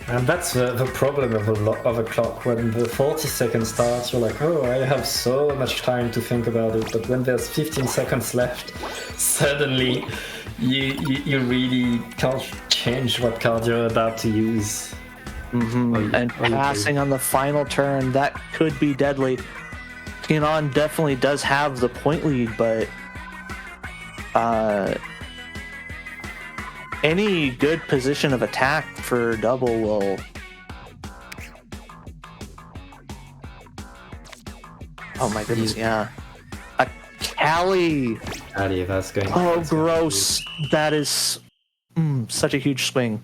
S6: And that's the problem of a clock. When the 40 seconds starts, you're like, oh, I have so much time to think about it. But when there's 15 seconds left, suddenly you really can't change what card you're about to use.
S4: And passing on the final turn, that could be deadly. Pinon definitely does have the point lead, but any good position of attack for Double will... Oh my goodness, yeah. A Cali!
S5: Andi, that's going.
S4: Oh, gross. That is such a huge swing.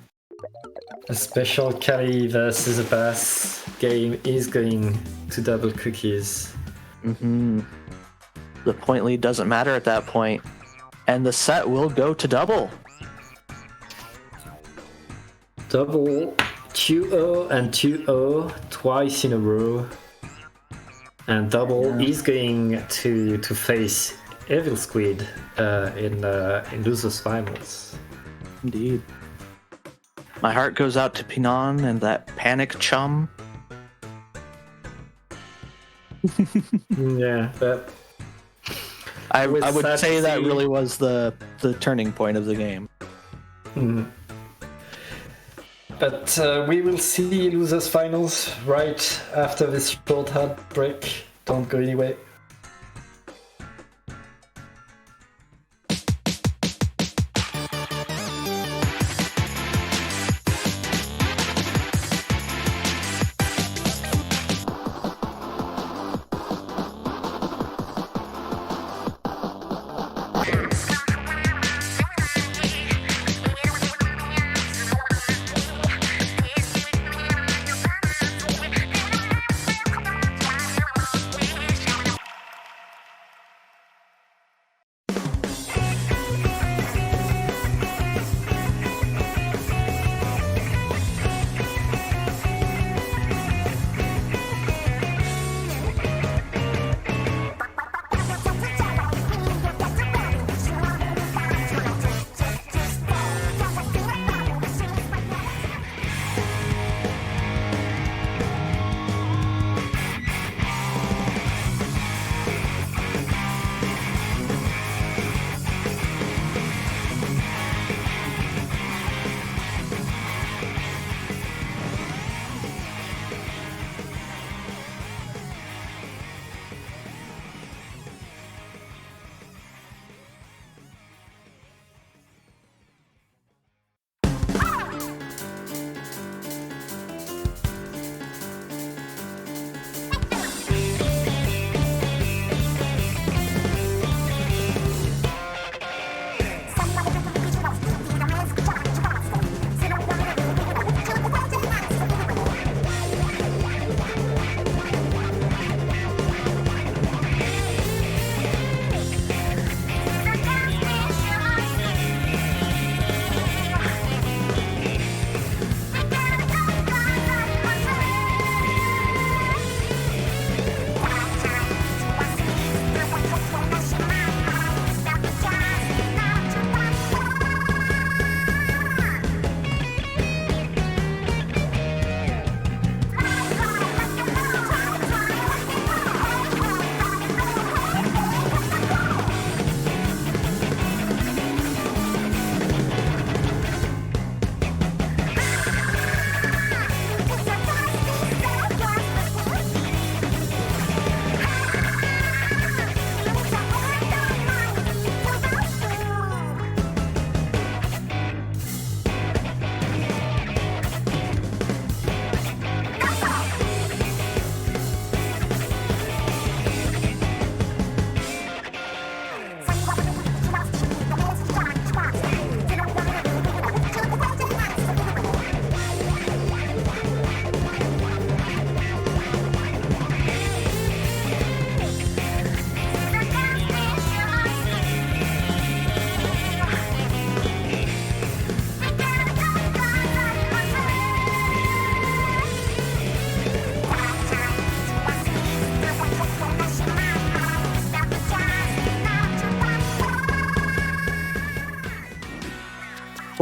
S6: A special carry versus a pass game is going to DblCookies.
S4: The point lead doesn't matter at that point, and the set will go to Double.
S6: Double 2-0 and 2-0 twice in a row. And Double is going to face EvilSquid in losers finals.
S4: Indeed. My heart goes out to Pinon and that panic chum.
S6: Yeah, but
S4: I
S6: was
S4: would
S6: sad
S4: say
S6: to
S4: that
S6: see-
S4: really was the turning point of the game.
S6: But we will see losers finals right after this short ad break. Don't go anywhere.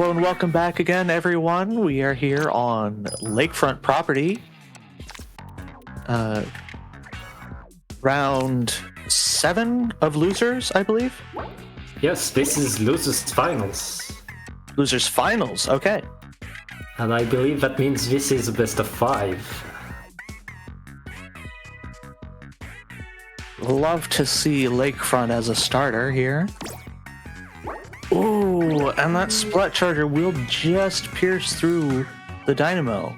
S4: Hello and welcome back again, everyone. We are here on Lakefront Property. Round 7 of losers, I believe.
S5: Yes, this is losers finals.
S4: Losers finals, okay.
S5: And I believe that means this is a best of 5.
S4: love to see Lakefront as a starter here. Ooh, and that Splat Charger will just pierce through the Dynamo.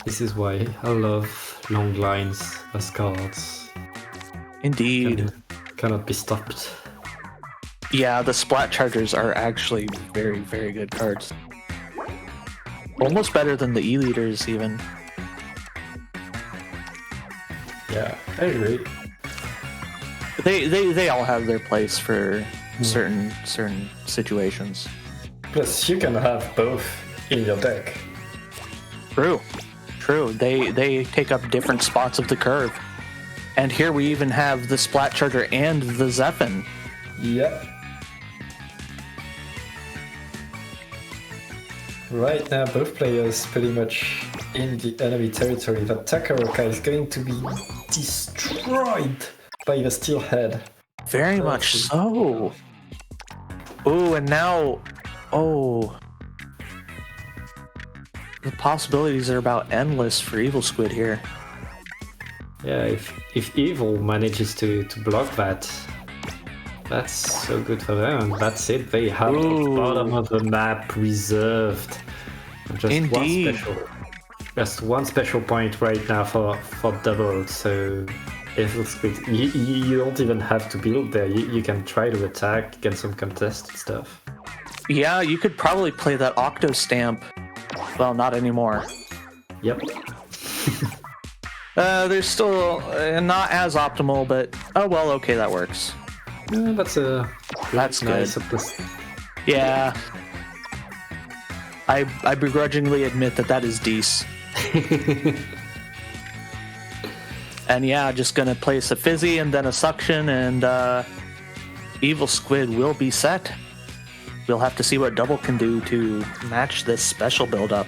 S5: This is why I love long lines as cards.
S4: Indeed.
S5: Cannot be stopped.
S4: Yeah, the Splat Chargers are actually very, very good cards. Almost better than the E-Leaders, even.
S6: Yeah, I agree.
S4: They all have their place for certain situations.
S6: Plus, you can have both in your deck.
S4: True. They take up different spots of the curve. And here we even have the Splat Charger and the Zeppin.
S6: Yep. Right now, both players pretty much in the enemy territory. That Takaroka is going to be destroyed by the Steelhead.
S4: Very much so. Ooh, and now... Oh... The possibilities are about endless for EvilSquid here.
S5: Yeah, if Evil manages to block that, that's so good for them. That's it. They have the bottom of the map reserved. Just
S4: Indeed.
S5: Just one special point right now for double. So EvilSquid, you don't even have to build there. You can try to attack, get some contested stuff.
S4: Yeah, you could probably play that Octo Stamp. Well, not anymore.
S5: Yep.
S4: They're still not as optimal, but oh well, okay, that works.
S5: Yeah, that's
S4: That's
S5: nice.
S4: good. Yeah. I begrudgingly admit that is Deece. And yeah, just gonna place a Fizzy and then a Suction, and EvilSquid will be set. We'll have to see what Double can do to match this special build-up.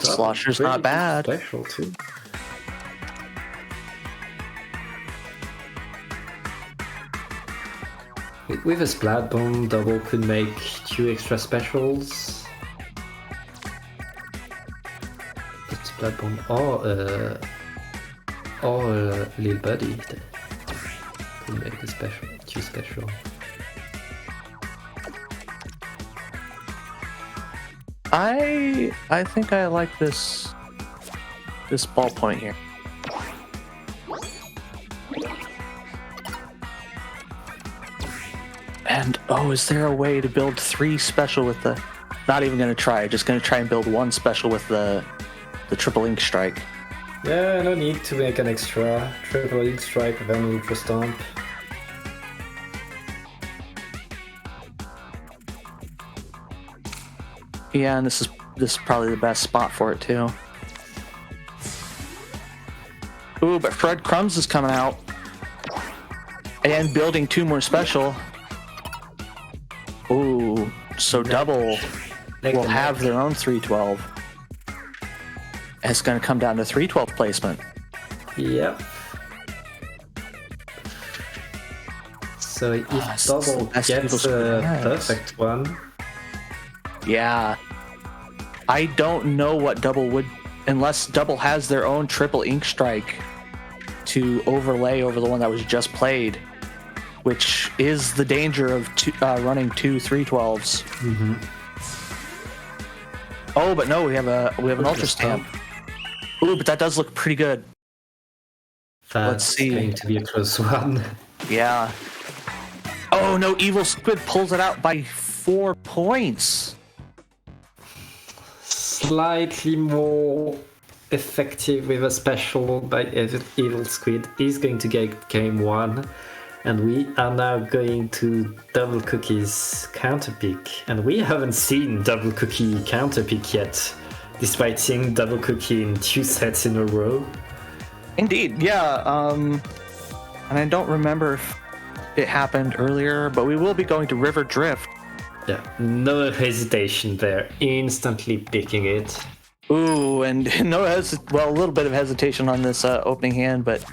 S4: Slosher's not bad.
S5: Special too. With a Splat Bomb, Double could make 2 extra specials. But Splat Bomb or Lil Buddy could make a special, 2 special.
S4: I think I like this ballpoint here. And oh, is there a way to build 3 special with the? Not even gonna try. Just gonna try and build 1 special with the triple ink strike.
S6: Yeah, no need to make an extra triple ink strike with an Ultra Stomp.
S4: Yeah, and this is probably the best spot for it too. Ooh, but Fred Crumbs is coming out and building 2 more special. Ooh, so Double will have their own 312. And it's going to come down to 312 placement.
S5: Yep. So if Double gets a perfect one.
S4: Yeah. I don't know what Double would, unless Double has their own triple ink strike to overlay over the one that was just played, which is the danger of running 2 312s.
S5: Mm-hmm.
S4: Oh, but no, we have an Ultra Stamp. Ooh, but that does look pretty good. Let's see.
S5: Going to be a close one.
S4: Yeah. Oh no, EvilSquid pulls it out by 4 points.
S5: Slightly more effective with a special by EvilSquid is going to get game 1, and we are now going to DblCookies counterpick, and we haven't seen DblCookie counterpick yet, despite seeing DblCookie in 2 sets in a row.
S4: Indeed, yeah. And I don't remember if it happened earlier, but we will be going to River Drift.
S5: Yeah, no hesitation there, instantly picking it.
S4: Ooh, and a little bit of hesitation on this opening hand, but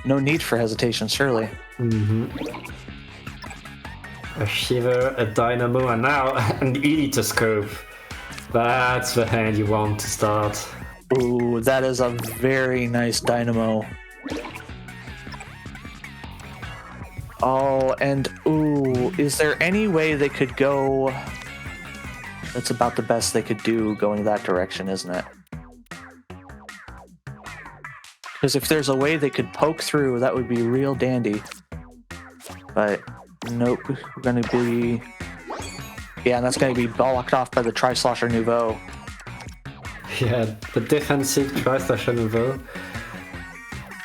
S4: no need for hesitation, surely.
S5: Mm-hmm. A Shiver, a Dynamo, and now an Elitoscope. That's the hand you want to start.
S4: Ooh, that is a very nice dynamo. Oh, and ooh, is there any way they could go? That's about the best they could do going that direction, isn't it? Because if there's a way they could poke through, that would be real dandy. But nope, we're gonna be... Yeah, and that's gonna be blocked off by the Tri-Slosher Nouveau.
S5: Yeah, the defensive Tri-Slosher Nouveau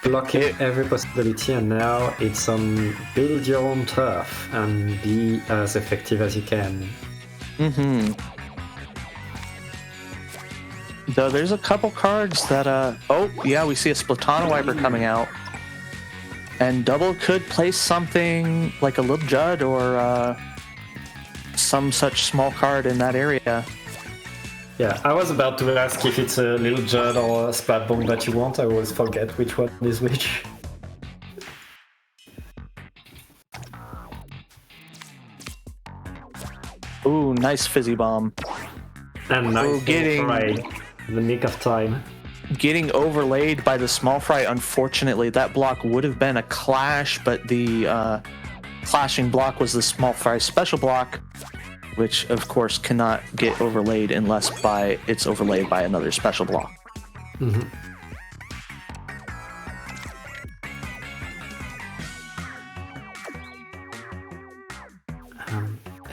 S5: blocking every possibility, and now it's on build your own turf and be as effective as you can.
S4: Mm-hmm. Though there's a couple cards that, oh, yeah, we see a Splatoon wiper coming out. And Double could place something like a Little Judd or some such small card in that area.
S6: Yeah, I was about to ask if it's a Little Judd or a Splat Bomb that you want. I always forget which one is which.
S4: Ooh, nice Fizzy Bomb.
S5: And nice
S4: getting...
S5: right in the nick of time.
S4: Getting overlaid by the small fry, unfortunately, that block would have been a clash, but the clashing block was the small fry special block, which of course cannot get overlaid unless it's overlaid by another special block.
S5: Mm-hmm.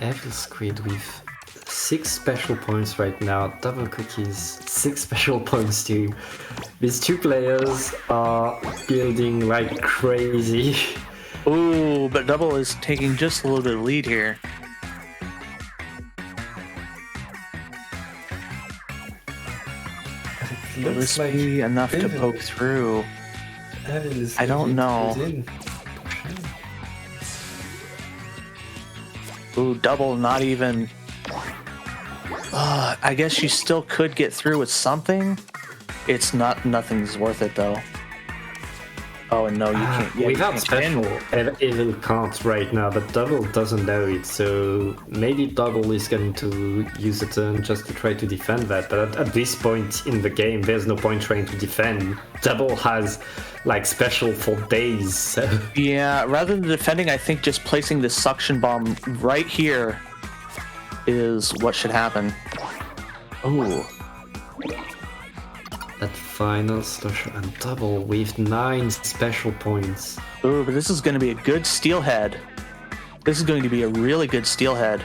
S5: EvilSquid with 6 special points right now. DblCookies 6 special points too. These two players are building like crazy.
S4: Ooh, but Double is taking just a little bit of lead here. Will this be enough to poke through? I don't know. Ooh, Double not even... I guess you still could get through with something. It's nothing's worth it though. Oh, and no, you can't. Yeah,
S5: without
S4: you
S5: special, Evil can't right now, but Double doesn't know it, so maybe Double is going to use a turn just to try to defend that. But at this point in the game, there's no point trying to defend. Double has like special for days. So.
S4: Yeah, rather than defending, I think just placing the suction bomb right here is what should happen. Ooh.
S5: That final slosher and Double with 9 special points.
S4: Ooh, but this is going to be a good steelhead. This is going to be a really good steelhead.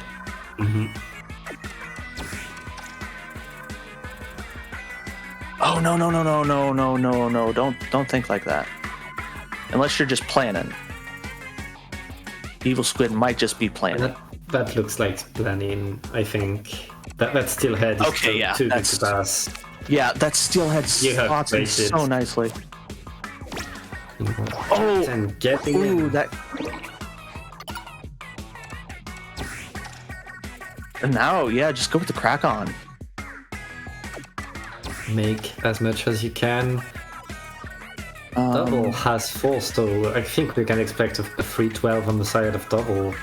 S5: Mm-hmm.
S4: Oh, no. Don't think like that. Unless you're just planning. EvilSquid might just be planning.
S5: That looks like planning, I think. That steelhead is too good to pass.
S4: Yeah, that steelhead slots in so nicely. Oh!
S5: And getting
S4: ooh,
S5: in.
S4: that... And now, yeah, just go with the crack on.
S5: Make as much as you can. Double has 4, so I think we can expect a 3-12 on the side of Double.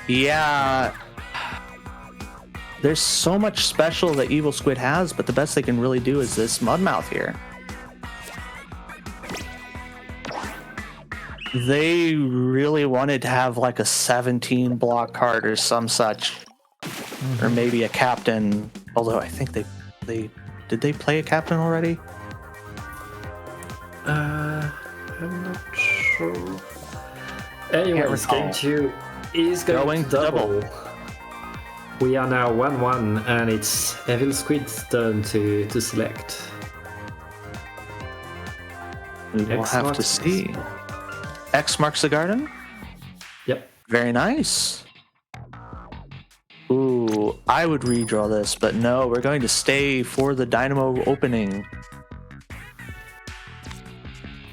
S4: Yeah. There's so much special that EvilSquid has, but the best they can really do is this Mudmouth here. They really wanted to have like a 17 block card or some such. Or maybe a captain. Although I think they did they play a captain already?
S5: I'm not sure. Anyways, game 2 is going to double. We are now 1-1, and it's EvilSquid's turn to select.
S4: We will have to see. X marks the garden?
S5: Yep.
S4: Very nice. Ooh, I would redraw this, but no, we're going to stay for the Dynamo opening.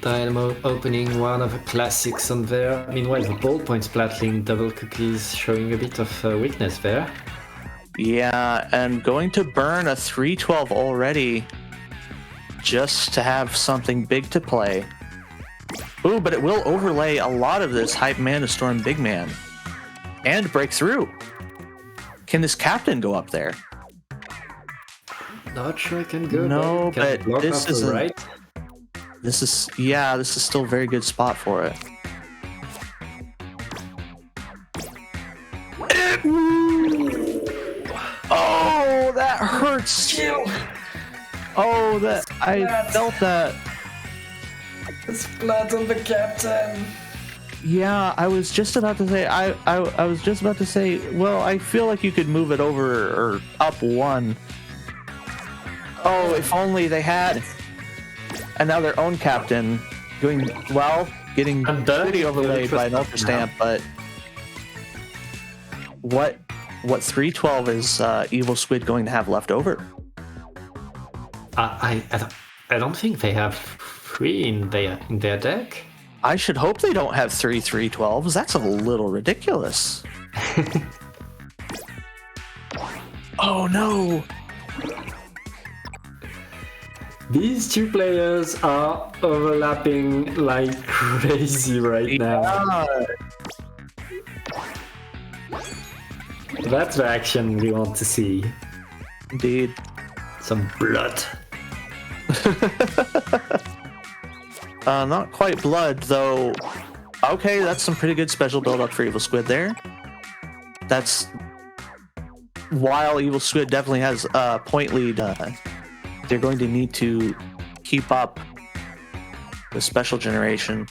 S5: Dynamo opening, one of the classics on there. Meanwhile, the ballpoint splatling DblCookies showing a bit of weakness there.
S4: Yeah, and going to burn a 3-12 already just to have something big to play. Ooh, but it will overlay a lot of this Hype Mana Storm Big Man. And break through. Can this captain go up there?
S5: Not sure I can go.
S4: No,
S5: Can I
S4: but
S5: block
S4: this
S5: off the
S4: isn't-
S5: right.
S4: This is still a very good spot for it. Oh, that hurts. Oh, that I felt that.
S6: Splat on the captain.
S4: Yeah, I was just about to say. I was just about to say. Well, I feel like you could move it over or up one. Oh, if only they had. And now their own captain doing well, getting
S5: And then
S4: pretty overlaid by an
S5: now.
S4: ultra stamp, but what 312 is EvilSquid going to have left over?
S5: I don't think they have 3 in their deck.
S4: I should hope they don't have 3 312s. That's a little ridiculous. Oh no!
S5: These two players are overlapping like crazy right now. That's the action we want to see.
S4: Indeed.
S5: Some blood.
S4: Not quite blood, though. Okay, that's some pretty good special build-up for EvilSquid there. That's... While EvilSquid definitely has a point lead, they're going to need to keep up the special generation.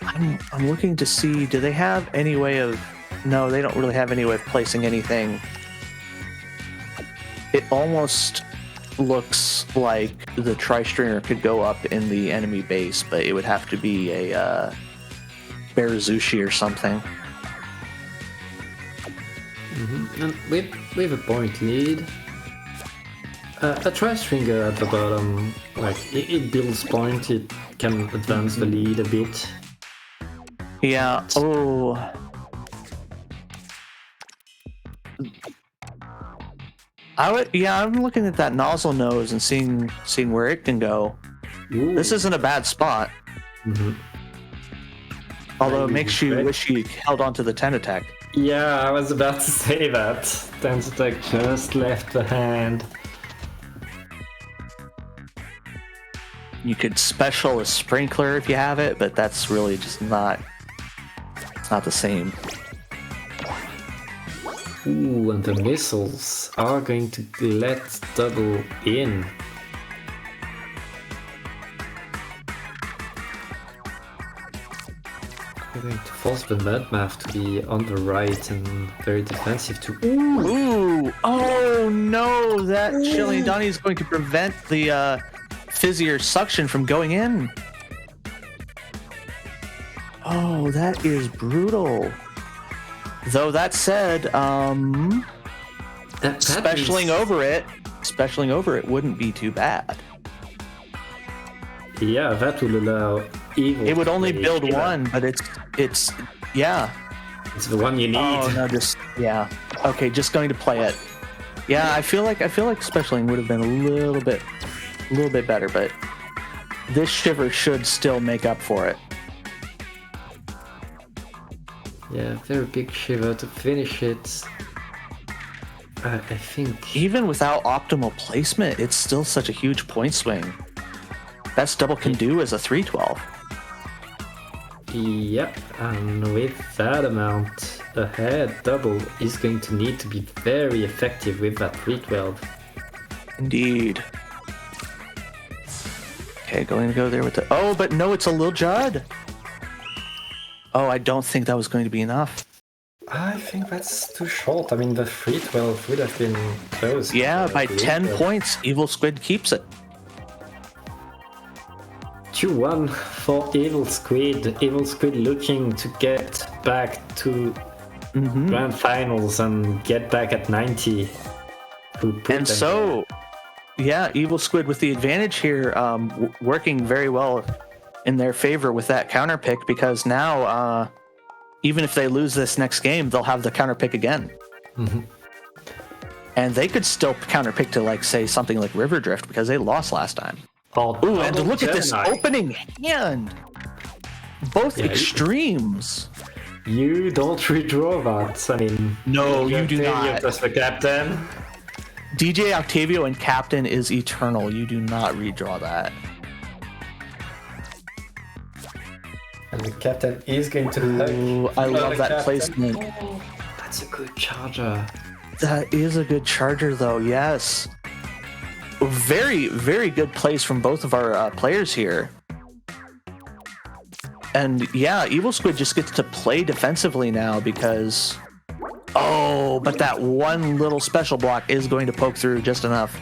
S4: I'm looking to see, do they have any way of... No, they don't really have any way of placing anything. It almost looks like the Tri-Stringer could go up in the enemy base, but it would have to be a Barazushi or something.
S5: And with a point lead, a Tri-Stringer at the bottom, like it builds point, it can advance the lead a bit.
S4: Yeah. Oh. I'm looking at that nozzle nose and seeing where it can go.
S5: Ooh.
S4: This isn't a bad spot.
S5: Mhm.
S4: Although it
S5: Maybe
S4: makes you
S5: right.
S4: wish you held on to the Tentatek.
S5: Yeah, I was about to say that. Tentatek just left the hand.
S4: You could special a Sprinkler if you have it, but that's really just not... It's not the same.
S5: Ooh, and the missiles are going to let double in. We're going to force the Mudmath to be on the right and very defensive too.
S4: Ooh! Oh no! That Chili Donnie is going to prevent the Fizzier suction from going in. Oh, that is brutal. Though that said, specialing over it wouldn't be too bad.
S5: Yeah, that will allow Evil.
S4: It would only
S5: to
S4: build
S5: play.
S4: one, but it's yeah.
S5: It's the one you need.
S4: Oh no, just yeah. Okay, just going to play it. Yeah, I feel like specialing would have been a little bit better, but this shiver should still make up for it.
S5: Yeah, very big shiver to finish it. I think.
S4: Even without optimal placement, it's still such a huge point swing. Best double can do is a 312.
S5: Yep, and with that amount ahead, double is going to need to be very effective with that 312.
S4: Indeed. Okay, going to go there with the... Oh, but no, it's a Lil Judd. Oh, I don't think that was going to be enough.
S6: I think that's too short. I mean, the 312 would have been close.
S4: Yeah, by 10
S6: points.
S4: points, EvilSquid keeps it.
S5: 2-1 for EvilSquid. EvilSquid looking to get back to Grand Finals and get back at 90.
S4: And so, yeah, EvilSquid with the advantage here, working very well in their favor with that counter pick, because now, even if they lose this next game, they'll have the counter pick again. And they could still counter pick to, like, say something like River Drift, because they lost last time. Ooh, and look at this opening hand! Both extremes.
S5: You don't redraw that. I mean,
S4: No, you do
S5: failure
S4: not.
S5: plus the captain.
S4: DJ Octavio and Captain is eternal. You do not redraw that.
S6: And the captain is going to
S4: Ooh, I love
S6: the
S4: that
S6: captain.
S4: placement.
S5: Oh, that's a good charger.
S4: That is a good charger, though. Yes. Very, very good plays from both of our players here. And yeah, EvilSquid just gets to play defensively now because... Oh, but that one little special block is going to poke through just enough.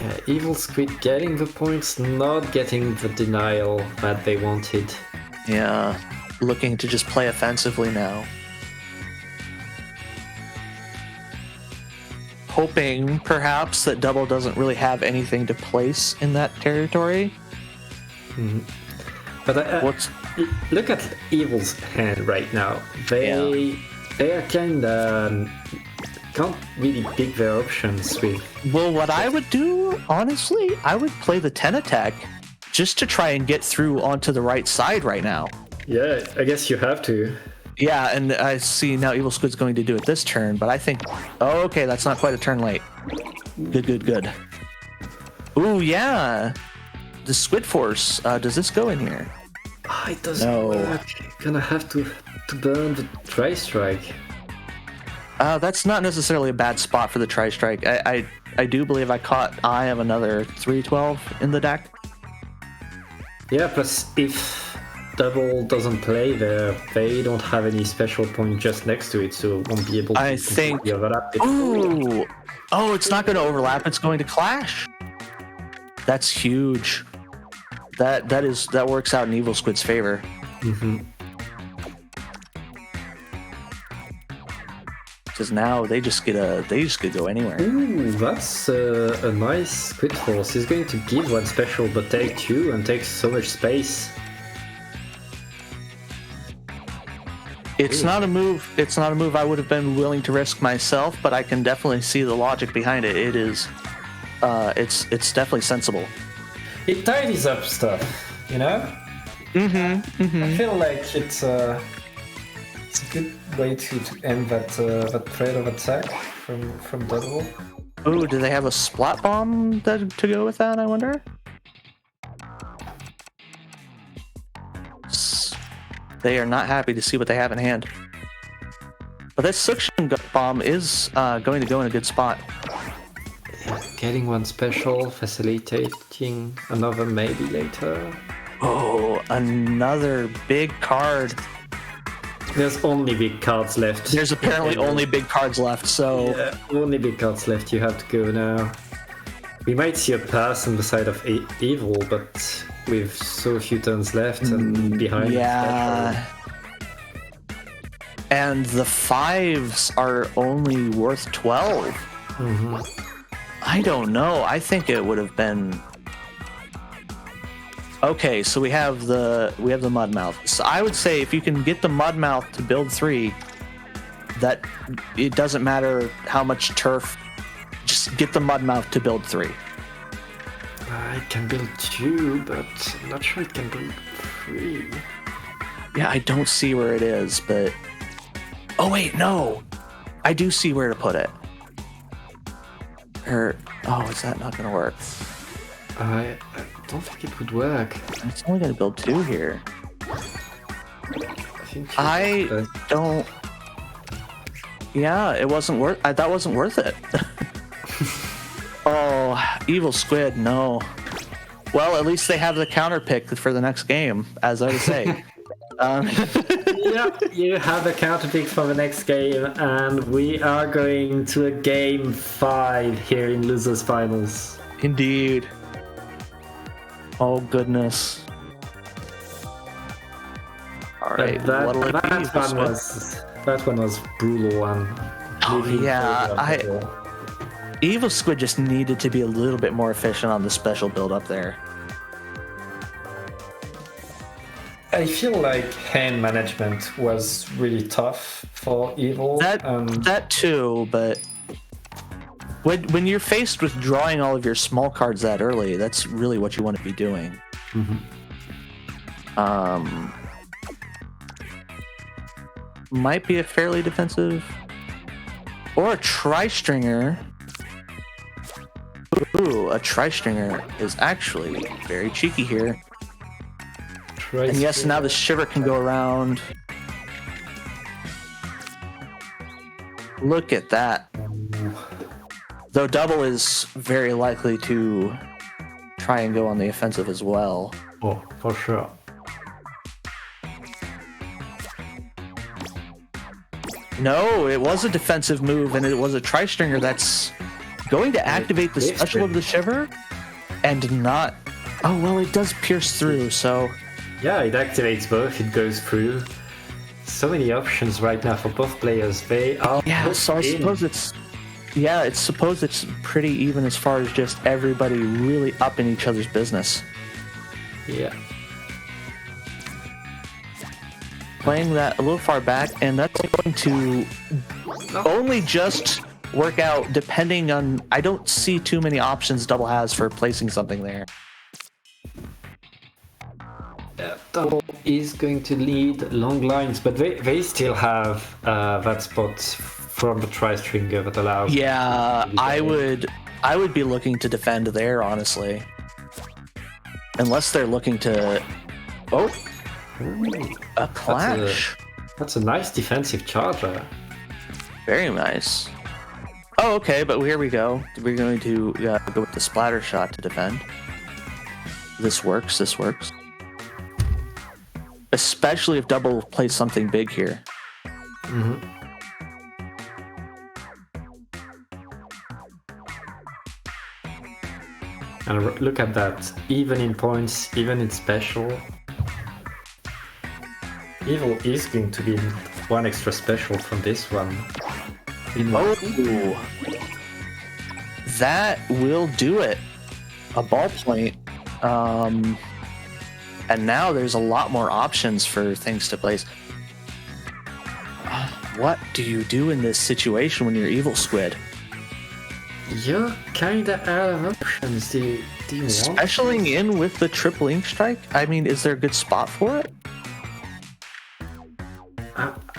S5: Yeah, EvilSquid getting the points, not getting the denial that they wanted.
S4: Yeah, looking to just play offensively now. Hoping, perhaps, that Double doesn't really have anything to place in that territory.
S5: But
S4: What's...
S5: look at Evil's hand right now. They are kinda can't really pick their options with.
S4: Well, what I would do, honestly, I would play the 10 attack just to try and get through onto the right side right now.
S5: Yeah, I guess you have to.
S4: Yeah, and I see now EvilSquid's going to do it this turn, but I think... Oh, okay, that's not quite a turn late. Good. Ooh, yeah. The Squid Force, does this go in here?
S5: Oh, it doesn't
S4: No.
S5: work. You're gonna have to burn the Tri-Strike.
S4: That's not necessarily a bad spot for the Tri-Strike. I do believe I caught eye of another 312 in the deck.
S5: Yeah, plus if Double doesn't play there, they don't have any special point just next to it, so it won't be able to
S4: I think...
S5: completely overlap it.
S4: Ooh! Oh, it's not going to overlap, it's going to clash. That's huge. That works out in EvilSquid's favor. Because now they just get to go anywhere.
S5: Ooh, that's a nice Squid Force. He's going to give one special, but take two and take so much space.
S4: It's not a move. It's not a move I would have been willing to risk myself, but I can definitely see the logic behind it. It is, it's definitely sensible.
S6: It tidies up stuff, you know? I feel like it's a good way to end that thread of attack from Double.
S4: Oh, do they have a splat bomb to go with that? I wonder. They are not happy to see what they have in hand. But that suction bomb is going to go in a good spot.
S5: Getting one special, facilitating another maybe later.
S4: Oh, another big card.
S5: There's only big cards left.
S4: There's apparently only big cards left, so...
S5: Yeah, only big cards left, you have to go now. We might see a pass on the side of Evil, but with so few turns left and behind.
S4: Yeah. And the 5s are only worth 12. I don't know. I think it would have been... Okay, so we have the Mudmouth. So I would say if you can get the Mudmouth to build 3, that it doesn't matter how much turf, just get the Mudmouth to build 3.
S5: I can build 2, but I'm not sure it can build 3.
S4: Yeah, I don't see where it is, but... Oh wait, no! I do see where to put it. Oh, is that not gonna work?
S5: I don't think it would work.
S4: It's only gonna build 2 here.
S5: think
S4: I don't. Yeah, it wasn't worth. That wasn't worth it. Oh, EvilSquid, no. Well, at least they have the counter pick for the next game, as I would say.
S5: Yeah, you have a counter pick for the next game, and we are going to a game 5 here in Losers Finals.
S4: Indeed. Oh, goodness. All right, what'll it be,
S5: that one was brutal one.
S4: Oh, yeah, EvilSquid just needed to be a little bit more efficient on the special build up there.
S6: I feel like hand management was really tough for Evil.
S4: That too, but when you're faced with drawing all of your small cards that early, that's really what you want to be doing.
S5: Mm-hmm.
S4: Might be a fairly defensive Or a tri-stringer. Ooh, a tri-stringer is actually very cheeky here. And yes, now the shiver can go around. Look at that. Though double is very likely to try and go on the offensive as well.
S5: Oh, for sure.
S4: No, it was a defensive move, and it was a tri-stringer that's going to activate the special of the shiver and not... Oh, well, it does pierce through, so...
S5: Yeah, it activates both, it goes through. So many options right now for both players. They are...
S4: Yeah, so I suppose it's... Yeah, it's suppose it's pretty even as far as just everybody really up in each other's business.
S5: Yeah.
S4: Playing that a little far back, and that's going to only just work out depending on... I don't see too many options double has for placing something there.
S5: Double is going to lead long lines, but they still have that spot from the tri-stringer that allows...
S4: Yeah, I would be looking to defend there, honestly. Unless they're looking to... Oh! A clash.
S5: That's a nice defensive charger.
S4: Very nice. Oh, okay, but here we go. We're going to go with the splatter shot to defend. This works, this works. Especially if double plays something big here.
S5: Mm-hmm. And look at that. Even in points, even in special. Evil is going to be one extra special from this one.
S4: Oh, that will do it. A ball point. And now there's a lot more options for things to place. What do you do in this situation when you're EvilSquid?
S5: You're kinda out of options. Do you want
S4: Specialing in with the triple ink strike? I mean, is there a good spot for it?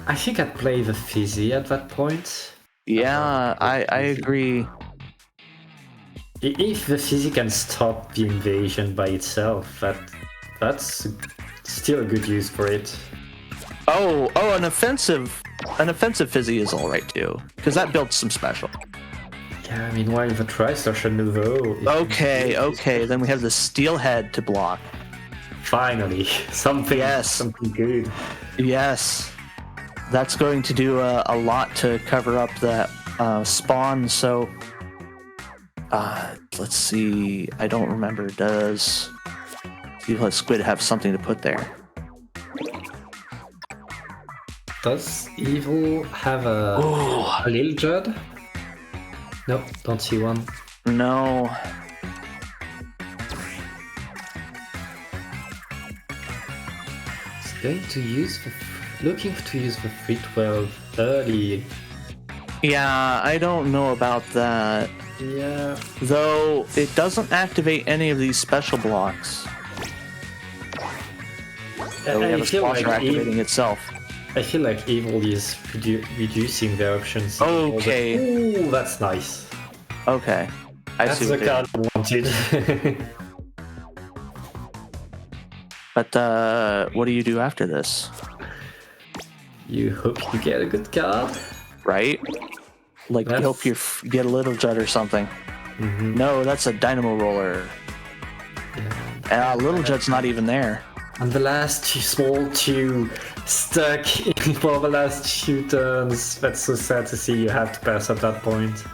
S5: I think I'd play the Fizzy at that point.
S4: Yeah, I agree.
S5: If the Fizzy can stop the invasion by itself, that's still a good use for it.
S4: Oh, an offensive Fizzy is all right too, because that builds some special.
S5: Yeah, meanwhile the Tri-Star Nouveau...
S4: Okay, then we have the Steelhead to block.
S5: Finally, something good.
S4: Yes. That's going to do a lot to cover up that spawn, so... let's see, I don't remember, does EvilSquid have something to put there?
S5: Does Evil have a Lil Judd? Nope, don't see one.
S4: No.
S5: It's going to use looking to use the 312 early.
S4: Yeah, I don't know about that.
S5: Yeah.
S4: Though it doesn't activate any of these special blocks. So we have a sponsor activating itself.
S5: I feel like Evil is reducing their options.
S4: Okay.
S5: Ooh, that's nice.
S4: Okay.
S5: That's the card I wanted.
S4: But what do you do after this?
S5: You hope you get a good card.
S4: Right? Like, you hope you get a Little Judd or something.
S5: Mm-hmm.
S4: No, that's a Dynamo Roller.
S5: Yeah.
S4: Little Judd's not even there.
S5: And the last small two stuck for the last two turns. That's so sad to see. You have to pass at that point.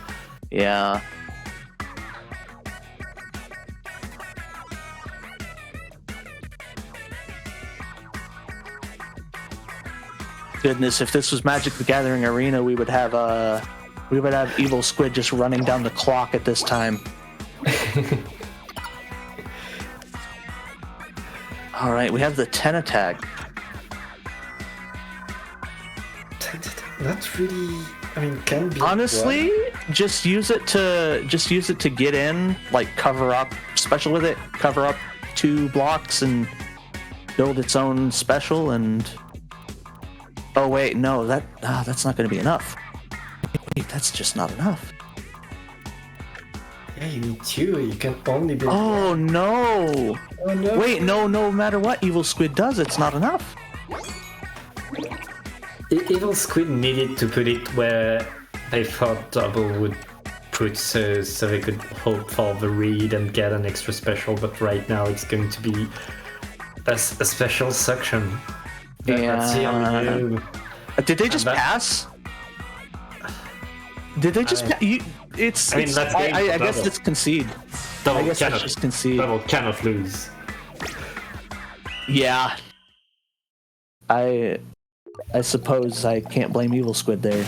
S4: Yeah. Goodness, if this was Magic the Gathering Arena, we would have EvilSquid just running down the clock at this time. All right, we have the 10 attack.
S5: That's really, I mean, can be.
S4: Honestly, just use it to get in, like cover up, special with it, cover up 2 blocks and build its own special. And oh wait, no, that's not going to be enough. You need that's just not enough.
S6: Yeah, you need 2. You can only build
S4: Oh no!
S6: Oh no.
S4: Wait, no matter what EvilSquid does, it's not enough.
S5: EvilSquid needed to put it where they thought Double would put, so they could hope for the read and get an extra special, but right now it's going to be a special section. That's the only new.
S4: Did they just pass? Did they just pass? It's.
S5: I mean, that's game
S4: I
S5: for
S4: guess
S5: Double.
S4: it's concede.
S5: Double
S4: I guess
S5: cannot,
S4: it's just concede.
S5: Double cannot lose.
S4: Yeah. I suppose I can't blame EvilSquid there.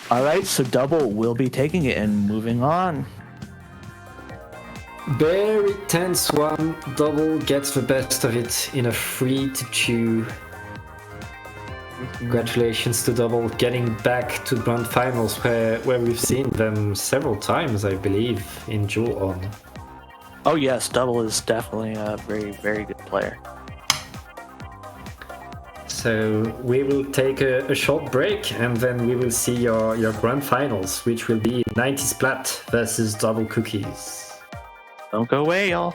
S4: All right, so Double will be taking it and moving on.
S6: Very tense one. Double gets the best of it in a 3-2. Congratulations to Double getting back to grand finals where we've seen them several times, I believe, in Duel On.
S4: Oh yes, Double is definitely a very, very good player.
S5: So we will take a short break and then we will see your grand finals, which will be 90 Splat versus DblCookies.
S4: Don't go away, y'all.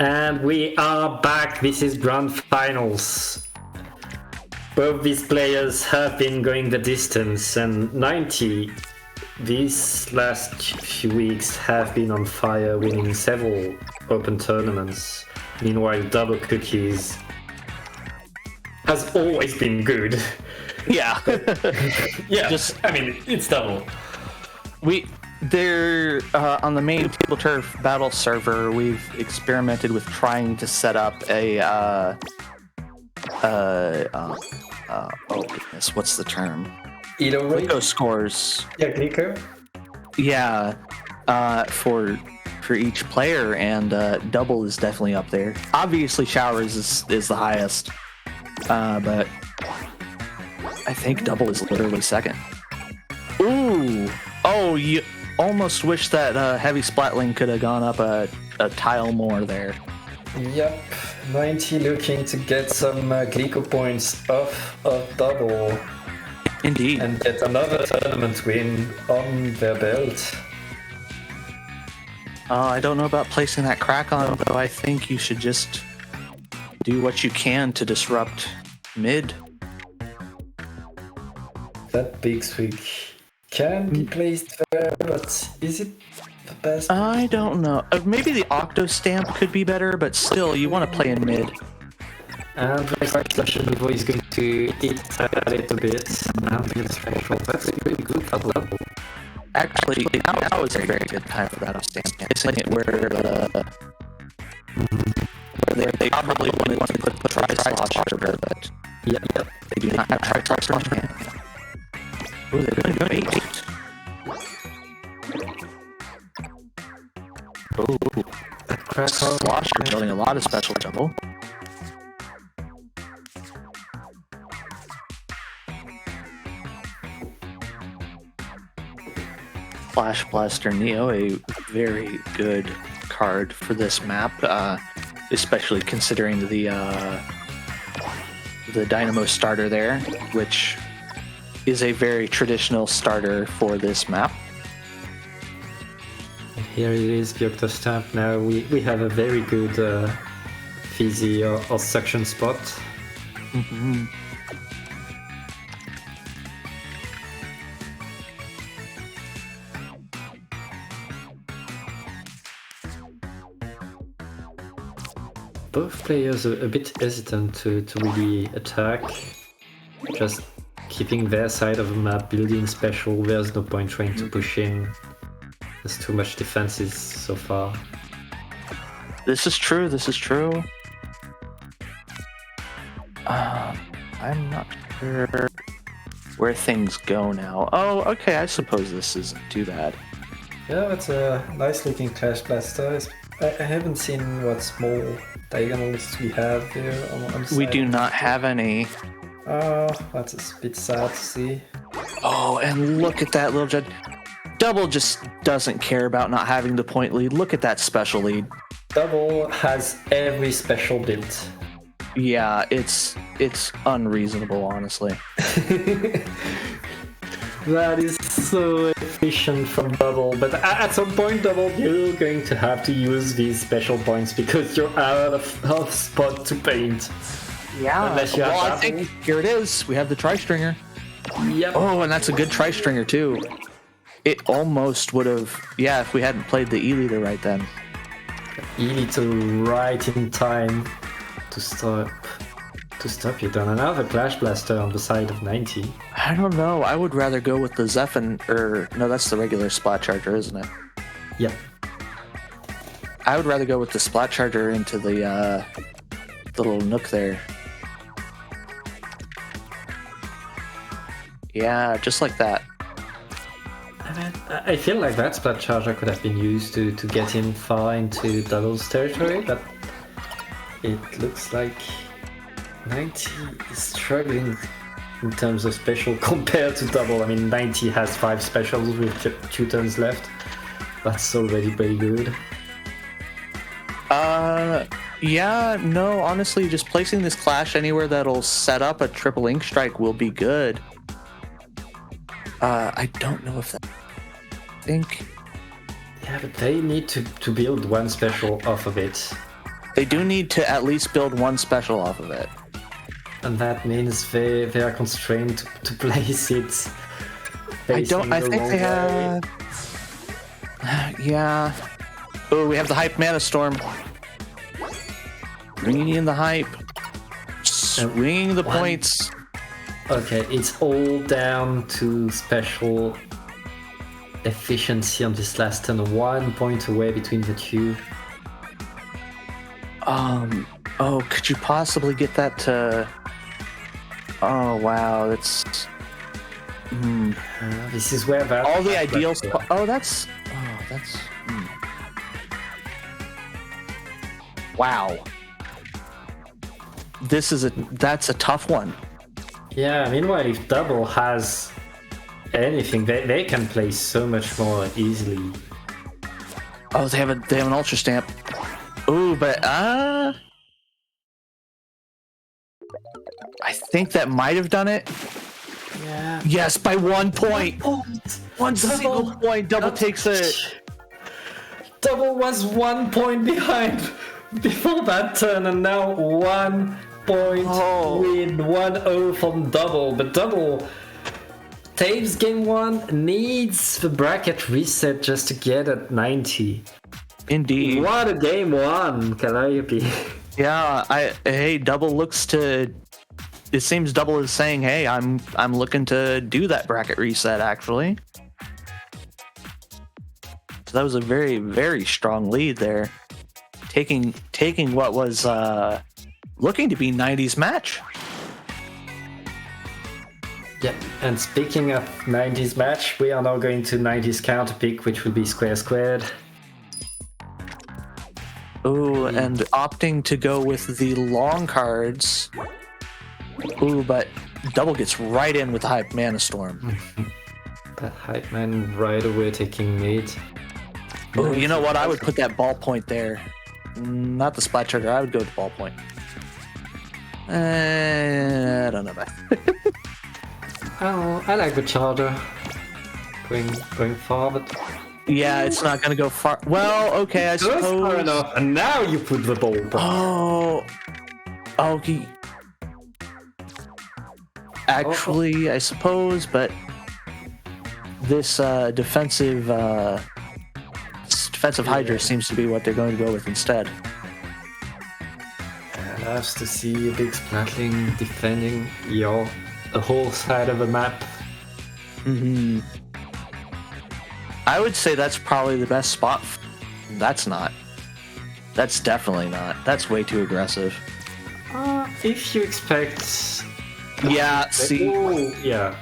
S5: And we are back. This is grand finals. Both these players have been going the distance, and 90 these last few weeks have been on fire, winning several open tournaments. Meanwhile, DblCookies has always been good.
S4: Yeah.
S5: Yeah, I mean, it's Double.
S4: They're on the main Tableturf battle server. We've experimented with trying to set up a oh goodness, what's the term?
S6: Either way.
S4: Clico scores.
S6: Yeah, clicker.
S4: Yeah, for each player, and Double is definitely up there. Obviously, Showers is the highest, but I think Double is literally second. Ooh, oh, you almost wish that Heavy Splatling could have gone up a tile more there.
S6: Yep, 90 looking to get some Glico points off of Double.
S4: Indeed.
S6: and get another tournament win on their belt.
S4: I don't know about placing that crack on, though. I think you should just do what you can to disrupt mid.
S6: That big switch can be placed there, but is it the best?
S4: I don't know. Maybe the Octo Stamp could be better, but still, you want to play in mid.
S5: And the Slash Niveau is going to eat a little bit. And the special. That's a really good level.
S4: Actually, now is a very good time for that Stamp. Placing it where they probably want to put Tri-Slosher, but
S5: Yeah.
S4: they do not have Tri-Slosher. Ooh, they're going to go 8. Ooh, Slosher building a lot of special trouble. Flash Blaster Neo, a very good card for this map, especially considering the Dynamo starter there, which is a very traditional starter for this map.
S5: Here it is, the Octo Stamp. Now we have a very good fizzy or suction spot.
S4: Mm-hmm.
S5: Both players are a bit hesitant to really attack. Just keeping their side of the map, building special. There's no point trying to push in. There's too much defenses so far.
S4: This is true. I'm not sure where things go now. Oh, okay, I suppose this isn't too bad.
S6: Yeah, that's a nice looking Clash Blaster. I haven't seen what small diagonals we have there on the side.
S4: We do not have any.
S6: Oh, that's a bit sad to see.
S4: Oh, and look at that little judge. Double just doesn't care about not having the point lead. Look at that special lead.
S6: Double has every special built.
S4: Yeah, it's unreasonable, honestly.
S5: That is so efficient from Double, but at some point, Double, you're going to have to use these special points because you're out of spot to paint.
S4: Yeah,
S5: Unless you have
S4: well, I
S5: Double.
S4: think here it is. We have the tri-stringer.
S5: Yep.
S4: Oh, and that's a good tri-stringer too. It almost would have, yeah, if we hadn't played the E-leader right then.
S5: E-little right in time to stop you. Done another Clash Blaster on the side of 90.
S4: I don't know. I would rather go with the Zephyn, or no, that's the regular Splat Charger, isn't it?
S5: Yep.
S4: I would rather go with the Splat Charger into the little nook there. Yeah, just like that.
S5: I feel like that Splat Charger could have been used to get in far into Double's territory, but it looks like 90 is struggling in terms of special compared to Double. I mean, 90 has 5 specials with 2 turns left. That's already pretty good.
S4: Yeah, no, honestly, just placing this Clash anywhere that'll set up a triple ink strike will be good. I don't know if that... I think...
S5: Yeah, but they need to build one special off of it.
S4: They do need to at least build one special off of it.
S5: And that means they are constrained to place it.
S4: I think they have... Yeah. Oh, we have the Hype Mana Storm. Bringing in the hype. Swinging the points.
S5: Okay, it's all down to special efficiency on this last turn. 1 point away between the two.
S4: Oh, could you possibly get that to... Oh, wow, that's...
S5: This is where that...
S4: All the ideal... that's... Wow. That's a tough one.
S5: Yeah, meanwhile, if Double has anything, they can play so much more easily.
S4: Oh, they have an Ultra Stamp. Ooh, but I think that might have done it.
S5: Yeah.
S4: Yes, by 1 point. One single point. Double takes it.
S6: Double was 1 point behind before that turn, and now 1 point win, 1-0 from Double. But Double Taves game 1 needs the bracket reset just to get at 90.
S4: Indeed.
S6: What a game 1, Calliope.
S4: Yeah, hey, Double looks to. It seems Double is saying, "Hey, I'm looking to do that bracket reset." Actually, so that was a very, very strong lead there, taking what was looking to be 90's match.
S5: Yeah, and speaking of 90's match, we are now going to 90's counter pick, which will be square squared.
S4: Ooh, and opting to go with the long cards. Ooh, but Double gets right in with the Hype Mana Storm.
S5: That Hype Man right away taking mid.
S4: Ooh, you know what? I would put that ballpoint there. Not the Splat Trigger. I would go to ballpoint. I don't know about
S5: Oh, I like the charger. Going forward.
S4: Yeah, it's not going to go far. Well, okay, I suppose.
S5: Just far enough, and now you put the ball.
S4: Oh. Okay. Actually, I suppose, but this defensive Hydra seems to be what they're going to go with instead.
S5: I love to see a big Splatling defending the whole side of the map.
S4: Mm-hmm. I would say that's probably the best spot. That's not. That's definitely not. That's way too aggressive.
S5: If you expect...
S4: Yeah, see...
S5: Oh, yeah.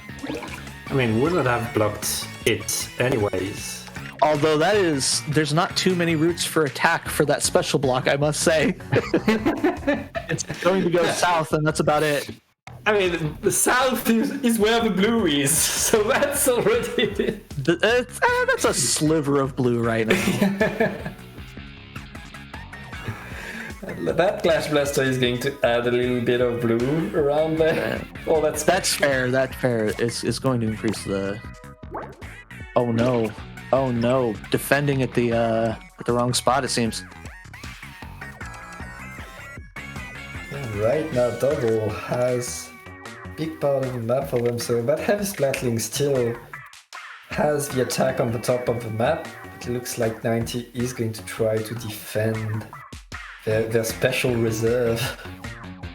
S5: I mean, wouldn't have blocked it anyways.
S4: Although there's not too many routes for attack for that special block, I must say. It's going to go south, and that's about it.
S6: I mean, the south is where the blue is, so that's already...
S4: That's a sliver of blue right now.
S6: That Clash Blaster is going to add a little bit of blue around there. Oh, that's
S4: fair. That's fair. It's going to increase the... Oh no. Oh no. Defending at the wrong spot, it seems.
S6: Right now, Double has a big part of the map for them, so that Heavy Splatling still has the attack on the top of the map. It looks like 90 is going to try to defend their special reserve.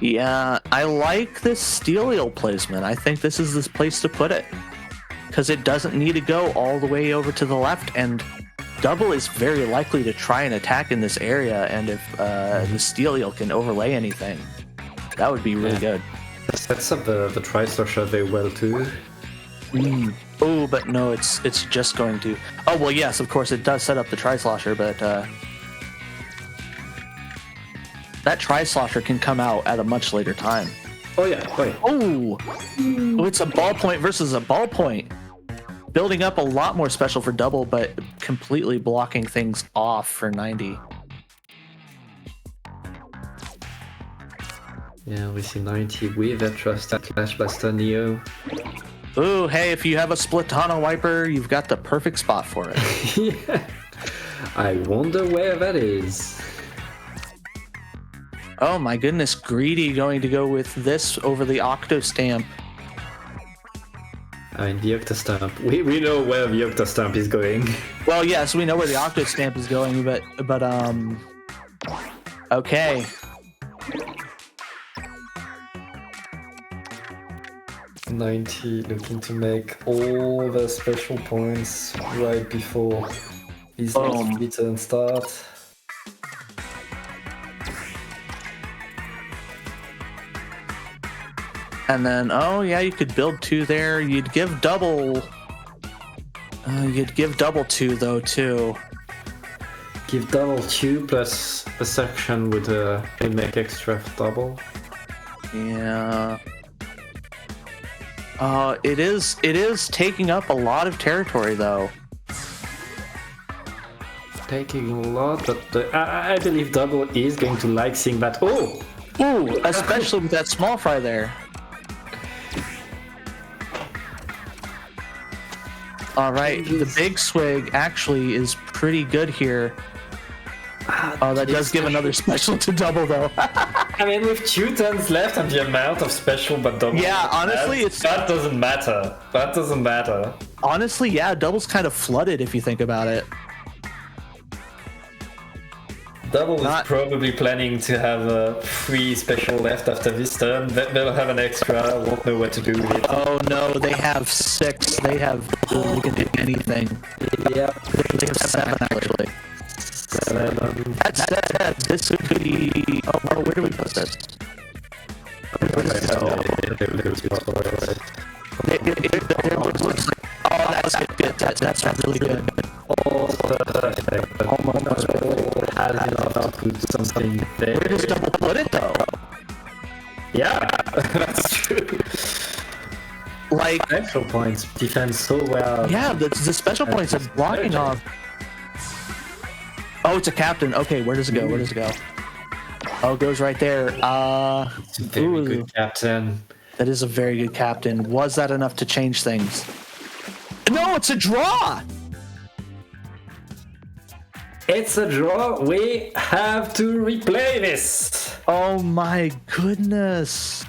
S4: Yeah, I like this Steel Eel placement. I think this is the place to put it. Because it doesn't need to go all the way over to the left, and Double is very likely to try and attack in this area, and if the Steel Eel can overlay anything, that would be really good.
S5: It sets up the Tri-Slasher very well too.
S4: Oh, but no, it's just going to... Oh, well, yes, of course, it does set up the Tri-Slosher, but that Tri-Slosher can come out at a much later time.
S5: Oh yeah, wait.
S4: Oh, it's a ballpoint versus a ballpoint. Building up a lot more special for Double, but completely blocking things off for 90.
S5: Yeah, we see 90 with that trusted Clash Blaster Neo.
S4: Ooh, hey, if you have a Splatana Wiper, you've got the perfect spot for it.
S5: Yeah. I wonder where that is.
S4: Oh my goodness, Greedy going to go with this over the Octo Stamp.
S5: I mean, the Octostamp. We know where the Octostamp is going.
S4: Well, yes, we know where the Octo Stamp is going, but okay.
S6: .90 looking to make all the special points right before his return start.
S4: And then, oh yeah, you could build 2 there. You'd give Double 2 though too.
S5: Give Double 2 plus a section with a make extra Double.
S4: Yeah. It is taking up a lot of territory though.
S5: Taking a lot, but I believe Double is going to like seeing that.
S4: Ooh, especially with that small fry there. All right, the big swig actually is pretty good here. Oh, that does give another special to double though.
S6: I mean, with 2 turns left and the amount of special but double.
S4: Yeah, honestly,
S6: that doesn't matter. That doesn't matter.
S4: Honestly, yeah, double's kind of flooded if you think about it.
S6: Double is probably planning to have 3 special left after this turn. They'll have an extra, won't know what to do with it.
S4: Oh no, they have 6. They can do anything.
S6: Yeah.
S4: They have 7 actually. That's this would be. Oh, where do we put this? Where does it go? Oh, that's good. That's really good.
S6: Something there.
S4: Where does double put it though?
S6: Yeah, that's true.
S4: Like
S6: Special points defend so well.
S4: yeah, the special points are blocking off. Oh, it's a captain. Okay, where does it go? Where does it go? Oh, it goes right there.
S6: It's a very good captain.
S4: That is a very good captain. Was that enough to change things? No, it's a draw!
S6: It's a draw. We have to replay this.
S4: Oh my goodness.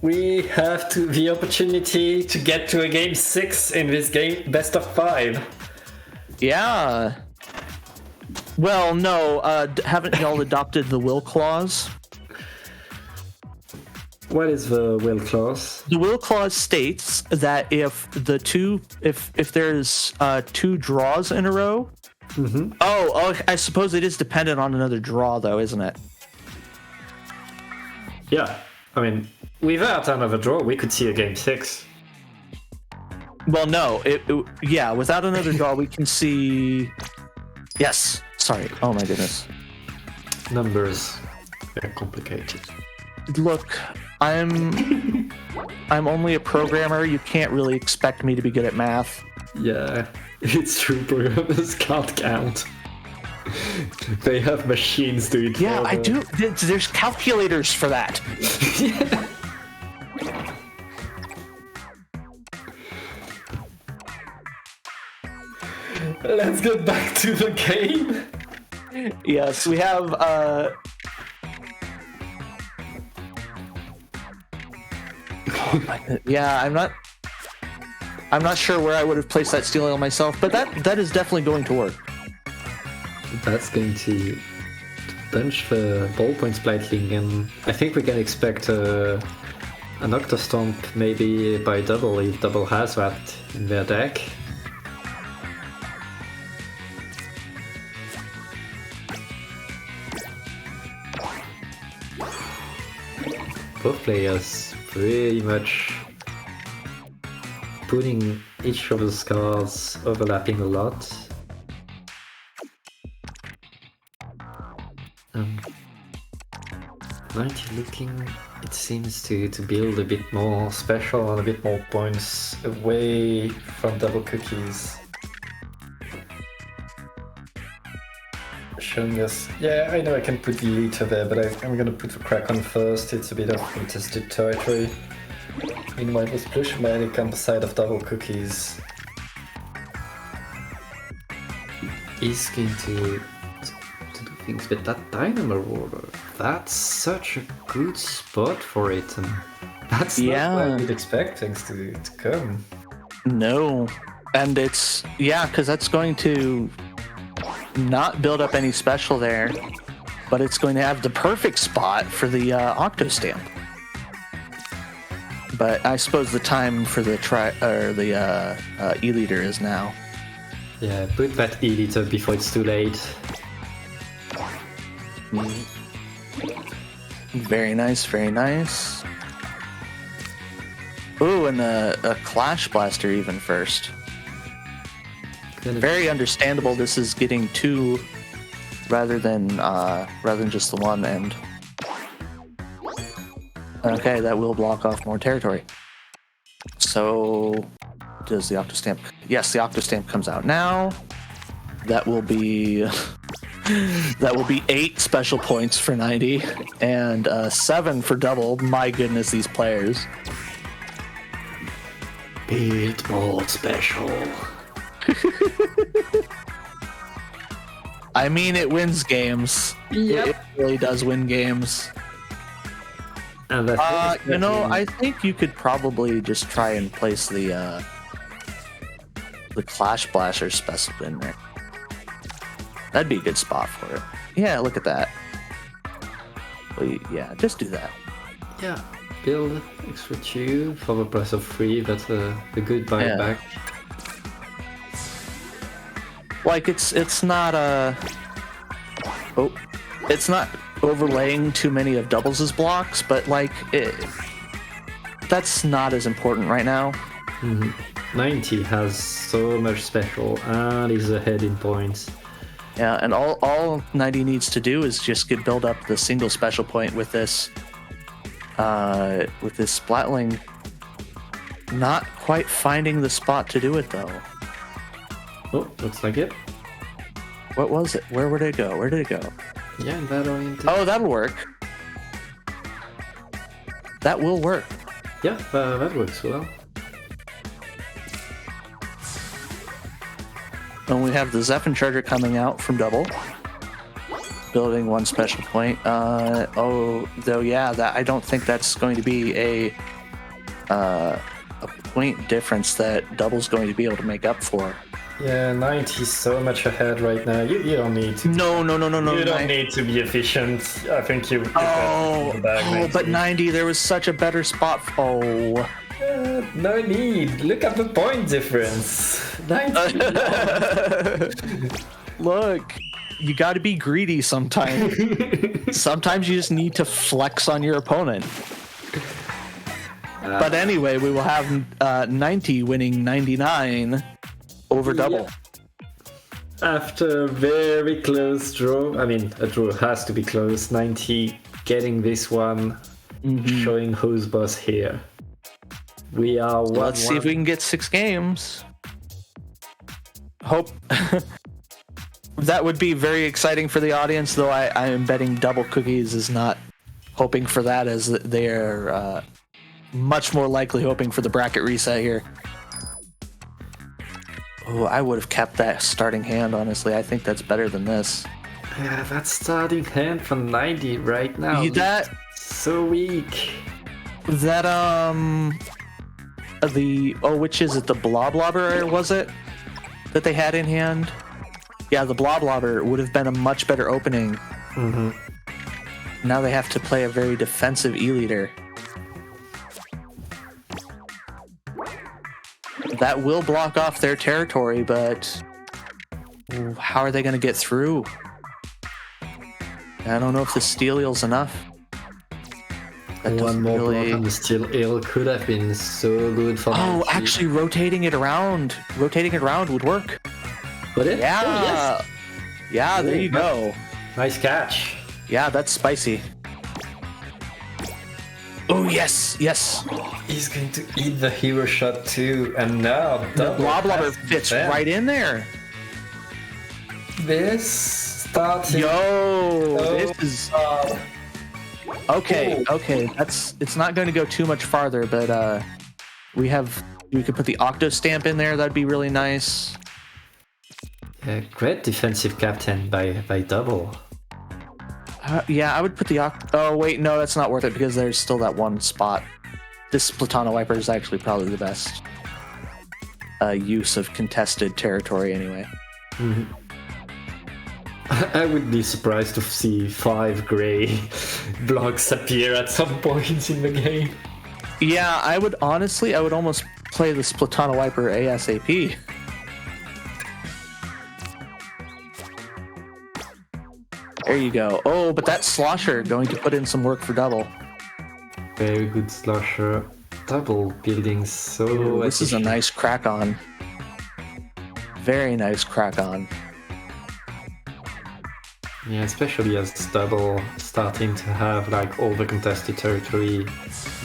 S6: We have the opportunity to get to a game 6 in this game, best of 5.
S4: Yeah. Well, no, haven't y'all adopted the will clause?
S6: What is the will clause?
S4: The will clause states that if there's 2 draws in a row.
S6: Mm-hmm.
S4: Oh, I suppose it is dependent on another draw, though, isn't it?
S6: Yeah, I mean, without another draw, we could see a game 6.
S4: Well, no, yeah, without another draw, we can see. Yes, sorry. Oh my goodness.
S6: Numbers, they're complicated.
S4: Look, I'm only a programmer. You can't really expect me to be good at math.
S6: Yeah, it's true. Programmers can't count. They have machines do it.
S4: Yeah, I do. There's calculators for that.
S6: Yeah. Let's get back to the game.
S4: Yes, we have. Yeah, I'm not sure where I would have placed that stealing on myself, but that is definitely going to work.
S6: That's going to bunch the ballpoint slightly, and I think we can expect an Octostomp maybe by double if double has that in their deck. Both players pretty much putting each other's cards overlapping a lot. 90 looking, it seems to build a bit more special and a bit more points away from DblCookies. Showing us, yeah, I know I can put the Elite there, but I'm gonna put the Kraken first. It's a bit of contested territory. Meanwhile, with Plush Manic on the side of DblCookies is going to do things, but that Dynamo Roller, that's such a good spot for it, and that's not where you'd expect things to come.
S4: No, and it's because that's going to not build up any special there, but it's going to have the perfect spot for the Octostamp. But I suppose the time for the E-liter is now.
S6: Yeah, put that E-liter before it's too late.
S4: Very nice, very nice. Ooh, and a Clash Blaster even first. Very understandable. This is getting 2 rather than just the 1 end. Okay, that will block off more territory. So, does the Octostamp? Yes, the Octostamp comes out now. That will be 8 special points for 90 and 7 for double. My goodness, these players.
S5: Eat more special.
S4: I mean, it wins games.
S6: Yep.
S4: It really does win games.
S5: And the thing is
S4: You know,
S5: that
S4: I think you could probably just try and place the Clash Blaster specimen there. That'd be a good spot for it. Yeah, look at that. Yeah, just do that.
S5: yeah, build extra 2 for the price of 3. That's a good buyback.
S4: Like it's not it's not overlaying too many of Doubles' blocks, but like that's not as important right now.
S5: 90 has so much special and is ahead in points.
S4: Yeah, and all 90 needs to do is just build up the single special point with this Splatling. Not quite finding the spot to do it though.
S5: Oh, looks like it.
S4: What was it? Where would it go? Where did it go?
S5: Yeah, in that orientation.
S4: Oh, that'll work. That will work.
S5: Yeah, that works well.
S4: And we have the Zephyr Charger coming out from Double. Building 1 special point. That I don't think that's going to be a point difference that Double's going to be able to make up for.
S6: Yeah, 90 is so much ahead right now. You don't need to.
S4: No.
S6: You don't need to be efficient. I think you.
S4: But 90, there was such a better spot.
S6: No need. Look at the point difference. 90.
S4: Look, you got to be greedy sometimes. Sometimes you just need to flex on your opponent. But anyway, we will have 90 winning 99 over Double.
S5: After a very close draw, I mean, a draw has to be close. 90 getting this one, showing who's boss here. We are 1-1.
S4: Let's see if we can get 6 games. Hope that would be very exciting for the audience, though I am betting DblCookies is not hoping for that, as they're much more likely hoping for the bracket reset here. Oh, I would have kept that starting hand, honestly. I think that's better than this.
S5: Yeah, that starting hand for 90 right now.
S4: That
S5: so weak.
S4: That which is it? The Bloblobber, was it? That they had in hand? Yeah, the Bloblobber would have been a much better opening. Now they have to play a very defensive E-leader. That will block off their territory, but how are they going to get through? I don't know if the Steel Eel's enough. That
S5: One more
S4: really...
S5: block on the Steel Eel could have been so good for
S4: Oh, actually rotating it around would work.
S5: Would it?
S4: Yeah.
S5: Oh, yes.
S4: Yeah, there you go.
S5: Nice catch.
S4: Yeah, that's spicy. Oh, yes.
S6: He's going to eat the hero shot too, and now
S4: The Bloblobber fits right in there.
S6: This starts.
S4: This is... Okay. It's not going to go too much farther, but we could put the Octo Stamp in there. That'd be really nice.
S5: Great defensive captain by Double.
S4: Yeah, I would put the Oh wait, no, that's not worth it because there's still that one spot. This Splatana Wiper is actually probably the best use of contested territory anyway.
S5: I would be surprised to see 5 gray blocks appear at some point in the game.
S4: Yeah, I would almost play the Splatana Wiper ASAP. There you go. Oh, but that Slosher going to put in some work for Double.
S5: Very good Slosher. Double building so...
S4: Ooh, this is a nice crack on. Very nice crack on.
S5: Yeah, especially as Double starting to have like all the contested territory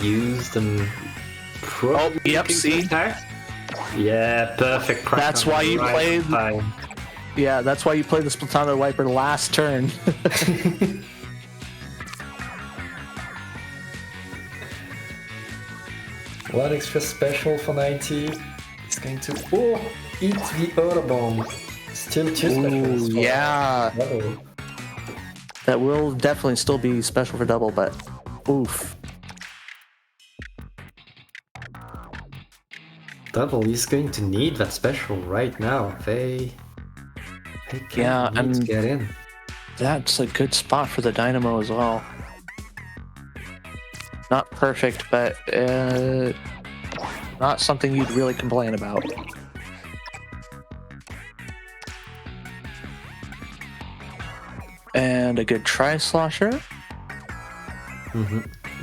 S5: used and...
S4: See?
S5: Yeah, perfect crack.
S4: That's why you played... Yeah, that's why you play the Splatana Wiper last turn.
S6: one extra special for 90. He's going to eat the other bomb. Still two specials. For
S4: yeah.
S6: Double.
S4: That will definitely still be special for double, but oof.
S5: Double is going to need that special right now. They
S4: Yeah,
S5: need to
S4: and
S5: get in.
S4: that's a good spot for the Dynamo as well. Not perfect, but not something you'd really complain about. And a good tri-slosher.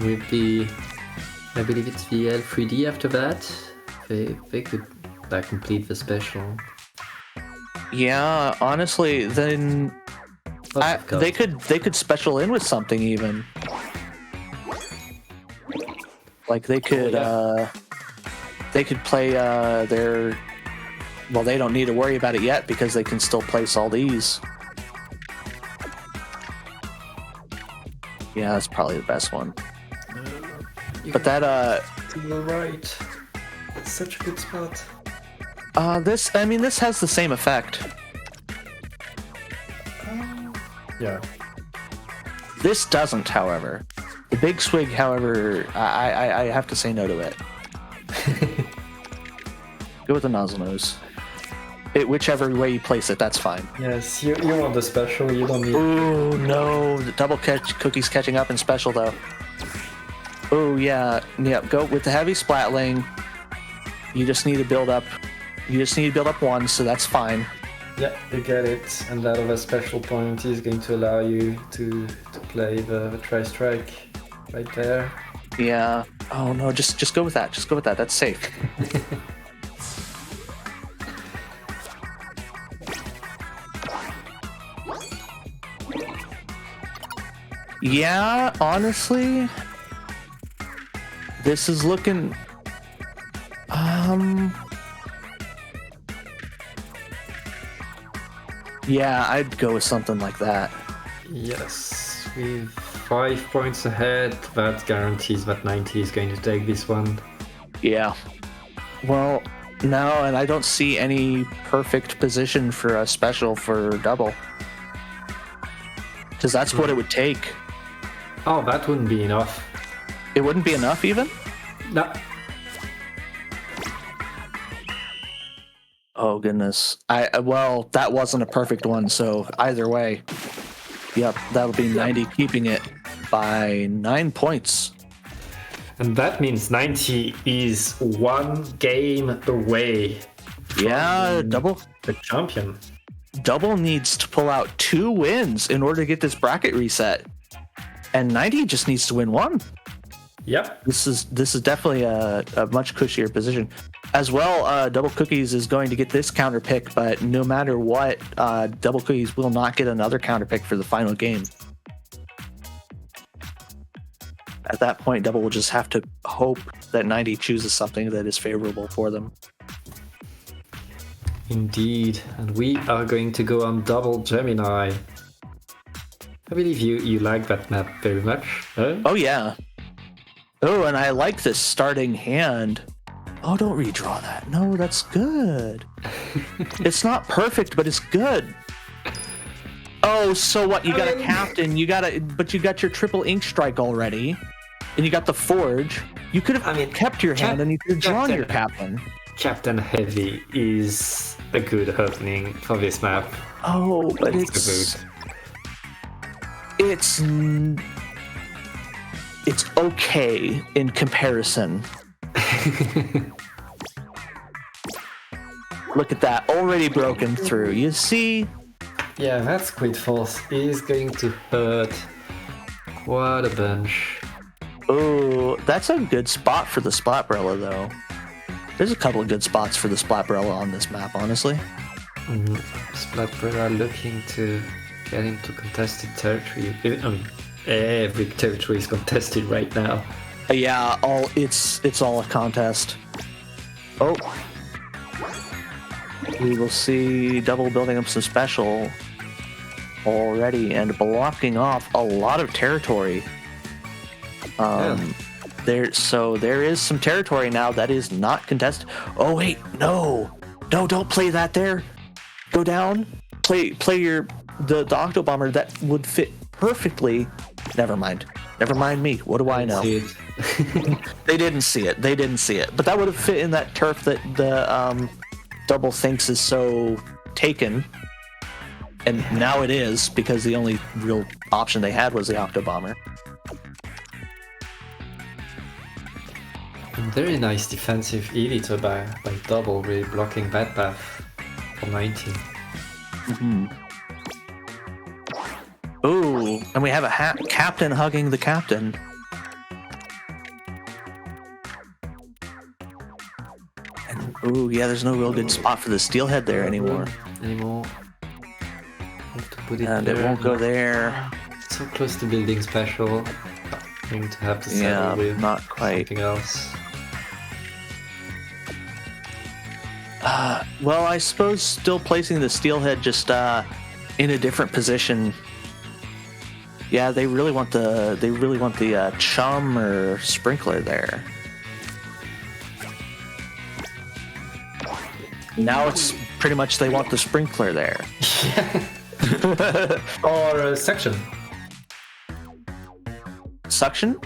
S5: With the, I believe it's the L3D after that. They could complete the special.
S4: Yeah, honestly, then they could special in with something even. Like they could play their. Well, they don't need to worry about it yet because they can still place all these. Yeah, that's probably the best one. But that
S6: To the right. It's such a good spot.
S4: this has the same effect.
S6: Yeah.
S4: This doesn't, however. The big swig, however, I have to say no to it. Go with the nozzle nose. Whichever way you place it, that's fine.
S6: Yes, you want the special, you don't need...
S4: Ooh, no. The double cookies catching up in special, though. Oh, yeah. Yep, go with the heavy splatling. You just need to build up. You just need to build up one, so that's fine.
S6: Yeah, you get it. And that other special point is going to allow you to play the tri-strike right there.
S4: Yeah. Oh, no, just go with that. Just go with that. That's safe. Yeah, honestly, this is looking. Yeah, I'd go with something like that.
S5: Yes, with 5 points ahead, that guarantees that 90 is going to take this one.
S4: Yeah. Well, no, and I don't see any perfect position for a special for double. Because that's what it would take.
S5: Oh, that wouldn't be enough.
S4: It wouldn't be enough even?
S5: No.
S4: Oh goodness. Well, that wasn't a perfect one, so either way. Yep, that'll be 90 keeping it by 9 points.
S5: And that means 90 is one game away.
S4: Yeah, double
S5: The champion.
S4: Double needs to pull out 2 wins in order to get this bracket reset. And 90 just needs to win 1.
S5: Yep.
S4: This is definitely a much cushier position. As well, DblCookies is going to get this counter pick, but no matter what, DblCookies will not get another counter pick for the final game. At that point, Double will just have to hope that 90 chooses something that is favorable for them.
S5: Indeed. And we are going to go on Double Gemini. I believe you like that map very much. Huh?
S4: Oh, yeah. Oh, and I like this starting hand. Oh, don't redraw that. No, that's good. It's not perfect, but it's good. Oh, so what? You got a captain. But you got your triple ink strike already, and you got the forge. You could have kept your hand, and you could have drawn your captain.
S5: Captain Heavy is a good opening for this map.
S4: Oh, but it's okay in comparison. Look at that, already broken through. You see?
S5: Yeah, that Squid Force is going to hurt quite a bunch.
S4: Oh, that's a good spot for the Splatbrella, though. There's a couple of good spots for the Splatbrella on this map, honestly.
S5: Splatbrella looking to get into contested territory. Every territory is contested right now.
S4: Yeah, it's all a contest. Oh. We will see Double building up some special already and blocking off a lot of territory. there is some territory now that is not contested. Oh wait, no, don't play that there. Go down. Play the Octo Bomber. That would fit perfectly. Never mind me. What do I know? They didn't see it. But that would have fit in that turf that the Double thinks is so taken. And now it is, because the only real option they had was the Octo Bomber.
S5: Very nice defensive editor by Double, really blocking that path for 19.
S4: Mm-hmm. Ooh, and we have a captain hugging the captain. And, ooh, yeah, there's no real good spot for the steelhead there anymore.
S5: Have to put it
S4: And
S5: there.
S4: it won't go there.
S5: So close to building special. Going to have to settle with
S4: not quite.
S5: something else.
S4: Well, I suppose still placing the steelhead just in a different position. Yeah, they really want the chum or sprinkler there. Now it's pretty much they want the sprinkler there.
S6: Or section.
S4: Suction?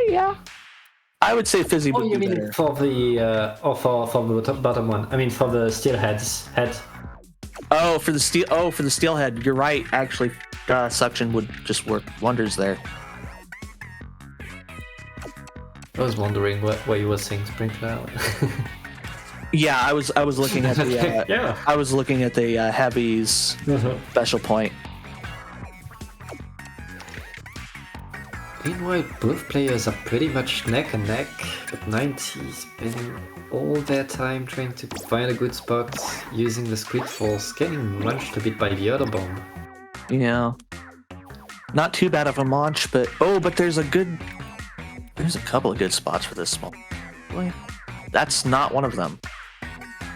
S4: Yeah. I would say fizzy would
S5: You
S4: be
S5: mean
S4: better.
S5: for the for the bottom one? I mean for the steelhead's head.
S4: Oh, for the steelhead, you're right. Actually, suction would just work wonders there.
S5: I was wondering what you were saying, sprinkler.
S4: Yeah, I was looking at the
S5: Yeah.
S4: I was looking at the heavies special point.
S5: Meanwhile, both players are pretty much neck and neck, but 90's spending all their time trying to find a good spot, using the squid force, getting munched a bit by the other bomb.
S4: Yeah, not too bad of a launch, but there's a couple of good spots for this one. Really? That's not one of them.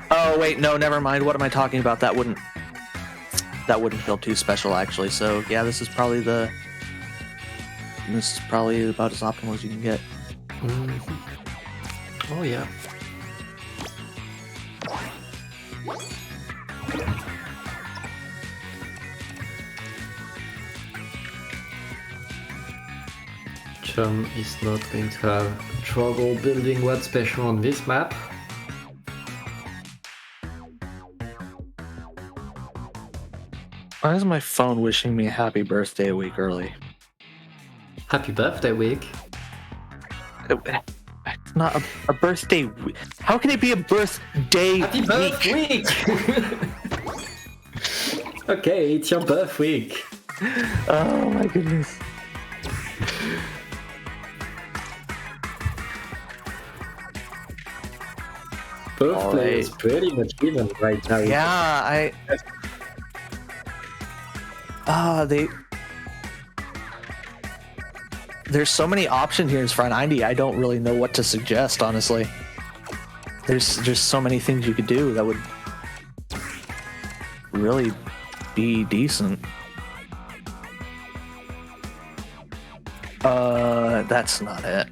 S4: Oh wait, no, never mind. What am I talking about? That wouldn't feel too special actually. So yeah, this is probably about as optimal as you can get.
S5: Oh yeah. Chum is not going to have trouble building what's special on this map.
S4: Why is my phone wishing me a happy birthday a week early?
S5: Happy birthday week.
S4: It's not a birthday week. How can it be a birthday
S5: Happy
S4: week?
S5: birth week! Okay, it's your birth week.
S4: Oh my goodness.
S5: Both players pretty much even right now.
S4: Yeah, there's so many options here for an Andi. I don't really know what to suggest, honestly. There's so many things you could do that would really be decent. That's not it.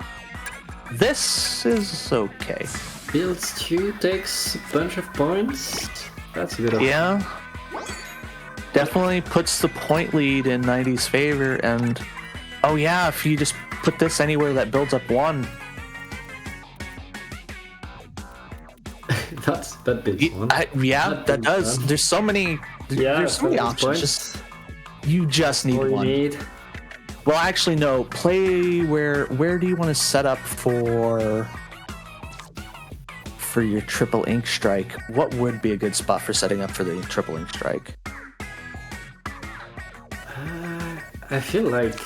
S4: This is okay.
S5: Builds 2 takes a bunch of points. That's a good option.
S4: Yeah. Definitely puts the point lead in 90's favor, and oh yeah, if you just put this anywhere that builds up 1.
S5: That builds 1.
S4: Yeah, that does. There's so many. There's so many options. You just need
S5: All you
S4: 1.
S5: need.
S4: Well, actually, no. Play where do you want to set up for your triple ink strike? What would be a good spot for setting up for the triple ink strike?
S5: I feel like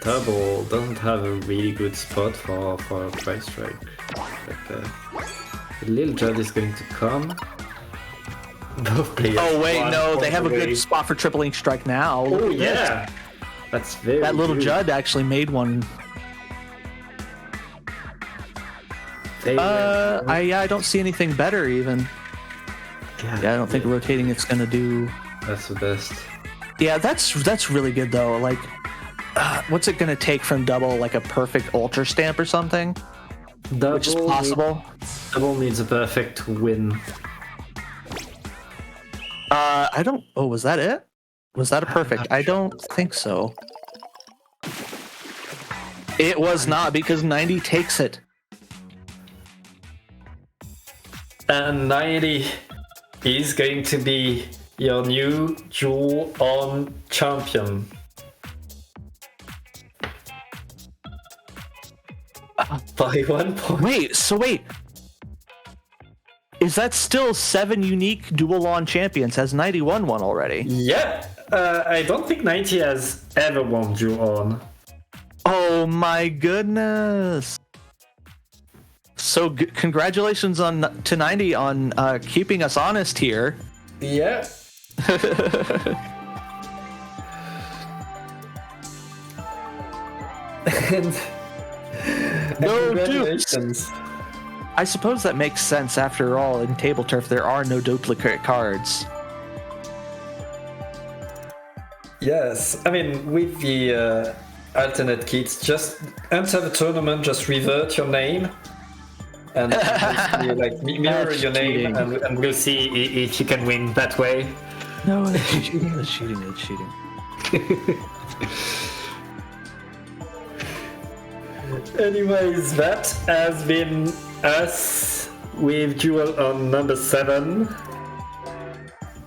S5: Double doesn't have a really good spot for a price strike. But, the little Judd is going to come. Both players.
S4: Oh wait,
S5: one
S4: no, they
S5: point
S4: have a
S5: away.
S4: good spot for triple ink strike now.
S5: Oh
S4: Look at this.
S5: yeah, that's very.
S4: That little
S5: good.
S4: Judd actually made one.
S5: They
S4: I don't see anything better even. Yeah, I don't think rotating it's gonna do.
S5: That's the best.
S4: Yeah, that's really good though. Like, what's it gonna take from Double, like a perfect ultra stamp or something? Which is possible.
S5: Double needs a perfect win.
S4: I don't. Oh, was that it? Was that a perfect? I don't think so. It was not, because 90 takes it.
S5: And 90 is going to be your new Duel On champion. By 1 point.
S4: Wait. Is that still 7 unique Duel On champions? Has 90 won one already?
S5: Yeah, I don't think 90 has ever won Duel On.
S4: Oh my goodness! So congratulations to 90 on keeping us honest here.
S5: Yeah.
S6: And
S4: No
S6: congratulations.
S4: I suppose that makes sense. After all, in Tableturf there are no duplicate cards.
S6: Yes, I mean, with the alternate kits, just enter the tournament, just revert your name, and basically, like mirror
S4: That's
S6: your name,
S4: cheating.
S5: And we'll see if you can win that way.
S4: No, it's cheating. It's cheating. It's cheating.
S5: Anyways, that has been us with Duel On number 7.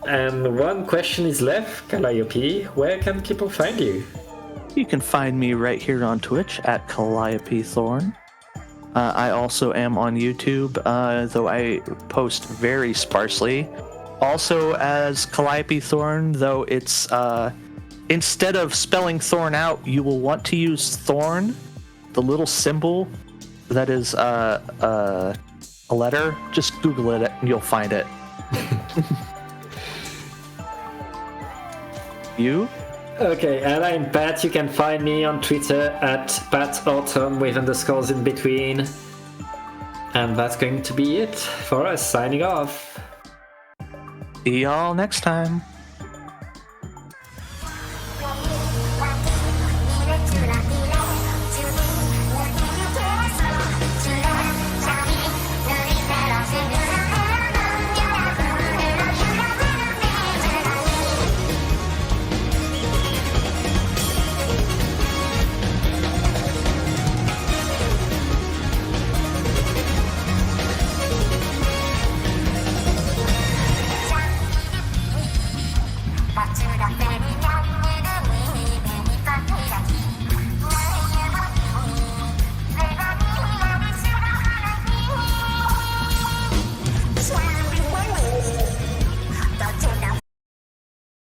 S5: And one question is left, Calliope. Where can people find you?
S4: You can find me right here on Twitch at Calliope Thorn. I also am on YouTube, though I post very sparsely. Also as Calliope Thorn, though it's instead of spelling Thorn out, you will want to use Thorn, the little symbol that is a letter. Just Google it and you'll find it. You?
S5: Okay, and I'm Pat. You can find me on Twitter at PatAutumn with underscores in between. And that's going to be it for us signing off.
S4: See y'all next time.